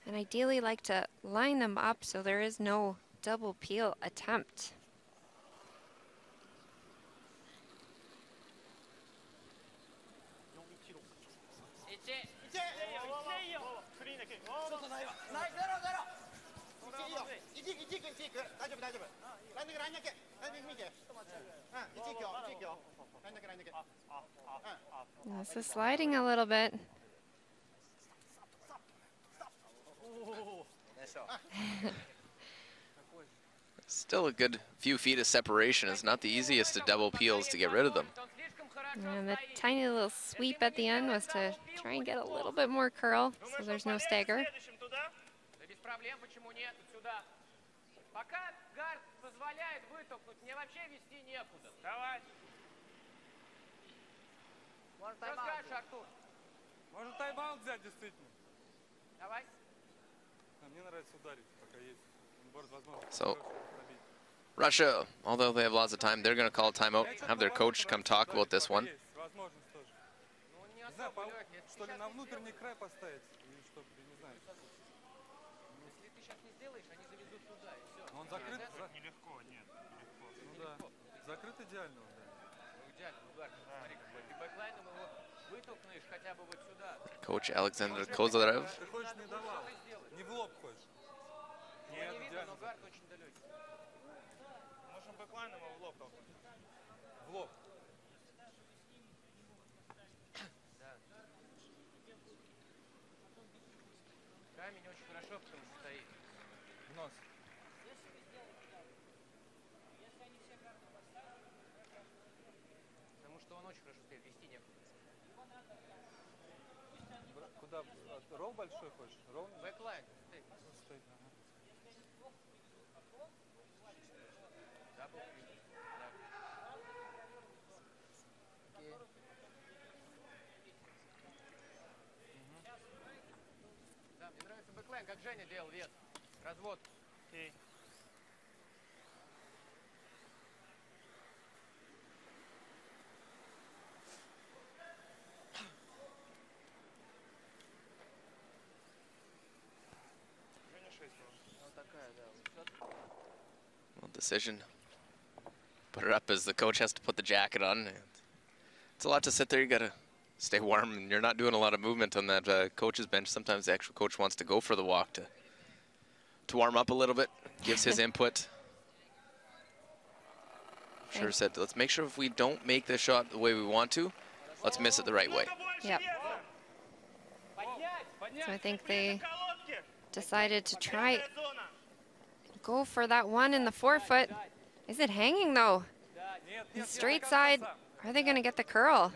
[SPEAKER 2] and ideally like to line them up so there is no double peel attempt. This is sliding a little bit.
[SPEAKER 1] Still a good few feet of separation. It's not the easiest of double peels to get rid of them.
[SPEAKER 2] And the tiny little sweep at the end was to try and get a little bit more curl, so there's no stagger.
[SPEAKER 3] Можно тайм-аут взять, действительно. Давай. Мне нравится ударить, пока есть.
[SPEAKER 1] So, Russia, although they have lots of time, they're going to call a timeout, have their coach come talk about this one. Coach Alexander Kozyrev.
[SPEAKER 3] Можем бэклайном его в лоб толкнуть. В лоб. Да. Камень очень хорошо, потому что стоит. В нос. Потому что он очень хорошо стоит, вести некуда. Куда? Ролл большой хочешь? Ролл? Бэклайн. Стоит. Да, мне нравится бэклайн, как Женя делал вес. Развод. Окей. Женя 6. Вот такая, да.
[SPEAKER 1] Well, decision. Put it up as the coach has to put the jacket on. It's a lot to sit there. You got to stay warm, and you're not doing a lot of movement on that coach's bench. Sometimes the actual coach wants to go for the walk to warm up a little bit, gives his input. Sure said, let's make sure if we don't make this shot the way we want to, let's miss it the right way.
[SPEAKER 2] Yep. So I think they decided to try go for that one in the forefoot. Is it hanging though? The straight side, are they going to get the curl?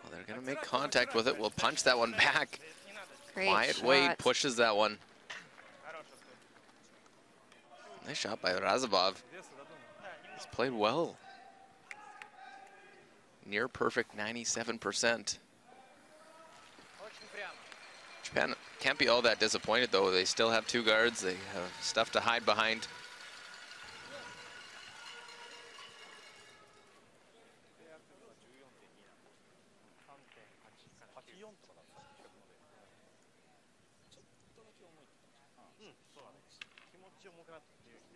[SPEAKER 1] Well, they're going to make contact with it. We'll punch that one back.
[SPEAKER 2] Great
[SPEAKER 1] Quiet
[SPEAKER 2] shot.
[SPEAKER 1] Wade pushes that one. Nice shot by Razabov. He's played well. Near perfect 97%. Japan can't be all that disappointed though. They still have 2 guards. They have stuff to hide behind.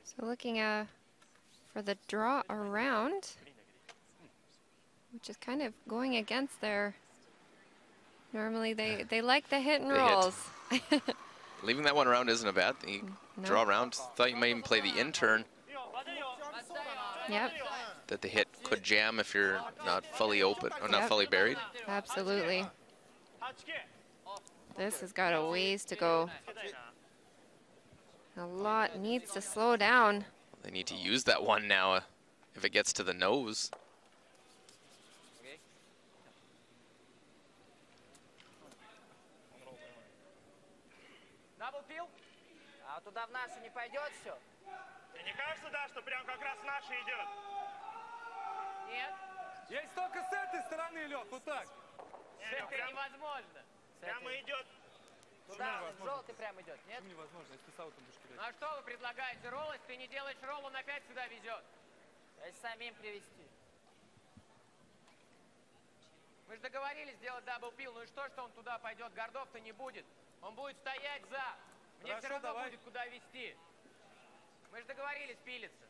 [SPEAKER 2] So looking for the draw around, which is kind of going against their, normally they like the hit and rolls.
[SPEAKER 1] Leaving that one around isn't a bad thing.
[SPEAKER 2] No.
[SPEAKER 1] Draw around. Thought you might even play the in-turn.
[SPEAKER 2] Yep,
[SPEAKER 1] That the hit could jam if you're not fully open or not
[SPEAKER 2] Yep.
[SPEAKER 1] fully buried.
[SPEAKER 2] absolutely. This has got a ways to go. A lot needs to slow down.
[SPEAKER 1] They need to use that one now if it gets to the nose.
[SPEAKER 6] Дабл пил? А туда в нашу не пойдет все?
[SPEAKER 5] Не кажется, да, что прям как раз наши идет?
[SPEAKER 6] Нет.
[SPEAKER 3] Есть только с этой стороны, Лех, вот так.
[SPEAKER 6] Это невозможно.
[SPEAKER 5] Прямо идет.
[SPEAKER 6] Туда желтый прям идет, нет?
[SPEAKER 3] Почему невозможно, если ты с аутом будешь кидать?
[SPEAKER 6] Ну а что вы предлагаете? Ролл, если ты не делаешь ролл, он опять сюда везет. Если самим привезти. Мы же договорились сделать дабл пил. Ну и что он туда пойдет? Гордов-то не будет. Он будет стоять за. Мне
[SPEAKER 3] Хорошо,
[SPEAKER 6] все равно
[SPEAKER 3] давай.
[SPEAKER 6] будет куда везти. Мы же договорились пилиться.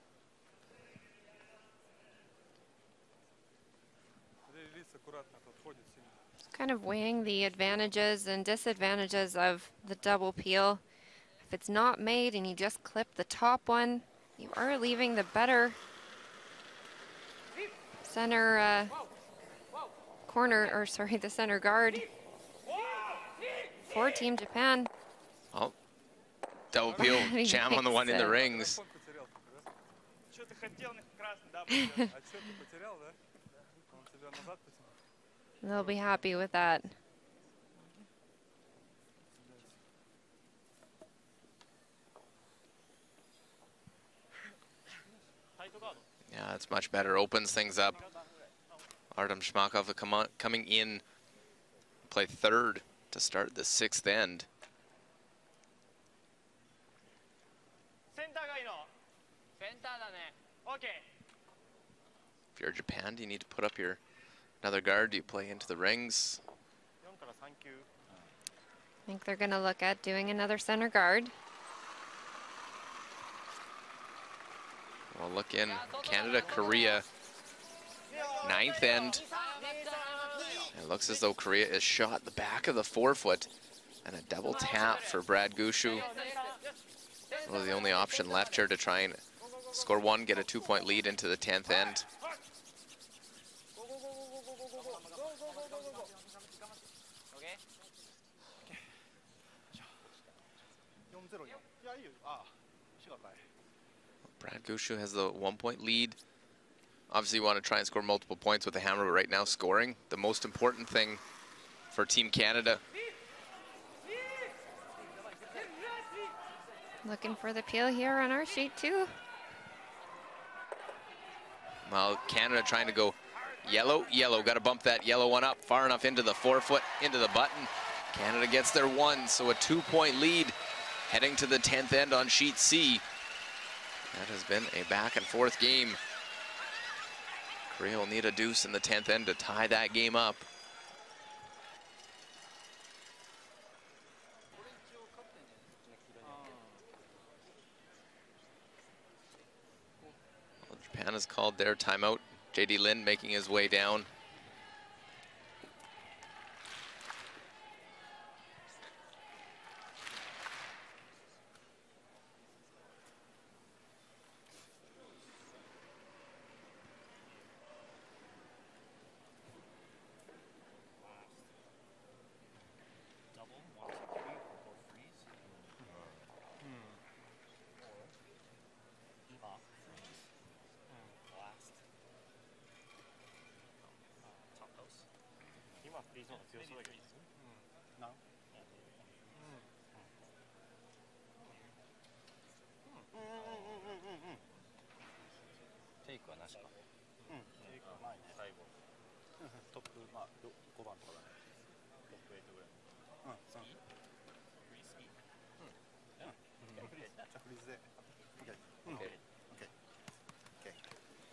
[SPEAKER 3] Лис аккуратно тут ходит сильно.
[SPEAKER 2] Kind of weighing the advantages and disadvantages of the double peel. If it's not made and you just clip the top one, you are leaving the better center corner, or sorry, the center guard for Team Japan.
[SPEAKER 1] Oh, double peel,
[SPEAKER 2] He
[SPEAKER 1] jam on the
[SPEAKER 2] makes
[SPEAKER 1] one in the
[SPEAKER 2] it.
[SPEAKER 1] rings.
[SPEAKER 3] Телефон потерял только, да?
[SPEAKER 5] Что ты хотел, красный, да?
[SPEAKER 3] А что ты потерял, да? Он тебя назад потянул.
[SPEAKER 2] They'll be happy with that.
[SPEAKER 1] Yeah, it's much better. Opens things up. Artem Shmakov coming in, play third to start the sixth end.
[SPEAKER 5] センターがいいの？
[SPEAKER 6] センターだね。
[SPEAKER 5] オッケー。
[SPEAKER 1] If you're Japan, do you need to put up your another guard? Do you play into the rings?
[SPEAKER 5] 4から3球。
[SPEAKER 2] I think they're going to look at doing another center guard.
[SPEAKER 1] We'll look in Canada, Korea, ninth end. It looks as though Korea is shot the back of the forefoot, and a double tap for Brad Gushu. Well, the only option left here to try and score one, get a 2-point lead into the 10th end.
[SPEAKER 5] 4-0よ。いやいいよ。ああ、違うかい。
[SPEAKER 1] Brad Gushu has the 1-point lead. Obviously, you want to try and score multiple points with the hammer, but right now scoring, the most important thing for Team Canada.
[SPEAKER 2] Looking for the peel here on our sheet too.
[SPEAKER 1] Well, Canada trying to go yellow, yellow. Got to bump that yellow one up far enough into the forefoot, into the button. Canada gets their one, so a 2-point lead heading to the 10th end on sheet C. That has been a back and forth game. Korea will need a deuce in the 10th end to tie that game up. Well, Japan has called their timeout. JD Lin making his way down.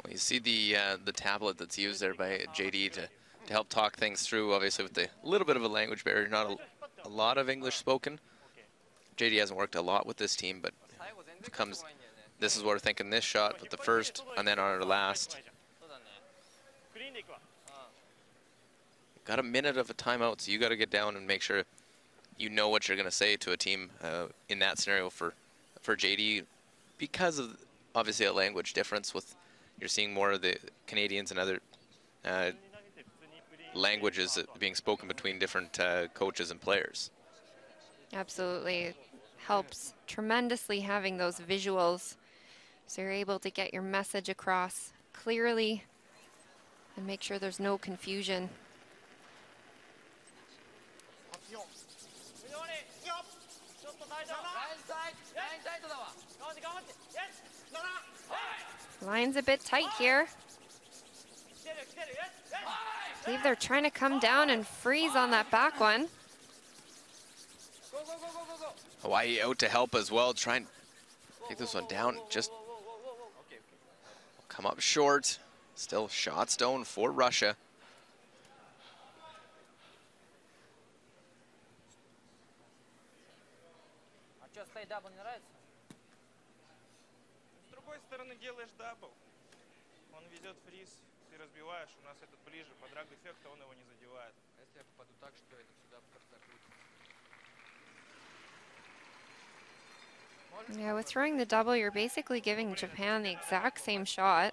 [SPEAKER 1] Well, you see the tablet that's used there by JD to help talk things through, obviously with the little bit of a language barrier, not a lot of English spoken. JD hasn't worked a lot with this team, but it comes, this is what we're thinking this shot, with the first, and then on our last. Got a minute of a timeout, so you got to get down and make sure you know what you're going to say to a team in that scenario for JD, because of obviously a language difference. With you're seeing more of the Canadians and other languages being spoken between different coaches and players.
[SPEAKER 2] Absolutely. Helps tremendously having those visuals, so you're able to get your message across clearly and make sure there's no confusion. Line's a bit tight here. I believe they're trying to come down and freeze on that back one.
[SPEAKER 1] Hawaii out to help as well, try and take this one down. Just come up short. Still shot stone for Russia.
[SPEAKER 3] С другой стороны делаешь дабл. Он везет фриз, ты разбиваешь, у нас этот ближе, по драг-эффекту он его не задевает.
[SPEAKER 4] А если я попаду так, что это сюда просто крутится?
[SPEAKER 2] Yeah, with throwing the double, you're basically giving Japan the exact same shot.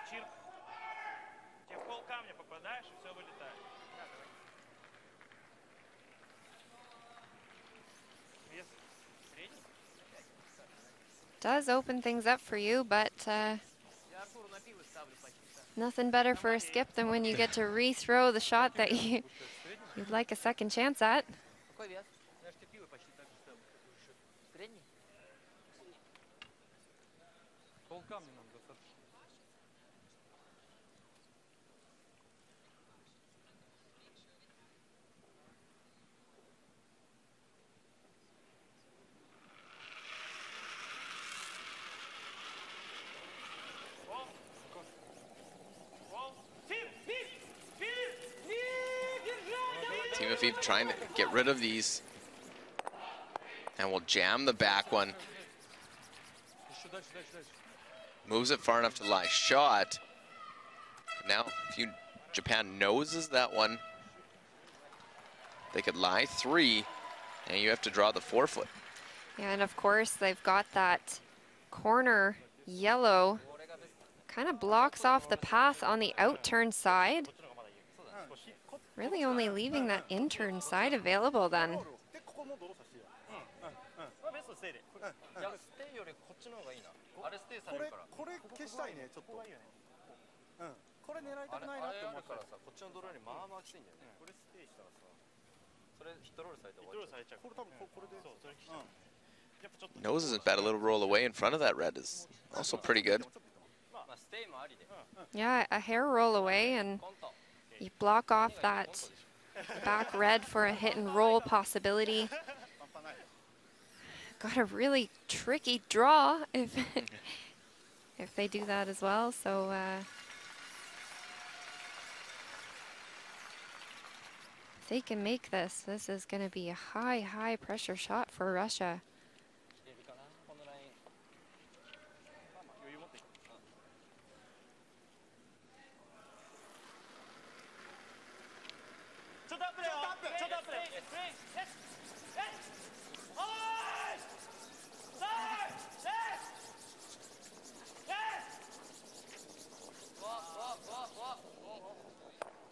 [SPEAKER 3] Чирк. Тебе в пол камня попадаешь, и все вылетает. Вес средний.
[SPEAKER 2] Does open things up for you, but nothing better for a skip than when you get to rethrow the shot that you'd like a second chance at.
[SPEAKER 4] Какой вес? Я ж тебе пиво почти так же ставлю. Средний?
[SPEAKER 3] Пол камня нам достаточно.
[SPEAKER 1] Timofeev trying to get rid of these. And will jam the back one. Moves it far enough to lie shot. Now, if Japan noses that one, they could lie 3, and you have to draw the 4-foot.
[SPEAKER 2] Yeah, and of course, they've got that corner yellow. Kind of blocks off the path on the out-turn side. Really only leaving that in-turn side available then.
[SPEAKER 5] これ消したいねちょっと。これ狙いたくないなって思うからさ、こっちのドローにまあまあきついんだよね。これステイしたらさ、それヒットロールされて終わっちゃう。これ多分これで。そう、それ来ちゃう。
[SPEAKER 1] Nose isn't bad. A little roll away in front of that red is also pretty good.
[SPEAKER 2] Yeah, a hair roll away and you block off that back red for a hit and roll possibility. Got a really tricky draw if if they do that as well. So if they can make this, this is going to be a high pressure shot for Russia.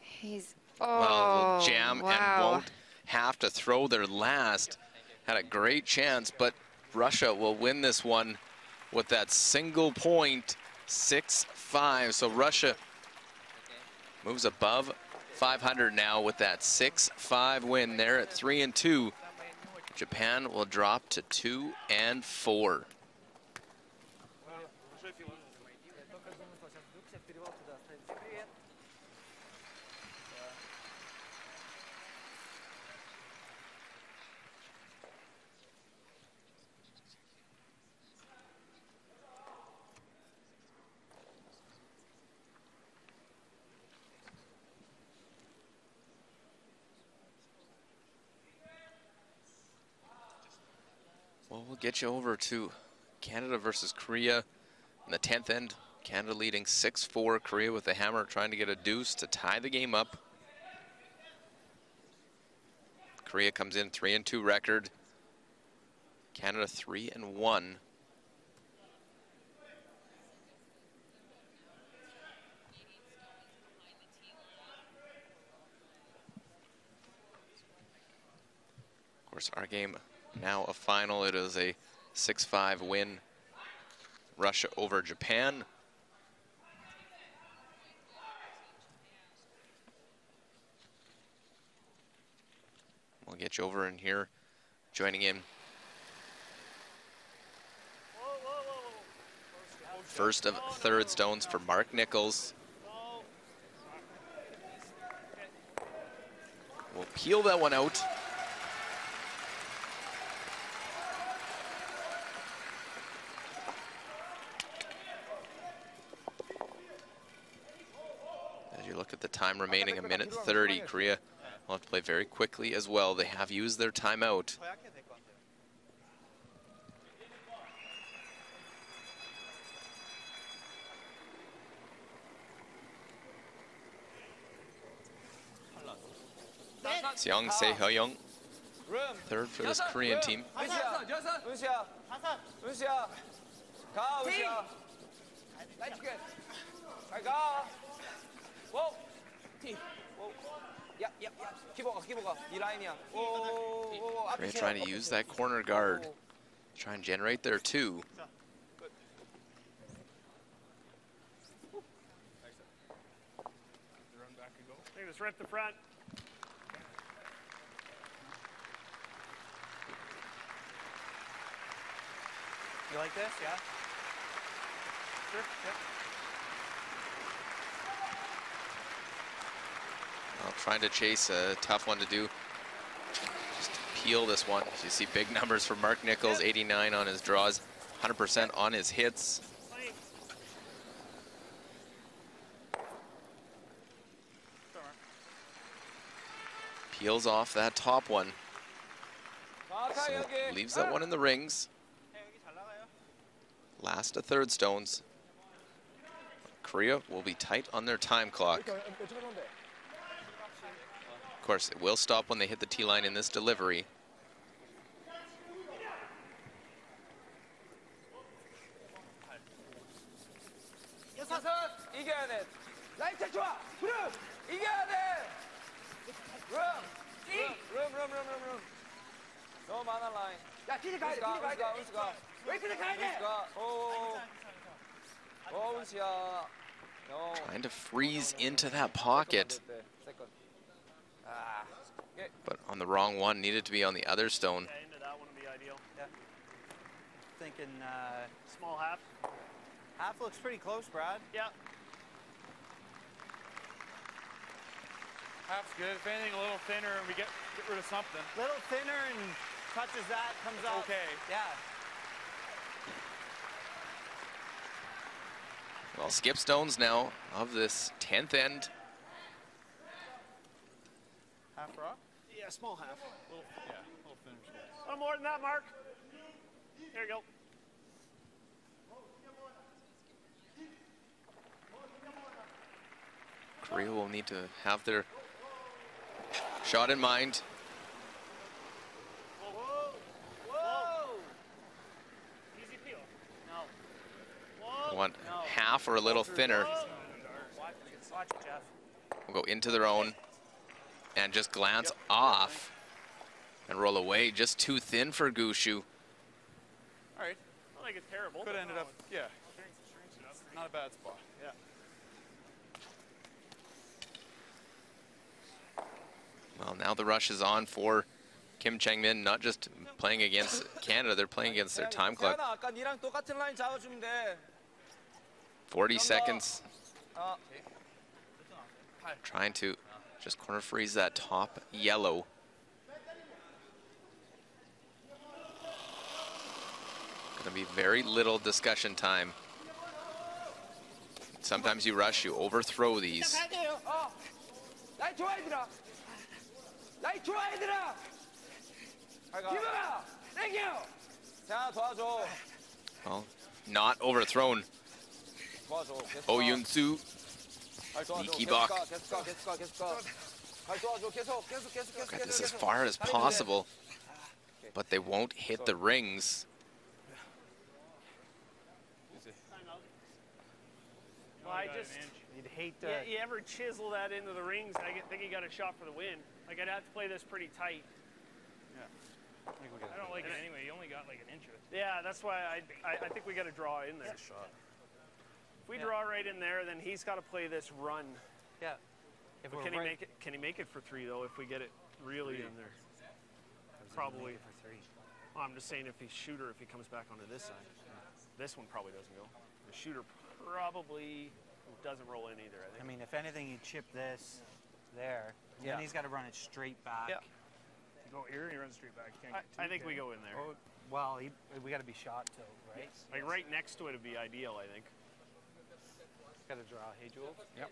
[SPEAKER 2] He's
[SPEAKER 1] well, jam and won't have to throw their last. Had a great chance, but Russia will win this one with that single point, 6-5. So Russia moves above 500 now with that 6-5 win there at 3-2. Japan will drop to 2-4. Well, we'll get you over to Canada versus Korea in the 10th end. Canada leading 6-4. Korea with the hammer trying to get a deuce to tie the game up. Korea comes in 3-2 record. Canada 3-1. Of course, our game now a final. It is a 6-5 win. Russia over Japan. We'll get you over in here, joining in. First of third stones for Mark Nichols. We'll peel that one out. As you look at the time remaining, 1:30. Korea will have to play very quickly as well. They have used their timeout. Seong Se-Hyung, third for this Korean team. Korea trying to use that corner guard, try and generate their two.
[SPEAKER 7] Take this right at the front.
[SPEAKER 6] You like this? Yeah?
[SPEAKER 7] Sure, yeah.
[SPEAKER 1] Well, trying to chase a tough one to do. Just peel this one. You see big numbers for Mark Nichols, 89 on his draws, 100% on his hits. Peels off that top one. So leaves that one in the rings. Last of third stones. Korea will be tight on their time clock. Of course, it will stop when they hit the T-line in this delivery.
[SPEAKER 6] 이겨야 돼. 라이트 좋아. 룸. 이겨야 돼. 룸. 너무 많아 라인. 야, 뒤에 가야 돼. 뒤에 가야 돼. 은수가. 왜 그래 가야 돼? 은수야.
[SPEAKER 1] Trying to freeze into that pocket. But on the wrong one, needed to be on the other stone.
[SPEAKER 7] Yeah, into that one would be ideal.
[SPEAKER 5] Yeah. Thinking
[SPEAKER 7] Small half.
[SPEAKER 5] half looks pretty close, Brad.
[SPEAKER 7] Yeah.
[SPEAKER 3] Half's good. If anything, a little thinner, and we get rid of something.
[SPEAKER 5] Little thinner and touches that, comes up.
[SPEAKER 3] Okay.
[SPEAKER 5] Yeah.
[SPEAKER 1] Well, skip stones now of this 10th end.
[SPEAKER 5] Half rock?
[SPEAKER 7] Yeah, small half.
[SPEAKER 3] Yeah, a little thinner.
[SPEAKER 7] A little more than that, Mark. There you go.
[SPEAKER 1] Korea will need to have their shot in mind.
[SPEAKER 7] Whoa! Easy peel. No. Whoa.
[SPEAKER 1] Want half or a little thinner.
[SPEAKER 7] Watch it, Jeff.
[SPEAKER 1] Will go into their own and just glance off and roll away. Just too thin for Gushue.
[SPEAKER 3] All right.
[SPEAKER 7] I don't think it's terrible.
[SPEAKER 3] Could have ended up, yeah. Not a bad spot.
[SPEAKER 7] Yeah.
[SPEAKER 1] Well, now the rush is on for Kim Chang-min, not just playing against Canada, they're playing against their time clock.
[SPEAKER 6] 아까 니랑 똑같은 라인 잡아주면 돼.
[SPEAKER 1] 40 seconds. Trying to just corner freeze that top yellow. Gonna be very little discussion time. Sometimes you rush, you overthrow these.
[SPEAKER 6] 라인 좋아 얘들아. 라인 좋아 얘들아. 기브가 땡겨. 자 도와줘.
[SPEAKER 1] Well, not overthrown.
[SPEAKER 6] 도와줘.
[SPEAKER 1] Oh Yun-soo.
[SPEAKER 6] 도와줘.
[SPEAKER 1] Sneaky buck.
[SPEAKER 6] 계속 가.
[SPEAKER 1] Get this as far as possible, but they won't hit the rings.
[SPEAKER 7] Well, I just,
[SPEAKER 3] You'd hate to.
[SPEAKER 7] yeah, you ever chisel that into the rings, I think he got a shot for the win. Like, I'd have to play this pretty tight.
[SPEAKER 3] I don't like it anyway. You only got like an inch of it.
[SPEAKER 7] Yeah, that's why I think we got to draw in there. If we draw right in there, then he's got to play this run.
[SPEAKER 3] Yeah. If
[SPEAKER 7] But
[SPEAKER 3] we're
[SPEAKER 7] can he
[SPEAKER 3] right-
[SPEAKER 7] make it? Can he make it for 3 though? If we get it really in there, probably.
[SPEAKER 3] for 3.
[SPEAKER 7] Well, I'm just saying if he's shooter, if he comes back onto this side, this one probably doesn't go. The shooter probably doesn't roll in either. I think.
[SPEAKER 3] I mean, if anything, you chip this there, and
[SPEAKER 7] Yeah.
[SPEAKER 3] then he's got to run it straight back.
[SPEAKER 7] Yeah.
[SPEAKER 8] You go here and you run straight back. You can't get
[SPEAKER 7] I
[SPEAKER 8] too
[SPEAKER 7] think we
[SPEAKER 8] big.
[SPEAKER 7] go in there.
[SPEAKER 3] Oh, well, we got to be shot too, right?
[SPEAKER 7] Like right next to it would be ideal, I think.
[SPEAKER 3] Got to draw. Hey, Jules.
[SPEAKER 5] Yep.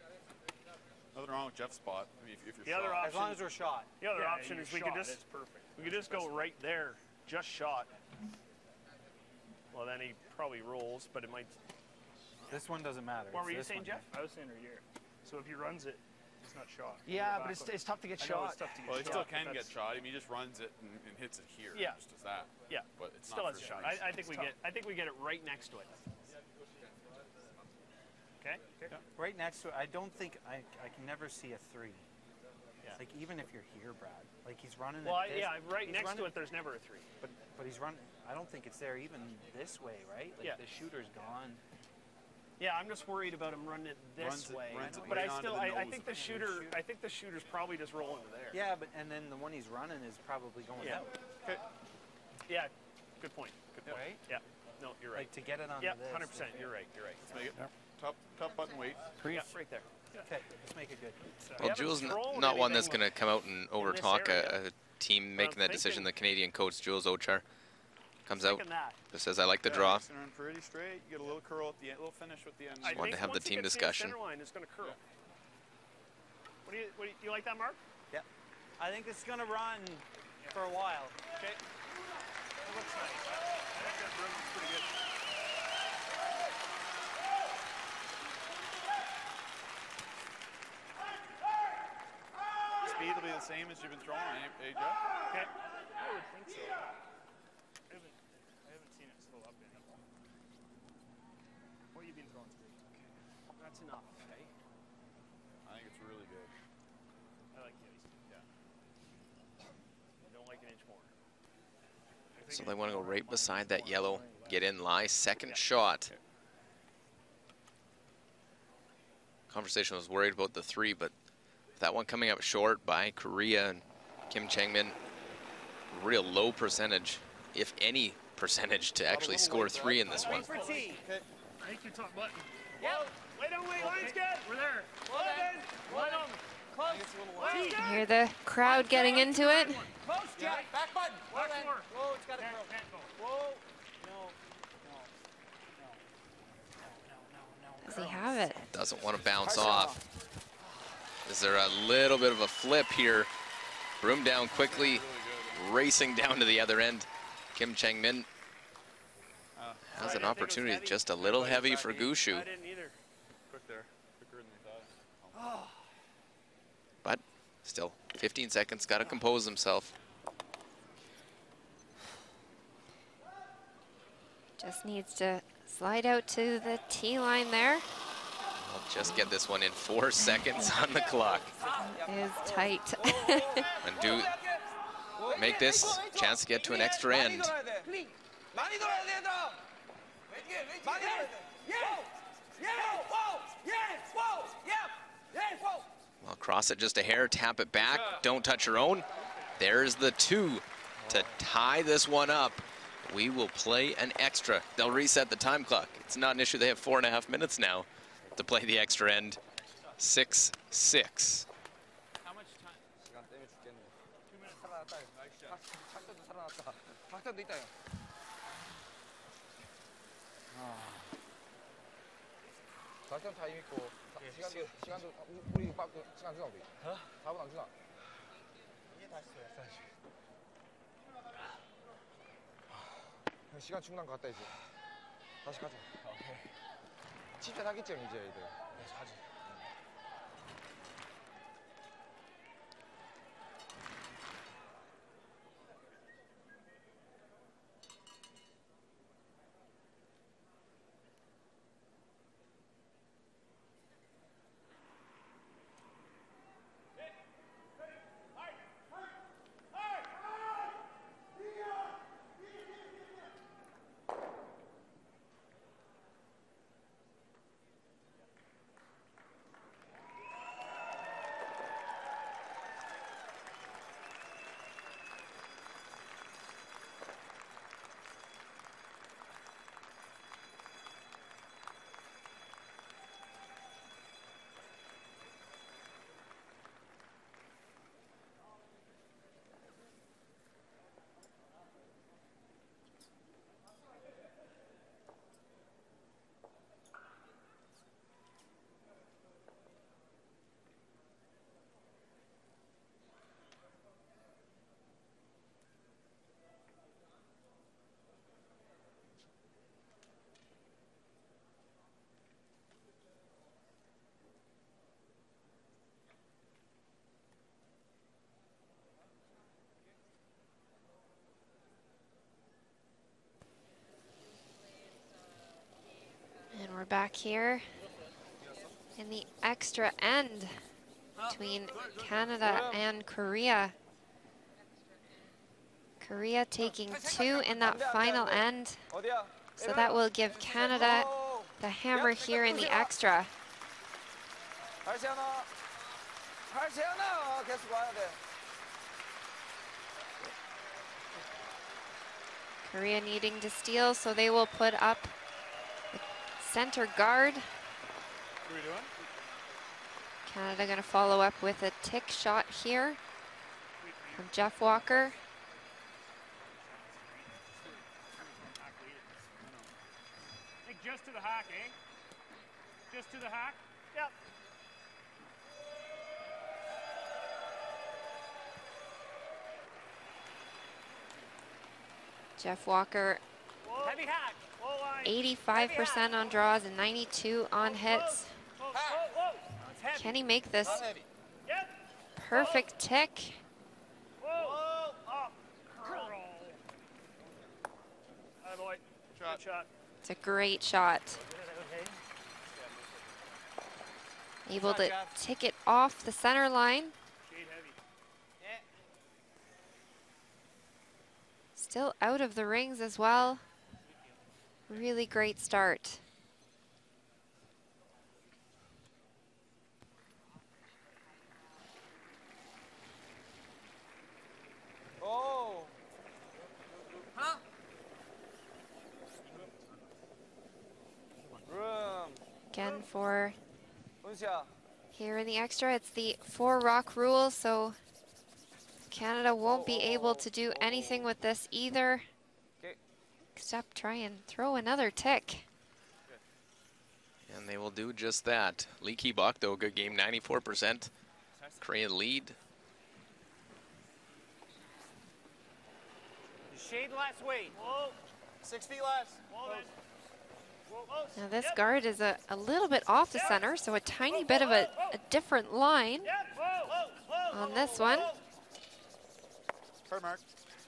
[SPEAKER 5] Nothing wrong with Jeff's spot. I mean, if you're
[SPEAKER 7] The other
[SPEAKER 5] shot.
[SPEAKER 3] As long
[SPEAKER 7] option,
[SPEAKER 3] as we're shot.
[SPEAKER 7] the other
[SPEAKER 8] Yeah,
[SPEAKER 7] option
[SPEAKER 8] you're
[SPEAKER 7] is we
[SPEAKER 8] shot,
[SPEAKER 7] could just
[SPEAKER 8] it's perfect.
[SPEAKER 7] we could just go right there, just shot. Well, then he probably rolls, but it might.
[SPEAKER 3] This one doesn't matter.
[SPEAKER 7] What
[SPEAKER 3] It's
[SPEAKER 7] were you
[SPEAKER 3] this
[SPEAKER 7] saying,
[SPEAKER 3] one
[SPEAKER 7] Jeff?
[SPEAKER 3] here.
[SPEAKER 8] I was saying right here. So if he runs it, it's not shot.
[SPEAKER 7] Yeah,
[SPEAKER 8] Go
[SPEAKER 7] but
[SPEAKER 8] back
[SPEAKER 7] it's tough to get
[SPEAKER 8] I know
[SPEAKER 7] shot.
[SPEAKER 8] it's tough to get
[SPEAKER 5] Well, he
[SPEAKER 8] shot.
[SPEAKER 5] still
[SPEAKER 8] but
[SPEAKER 5] can get
[SPEAKER 8] that's-
[SPEAKER 5] shot. I mean, he just runs it and hits it here.
[SPEAKER 7] Yeah.
[SPEAKER 5] Just as that.
[SPEAKER 7] Yeah,
[SPEAKER 5] But it's
[SPEAKER 7] still
[SPEAKER 5] not
[SPEAKER 7] has a
[SPEAKER 5] for
[SPEAKER 7] shot.
[SPEAKER 5] strings.
[SPEAKER 7] I think we get. I think we get it right next to it. Okay.
[SPEAKER 3] Right next to it, I don't think I can never see a 3.
[SPEAKER 7] Yeah.
[SPEAKER 3] Like even if you're here, Brad, like he's running.
[SPEAKER 7] Well,
[SPEAKER 3] it this,
[SPEAKER 7] yeah, right
[SPEAKER 3] he's
[SPEAKER 7] next
[SPEAKER 3] running,
[SPEAKER 7] to it, there's never a 3.
[SPEAKER 3] But he's running. I don't think it's there even this way, right? Like
[SPEAKER 7] Yeah.
[SPEAKER 3] the shooter's gone.
[SPEAKER 7] Yeah, I'm just worried about him running it this
[SPEAKER 5] Runs it-
[SPEAKER 7] way.
[SPEAKER 5] runs it
[SPEAKER 7] But
[SPEAKER 5] right
[SPEAKER 7] I
[SPEAKER 5] onto
[SPEAKER 7] still,
[SPEAKER 5] the
[SPEAKER 7] I
[SPEAKER 5] nose
[SPEAKER 7] think
[SPEAKER 5] of
[SPEAKER 7] the
[SPEAKER 5] it.
[SPEAKER 7] shooter, I think the shooter's probably just rolling to there.
[SPEAKER 3] Yeah, but and then the one he's running is probably going
[SPEAKER 7] Yeah.
[SPEAKER 3] out,
[SPEAKER 7] Okay. Yeah. Good point. Good point.
[SPEAKER 3] right?
[SPEAKER 7] Yeah. No, you're right.
[SPEAKER 3] Like to get it onto
[SPEAKER 7] Yeah,
[SPEAKER 3] this.
[SPEAKER 7] 100%. You're right. You're right.
[SPEAKER 5] Let's make it top button weight.
[SPEAKER 7] Yeah, right there.
[SPEAKER 3] Okay, let's make it good.
[SPEAKER 1] Well,
[SPEAKER 7] haven't
[SPEAKER 1] Jules,
[SPEAKER 7] thrown
[SPEAKER 1] not one that's
[SPEAKER 7] anything
[SPEAKER 1] going to come out and overtalk
[SPEAKER 7] area.
[SPEAKER 1] a team making that decision.
[SPEAKER 7] thinking-
[SPEAKER 1] The Canadian coach, Jules Ochar, comes out,
[SPEAKER 7] Thinking that.
[SPEAKER 1] just says, I like the
[SPEAKER 5] Yeah,
[SPEAKER 1] draw.
[SPEAKER 5] nice and run pretty straight. You get a little curl at the end, a little finish with the end.
[SPEAKER 7] I
[SPEAKER 1] wanted to
[SPEAKER 7] think
[SPEAKER 1] have the
[SPEAKER 7] once he
[SPEAKER 1] team
[SPEAKER 7] gets to
[SPEAKER 1] discussion.
[SPEAKER 7] Center line, it's going to curl.
[SPEAKER 5] Yeah.
[SPEAKER 7] What do you like that, Mark?
[SPEAKER 3] Yeah, I think it's gonna run for a while.
[SPEAKER 7] Okay. It looks nice. I think that room is pretty good.
[SPEAKER 5] Speed will be the same as you've been throwing, eh, Jeff?
[SPEAKER 7] Okay.
[SPEAKER 8] I would think so. I haven't seen it slow up any. What you've been throwing is great.
[SPEAKER 7] That's enough. Okay.
[SPEAKER 5] I think it's really good.
[SPEAKER 8] I like the ice.
[SPEAKER 7] I don't like an inch more.
[SPEAKER 1] So they want to go right beside that yellow, get in, lie, second shot. Conversation was worried about the 3, but that one coming up short by Korea and Kim Changmin, real low percentage, if any percentage, to actually score 3 in this one.
[SPEAKER 7] For T.
[SPEAKER 8] I think your top button.
[SPEAKER 7] Yep. Wait on, wait. Line's good.
[SPEAKER 8] We're there.
[SPEAKER 7] Well then. Well done. Close. Line's
[SPEAKER 2] You
[SPEAKER 7] good.
[SPEAKER 2] hear the crowd getting into it?
[SPEAKER 7] Close, Jack. Back button.
[SPEAKER 8] Watch more.
[SPEAKER 7] Whoa, it's got to curl.
[SPEAKER 8] Can't go.
[SPEAKER 7] Whoa.
[SPEAKER 2] Does he have it?
[SPEAKER 1] Doesn't want to bounce off. Is there a little bit of a flip here? Broom down quickly, racing down to the other end. Kim Changmin has an opportunity, just a little heavy for Gushu,
[SPEAKER 7] I didn't either.
[SPEAKER 5] Quick there. Quicker than they thought.
[SPEAKER 1] but still 15 seconds, got to compose himself.
[SPEAKER 2] Just needs to slide out to the tee line there.
[SPEAKER 1] We'll just get this one in 4 seconds on the clock.
[SPEAKER 2] It is tight.
[SPEAKER 1] And do make this chance to get to an extra end. Well, cross it just a hair, tap it back, don't touch your own. There's the 2 to tie this one up. We will play an extra. They'll reset the time clock. It's not an issue. They have 4.5 minutes now to play the extra end. 6-6.
[SPEAKER 7] How much time?
[SPEAKER 9] 작전 타임 있고 시간도 우리 시간 주나 우리 4분 안 주나? 이게 다시 써야지. 시간 충분한 것 같다 이제. 다시 가자. 진짜 하겠지 이제 애들. 다시 가지.
[SPEAKER 2] We're back here in the extra end between Canada and Korea. Korea taking 2 in that final end. So that will give Canada the hammer here in the extra. Korea needing to steal, so they will put up the center guard.
[SPEAKER 8] What are we doing?
[SPEAKER 2] Canada going to follow up with a tick shot here from Jeff Walker.
[SPEAKER 8] Just to the hack, eh? Just to the hack? Yep.
[SPEAKER 2] Jeff Walker, 85% on draws and 92 on hits. Can he make this perfect tick?
[SPEAKER 8] Shot.
[SPEAKER 2] It's a great shot. Able to tick it off the center line. Still out of the rings as well. Really great start. Again for here in the extra, it's the 4 rock rule, so Canada won't be able to do anything with this either, except try and throw another tick.
[SPEAKER 1] And they will do just that. Lee Ki-bok, though, good game, 94%. Korean lead.
[SPEAKER 6] Shade less weight.
[SPEAKER 5] 6 feet less.
[SPEAKER 2] Now this guard is a little bit off the center, so a tiny bit of a different line on this one.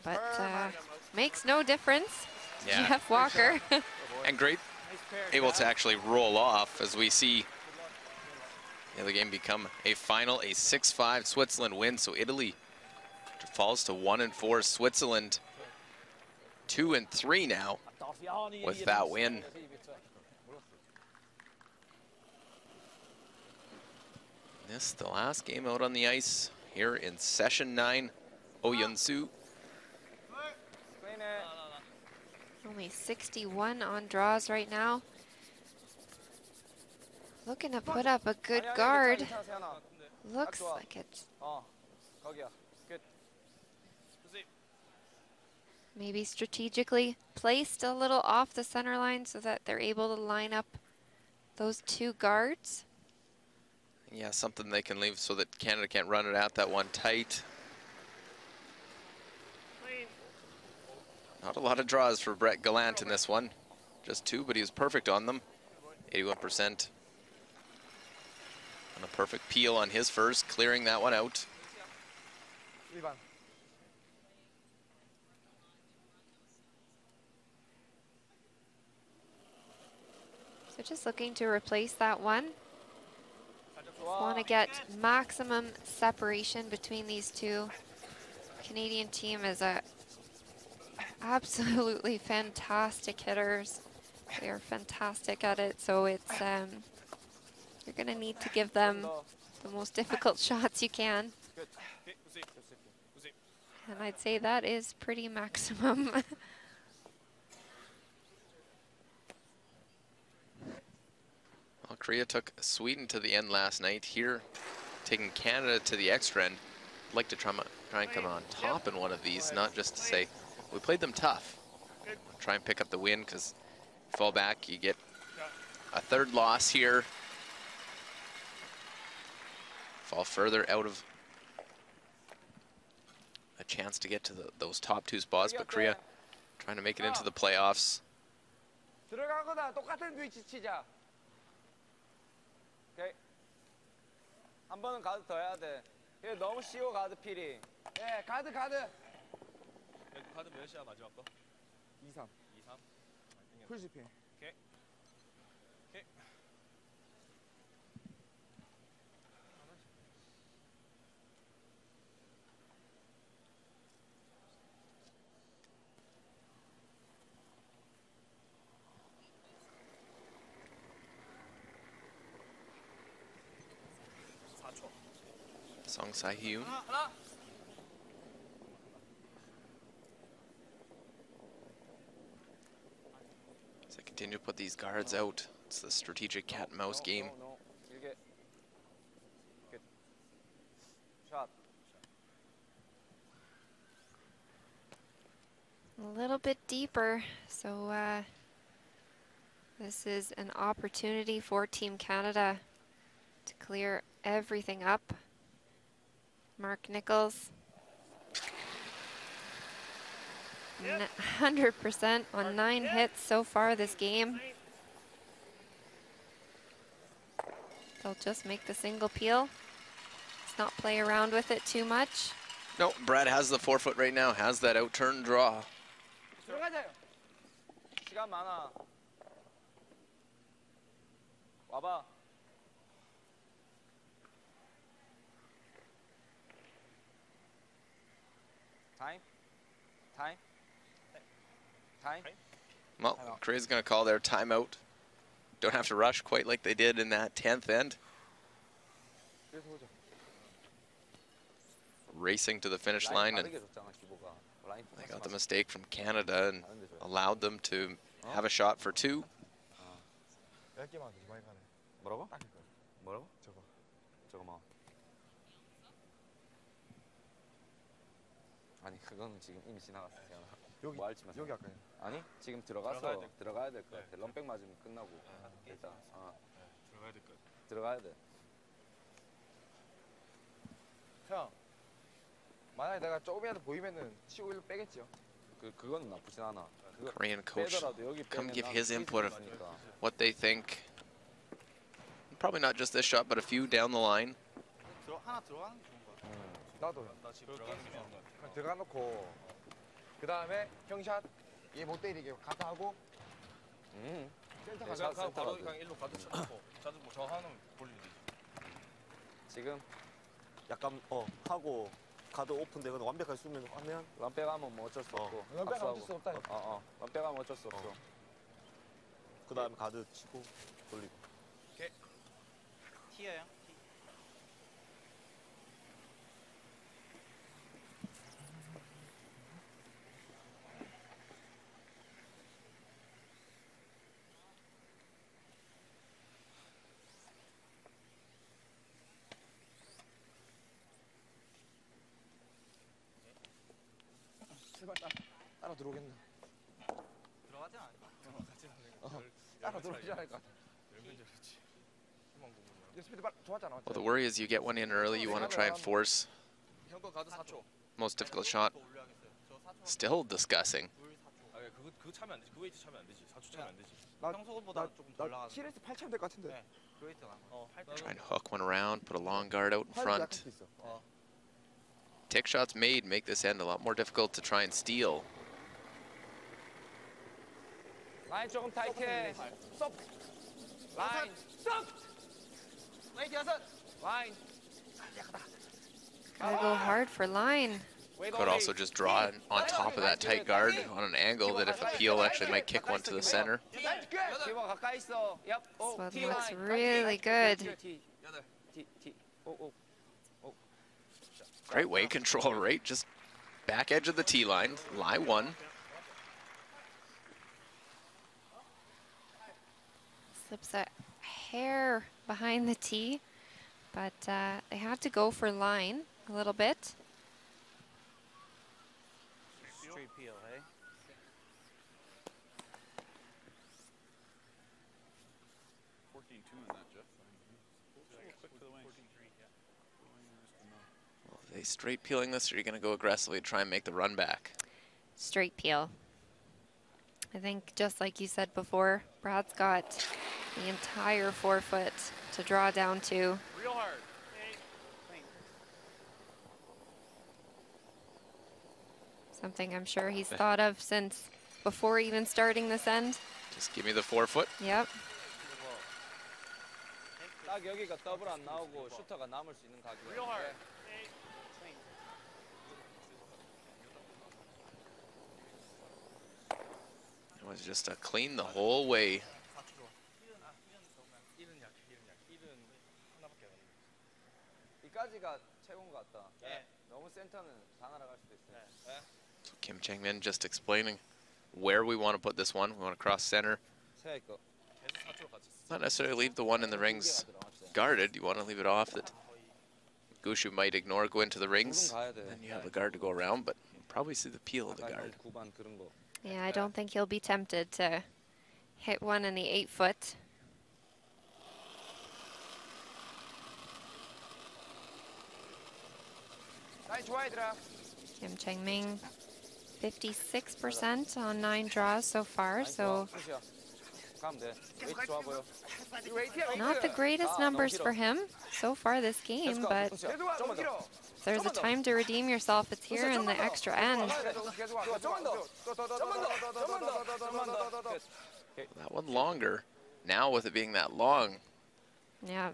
[SPEAKER 2] But makes no difference.
[SPEAKER 1] Yeah.
[SPEAKER 2] Jeff Walker.
[SPEAKER 1] And great, able to actually roll off as we see the game become a final, a 6-5 Switzerland win. So Italy falls to 1-4. Switzerland 2-3 now with that win. This the last game out on the ice here in session 9. Oh Yeon-soo.
[SPEAKER 2] Only 61 on draws right now. Looking to put up a good guard. Looks like it's maybe strategically placed a little off the center line so that they're able to line up those 2 guards.
[SPEAKER 1] Yeah, something they can leave so that Canada can't run it out that one tight. Not a lot of draws for Brett Gallant in this one. Just 2, but he was perfect on them. 81%. And a perfect peel on his first, clearing that one out.
[SPEAKER 2] So just looking to replace that one. Want to get maximum separation between these two. Canadian team is a absolutely fantastic hitters. They are fantastic at it, so it's you're going to need to give them the most difficult shots you can. And I'd say that is pretty maximum.
[SPEAKER 1] Well, Korea took Sweden to the end last night. Here, taking Canada to the extra end. I'd like to try and come on top in one of these, not just to say, we played them tough. Try and pick up the win, because fall back, you get a 3rd loss here. Fall further out of a chance to get to those top 2 spots, but Korea trying to make it into the playoffs.
[SPEAKER 5] 한 번은 가드 더 해야 돼. 이게 너무 쉬워 가드 필이. 예, 가드. 카드 몇이야 마지막 거? 2-3. 풀 씹힌. 오케이.
[SPEAKER 1] Song Sai-hyun. As they continue to put these guards out, it's the strategic cat and mouse game.
[SPEAKER 2] A little bit deeper, so this is an opportunity for Team Canada to clear everything up. Mark Nichols, 100% on 9 hits so far this game. They'll just make the single peel. Let's not play around with it too much.
[SPEAKER 1] No, Brad has the 4-foot right now, has that out-turn draw.
[SPEAKER 9] 시간 많아. 와봐. Time.
[SPEAKER 1] Well, Korea's going to call their timeout. Don't have to rush quite like they did in that 10th end. Racing to the finish line, and they got the mistake from Canada and allowed them to have a shot for 2.
[SPEAKER 9] 뭐라고? 뭐라고? 저거 아니 그건 지금 이미 지나갔어. 여기 뭐 할지 마세요. 여기 아까 아니 지금 들어가야 될 것 같아. 럼백 맞으면 끝나고 일단
[SPEAKER 3] 들어가야 될 것 같아.
[SPEAKER 9] 들어가야 돼.
[SPEAKER 5] 형, 만약에 내가 조금이라도 보이면은 치고 일로 빼겠지요.
[SPEAKER 9] 그건 나쁘진 않아.
[SPEAKER 1] Korean coach come give his input of what they think. Probably not just this shot, but a few down the line.
[SPEAKER 5] 하나 들어가는 게 좋은 거 같아. 나도. 나 지금 들어가는 게 좋은 거 같아. 들어가 놓고 그 다음에 형샷 얘 못 때리게 가서 하고. 센터 가서 바로 그냥 일로 가도 쳐놓고 자주 뭐 저 하는 볼리면 되지.
[SPEAKER 9] 지금 약간 하고 가드 오픈되거나 완벽하게 쓰면 하면 럼백하면 뭐 어쩔 수 없고. 럼백하면 어쩔 수 없다. 럼백하면 어쩔 수 없어. 그 다음에 가드 치고 돌리고.
[SPEAKER 5] 오케이. 티예요. 따라 들어오겠나? 들어가지 않아. 따라 들어오지 않을 것 같아.
[SPEAKER 1] Well, the worry is you get one in early, you want to try and force. Most difficult shot. Still discussing.
[SPEAKER 3] 그거 차면 안 되지. 그 웨이트 차면 안 되지. 4초 차면 안 되지.
[SPEAKER 5] 평소보다 조금 덜 나가서. 7에서 8 차면 될 것 같은데.
[SPEAKER 1] Try and hook one around, put a long guard out in front. Tick shots made make this end a lot more difficult to try and steal.
[SPEAKER 9] 라인 조금 타이트해. 라인. 라인.
[SPEAKER 2] Gotta go hard for line.
[SPEAKER 1] Could also just draw on top of that tight guard on an angle that if a peel actually might kick one to the center.
[SPEAKER 2] This one looks really good.
[SPEAKER 1] Great weight control, right? Just back edge of the tee line, lie 1.
[SPEAKER 2] Slips a hair behind the tee, but they had to go for line a little bit.
[SPEAKER 4] Straight peel, hey?
[SPEAKER 1] Are they straight peeling this, or are you going to go aggressively try and make the run back?
[SPEAKER 2] Straight peel. I think just like you said before, Brad's got the entire 4-foot to draw down to.
[SPEAKER 4] Real hard.
[SPEAKER 2] Something I'm sure he's thought of since before even starting this end.
[SPEAKER 1] Just give me the 4-foot.
[SPEAKER 2] Yep.
[SPEAKER 9] 딱 여기가 더블 안 나오고 슈터가 남을 수 있는 각이에요.
[SPEAKER 4] Real hard.
[SPEAKER 1] It was just a clean the whole way.
[SPEAKER 9] 이까지가 최고인 것 같다. 너무 센터는 다 날아갈 수도 있어요.
[SPEAKER 1] So Kim Chang-min just explaining where we want to put this one. We want to cross center. Not necessarily leave the one in the rings guarded. You want to leave it off that Gushu might ignore, go into the rings. Then you have the guard to go around, but you'll probably see the peel of the guard.
[SPEAKER 2] Yeah, I don't think he'll be tempted to hit one in the 8-foot.
[SPEAKER 6] Nice wide draft.
[SPEAKER 2] Kim Chang-min, 56% on 9 draws so far, so not the greatest numbers for him so far this game, but if there's a time to redeem yourself, it's here in the extra end.
[SPEAKER 1] That one longer. Now with it being that long,
[SPEAKER 2] Yeah,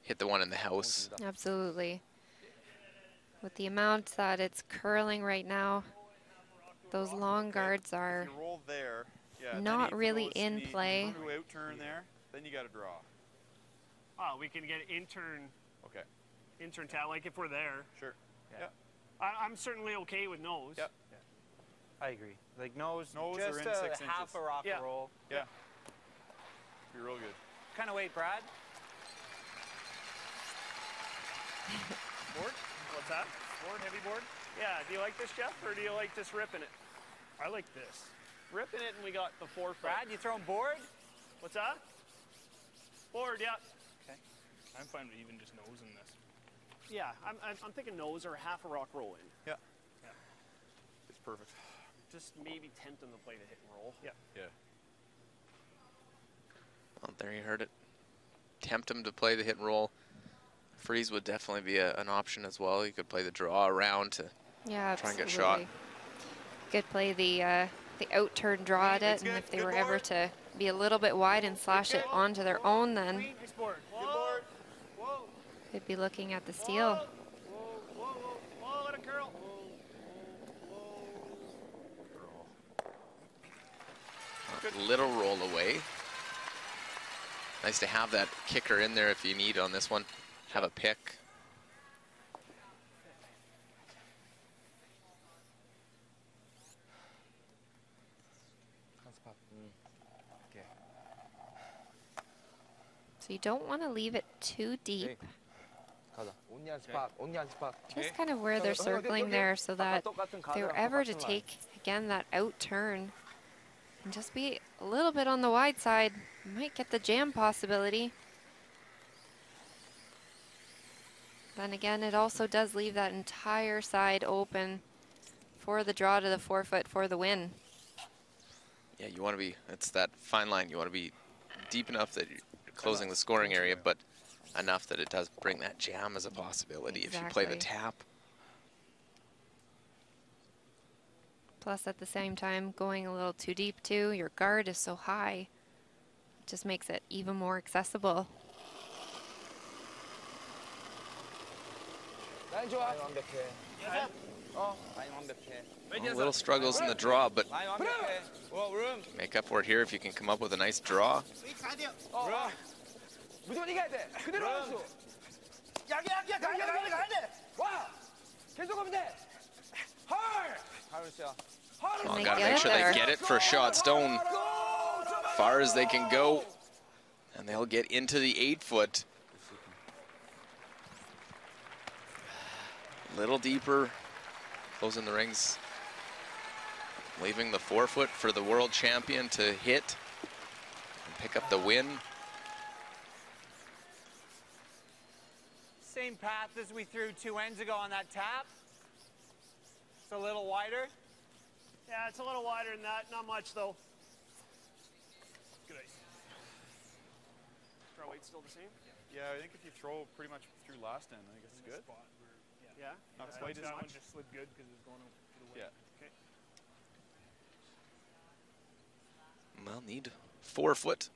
[SPEAKER 1] hit the one in the house.
[SPEAKER 2] absolutely. With the amount that it's curling right now, those long guards are
[SPEAKER 3] You roll there. Yeah,
[SPEAKER 2] not
[SPEAKER 3] then
[SPEAKER 2] really
[SPEAKER 3] he
[SPEAKER 2] in
[SPEAKER 3] goes
[SPEAKER 2] play.
[SPEAKER 3] The out turn there. Then you got to draw.
[SPEAKER 7] Oh, we can get intern tap, like if we're there.
[SPEAKER 3] Sure.
[SPEAKER 7] Yeah. I'm certainly okay with nose.
[SPEAKER 3] Yep.
[SPEAKER 10] I agree. Like nose
[SPEAKER 3] or
[SPEAKER 10] just
[SPEAKER 3] in
[SPEAKER 10] a
[SPEAKER 3] 6
[SPEAKER 10] half
[SPEAKER 3] inches.
[SPEAKER 10] a rock
[SPEAKER 7] Yeah.
[SPEAKER 10] roll.
[SPEAKER 3] Yeah. Be real good.
[SPEAKER 10] Kind of weight, Brad.
[SPEAKER 7] Board? What's that? Board, heavy board? Yeah, do you like this, Jeff, or do you like just ripping it? I like this. Ripping it, and we got the 4-foot.
[SPEAKER 10] Brad, you throwing board?
[SPEAKER 7] What's that? Board, yeah.
[SPEAKER 8] Okay. I'm fine with even just nosing this.
[SPEAKER 7] Yeah, I'm thinking nose or half a rock roll in.
[SPEAKER 3] Yeah. It's perfect.
[SPEAKER 7] Just maybe tempt them to play the hit and roll. Yeah.
[SPEAKER 3] Yeah.
[SPEAKER 1] Well, there you heard it. Tempt him to play the hit and roll. Freeze would definitely be an option as well. You could play the draw around to
[SPEAKER 2] Yeah,
[SPEAKER 1] try and get
[SPEAKER 2] absolutely.
[SPEAKER 1] shot.
[SPEAKER 2] Could play the out turn draw at it, and if they were ever to be a little bit wide and slash it onto their own, then
[SPEAKER 7] Nice board. Whoa. Whoa.
[SPEAKER 2] could be looking at the steal.
[SPEAKER 7] Whoa, let it curl.
[SPEAKER 1] Little roll away. Nice to have that kicker in there if you need on this one. Have a pick.
[SPEAKER 2] So you don't want to leave it too deep. Just kind of where they're circling there, so that if they were ever to take, again, that out turn and just be a little bit on the wide side, you might get the jam possibility. Then again, it also does leave that entire side open for the draw to the 4-foot for the win.
[SPEAKER 1] Yeah, you want to be, it's that fine line. You want to be deep enough that you're closing the scoring area, but enough that it does bring that jam as a possibility if you play the
[SPEAKER 2] Exactly.
[SPEAKER 1] tap.
[SPEAKER 2] Plus, at the same time, going a little too deep too, your guard is so high, it just makes it even more accessible.
[SPEAKER 1] A little struggles in the draw, but make up for it here if you can come up with a nice draw. Come on, gotta make sure they get it for a shot. Stone, far as they can go, and they'll get into the 8-foot. Little deeper, closing the rings, leaving the 4-foot for the world champion to hit and pick up the win.
[SPEAKER 10] Same path as we threw 2 ends ago on that tap. It's a little wider.
[SPEAKER 7] Yeah, it's a little wider than that. Not much, though. Good ice. Draw weight still the same?
[SPEAKER 3] Yeah, I think if you throw pretty much through last end, I think it's good.
[SPEAKER 7] Yeah?
[SPEAKER 3] Not quite as
[SPEAKER 7] that one
[SPEAKER 3] much.
[SPEAKER 7] just slid good because it was going to the way.
[SPEAKER 3] Yeah.
[SPEAKER 7] Okay.
[SPEAKER 1] Well, need 4-foot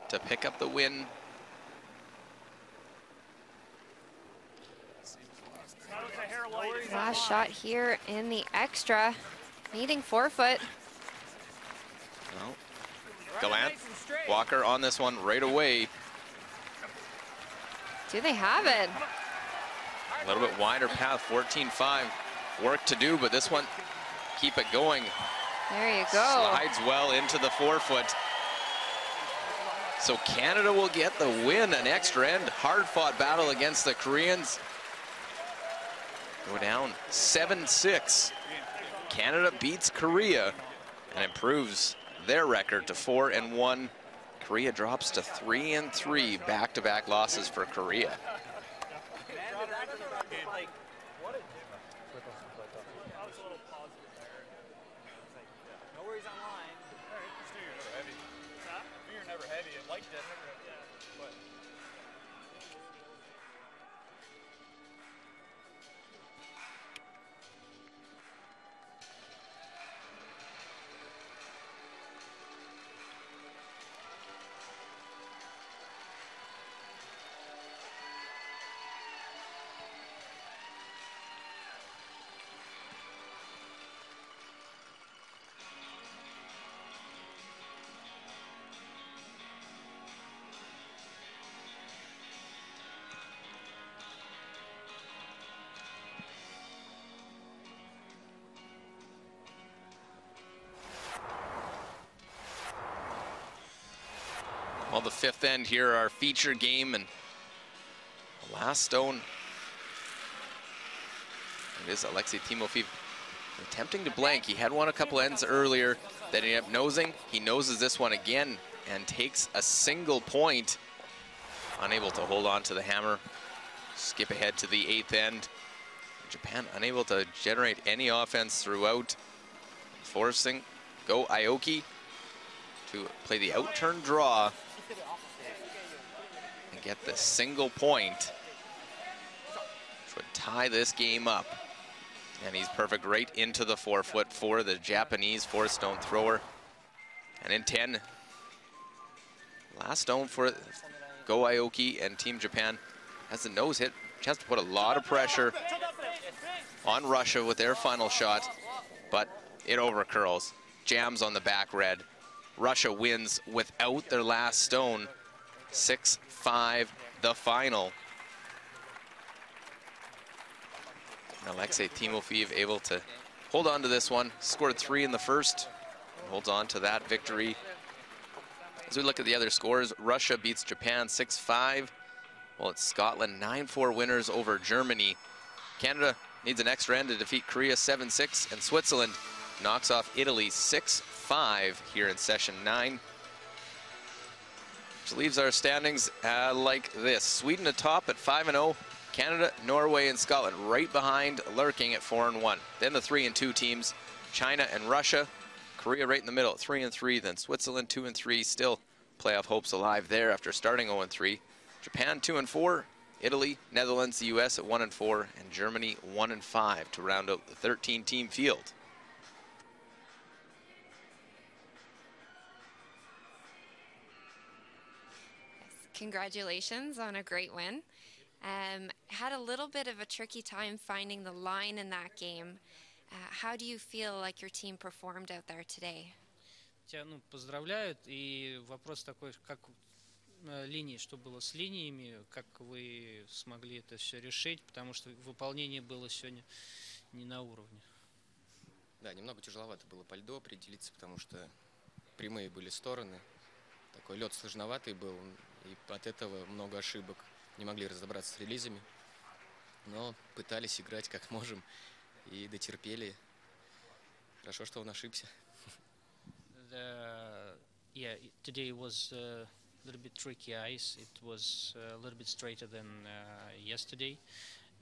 [SPEAKER 1] to pick up the win
[SPEAKER 2] Last shot here in the extra, needing 4 foot.
[SPEAKER 1] Well, Gallant, Walker on this one right away.
[SPEAKER 2] Do they have it?
[SPEAKER 1] A little bit wider path, 14-5. Work to do, but this one, keep it going.
[SPEAKER 2] There you go.
[SPEAKER 1] Slides well into the 4 foot. So Canada will get the win, an extra end. Hard-fought battle against the Koreans. Go down 7-6. Canada beats Korea and improves their record to 4-1. Korea drops to 3-3, back-to-back losses for Korea. Well, the fifth end here, our feature game, and the last stone. It is Alexei Timofeev attempting to blank. He had one a couple ends earlier that he ended up nosing. He noses this one again and takes a single point. Unable to hold on to the hammer. Skip ahead to the eighth end. Japan unable to generate any offense throughout, forcing Go Aoki to play the out-turn draw and get the single point, which would tie this game up. And he's perfect right into the 4 foot for the Japanese 4-stone thrower. And in 10, last stone for Go Aoki and Team Japan has the nose hit. Chance to put a lot of pressure on Russia with their final shot, but it overcurls. Jams on the back red. Russia wins without their last stone. 6-5 the final. And Alexei Timofeev able to hold on to this one. Scored 3 in the first. And holds on to that victory. As we look at the other scores, Russia beats Japan 6-5. Well, it's Scotland 9-4 winners over Germany. Canada needs an extra end to defeat Korea 7-6, and Switzerland knocks off Italy 6-5 here in session 9. Which leaves our standings like this. Sweden atop at 5-0. Canada, Norway, and Scotland right behind, lurking at 4-1. Then the 3-2 teams, China and Russia. Korea right in the middle at 3-3. Then Switzerland 2-3. Still playoff hopes alive there after starting 0-3. Japan 2-4. Italy, Netherlands, the US at 1-4, and Germany 1-5 to round out the 13-team field.
[SPEAKER 2] Congratulations on a great win. Had a little bit of a tricky time finding the line in that game. How do you feel like your team performed out there today?
[SPEAKER 11] Тебя поздравляют, и вопрос такой, как линии, что было с линиями, как вы смогли это все решить, потому что выполнение было сегодня не на уровне.
[SPEAKER 12] Да, немного тяжеловато было по льду определиться, потому что прямые были стороны. Такой лед сложноватый был, и от этого много ошибок. Не могли разобраться с релизами, но пытались играть как можем и дотерпели. Хорошо, что он ошибся.
[SPEAKER 11] Yeah, today was a little bit tricky ice. It was a little bit straighter than yesterday,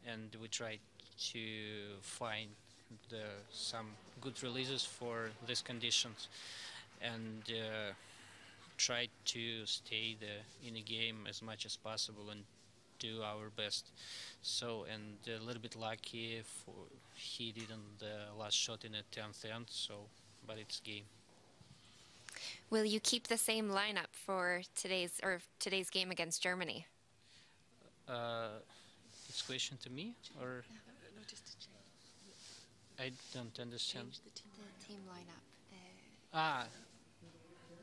[SPEAKER 11] and we tried to find some good releases for these conditions, and tried to stay in the game as much as possible and do our best. So, and a little bit lucky he didn't the last shot in the 10th end. So, but it's game.
[SPEAKER 2] Will you keep the same lineup for today's game against Germany?
[SPEAKER 11] It's a question to me, or I don't understand.
[SPEAKER 2] The team lineup.
[SPEAKER 11] Ah,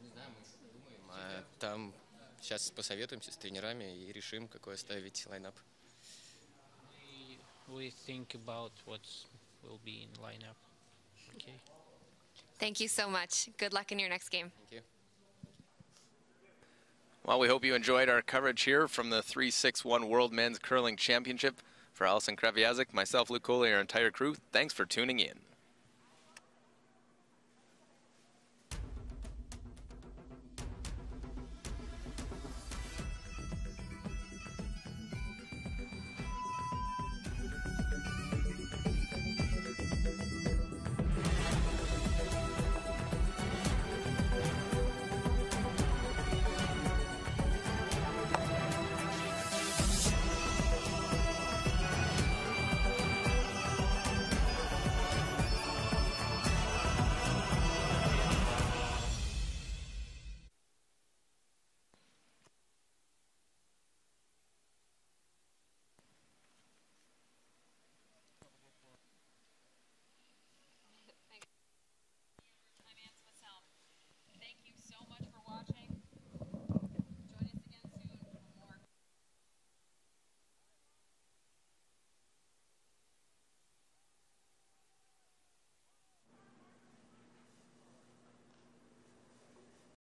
[SPEAKER 12] Не знаю, мы думаем, а там сейчас посоветуемся с тренерами и решим, какой оставить лайнап.
[SPEAKER 11] we think about what will be in lineup. Okay.
[SPEAKER 2] Thank you so much. Good luck in your next game.
[SPEAKER 12] Thank you.
[SPEAKER 1] Well, we hope you enjoyed our coverage here from the 3-6-1 World Men's Curling Championship. For Alison Kraviazik, myself, Luke Coley, and our entire crew, thanks for tuning in.